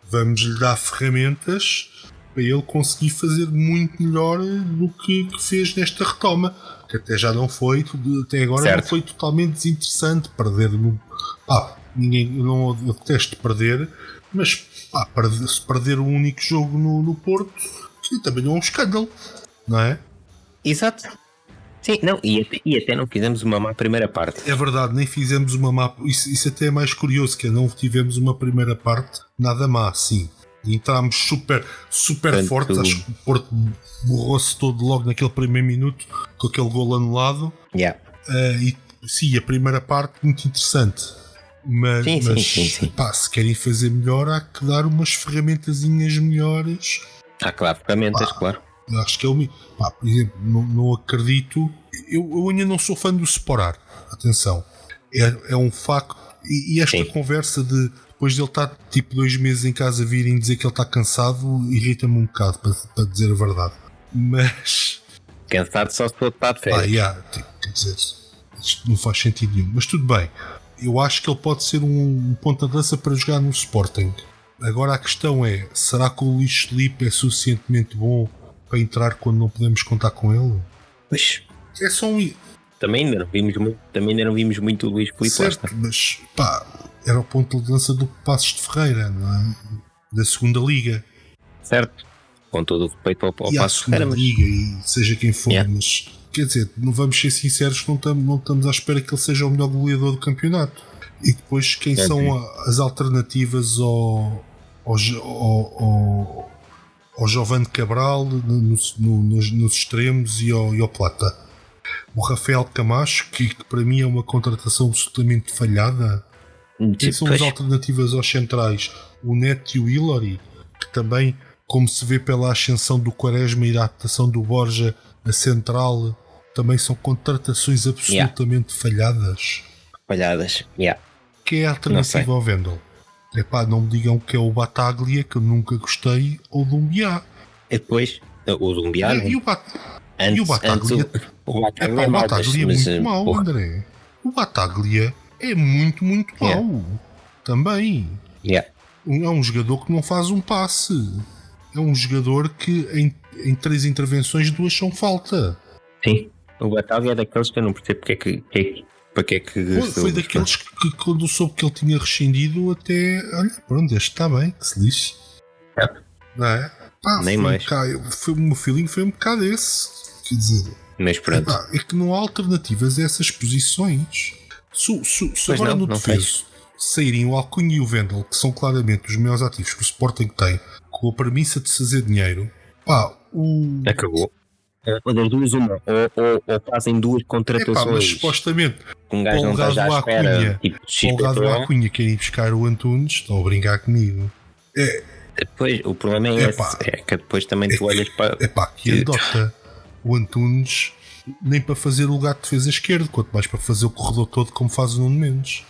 vamos lhe dar ferramentas para ele conseguir fazer muito melhor do que fez nesta retoma, que até já não foi, até agora certo. Não foi totalmente desinteressante perder eu detesto perder, mas se perder o único jogo no Porto, também não é um escândalo, não é? Exato. Sim, não, e até não fizemos uma má primeira parte. É verdade, nem fizemos uma má. Isso até é mais curioso, que não tivemos uma primeira parte nada má, sim. Entrámos super fortes, acho que o Porto borrou-se todo logo naquele primeiro minuto com aquele golo anulado. Yeah. Sim, a primeira parte muito interessante. Mas sim. Se querem fazer melhor, há que dar umas ferramentazinhas melhores. Claro, ferramentas, claro. Acho que é o mínimo. Por exemplo, não acredito. Eu ainda não sou fã do Sporar. Atenção. É um facto. E esta conversa de depois de ele estar tipo 2 meses em casa virem dizer que ele está cansado irrita-me um bocado, para dizer a verdade. Mas. Cansado só se for estar de férias. Quer dizer, isto não faz sentido nenhum. Mas tudo bem. Eu acho que ele pode ser um ponta de lança para jogar no Sporting. Agora a questão é, será que o Luís Filipe é suficientemente bom para entrar quando não podemos contar com ele? Pois. É só um... Também ainda não vimos muito o Luís Filipe. Certo, mas pá, era o ponto de lança do Passos de Ferreira, não é? Da segunda liga. Certo. Com todo o respeito ao Passos de Ferreira. Mas... liga e seja quem for, mas quer dizer, não vamos ser sinceros, não estamos à espera que ele seja o melhor goleador do campeonato. E depois quem são as alternativas ao Giovane Cabral nos extremos e ao Plata? O Rafael Camacho, que para mim é uma contratação absolutamente falhada. Quem são as alternativas aos centrais? O Neto e o Hillary, que também, como se vê pela ascensão do Quaresma e da adaptação do Borja a central, também são contratações absolutamente falhadas. Que é a alternativa ao Vendel? Epá, não me digam que é o Bataglia, que eu nunca gostei, ou o Dumbiá. E depois, o Dumbiá. E o Bataglia. O Bataglia é muito mau, André. O Bataglia é muito, muito mau. Também. É um jogador que não faz um passe. É um jogador que em 3 intervenções 2 são falta. Sim. O Bataglia é daqueles que eu não percebo foi daqueles que quando soube que ele tinha rescindido até... Olha, pronto, este está bem, que se lixe. Não é? Pá, nem mais. O meu feeling foi um bocado esse. Quer dizer... Mas pronto. É que não há alternativas a essas posições. Se agora no defeso saírem o Alcunha e o Vendel, que são claramente os melhores ativos que o Sporting tem, com a premissa de se fazer dinheiro, pá, acabou. Ou das duas, uma. Ou fazem 2 contratações. Mas supostamente, um gajo não está já à espera. O lado do Alcunha quer ir buscar o Antunes, estão a brincar comigo. Depois, o problema é esse. É que depois também tu olhas para. Que adota o Antunes nem para fazer o lugar de defesa esquerdo, quanto mais para fazer o corredor todo como faz o Nuno Mendes.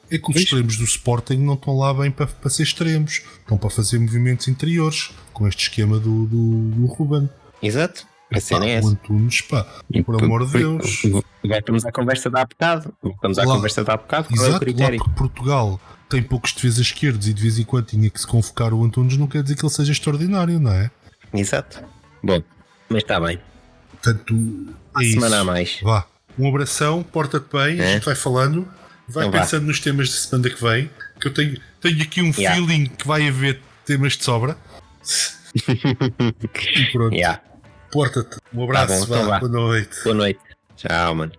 É que os extremos do Sporting não estão lá bem para ser extremos, estão para fazer movimentos interiores com este esquema do Ruben. Exato. A cena é essa. O Antunes, por amor de Deus. Voltamos à conversa de há bocado. Qual é o critério? Lá porque Portugal tem poucos defesas esquerdos e de vez em quando tinha que se convocar o Antunes, não quer dizer que ele seja extraordinário, não é? Exato. Bom, mas está bem. Portanto, é isso. Semana a mais. Vá. Um abração, porta-te bem, a gente vai falando, vai pensando nos temas de semana que vem, que eu tenho aqui um feeling que vai haver temas de sobra. E pronto. Porta-te. Um abraço, então boa noite. Boa noite. Tchau, mano.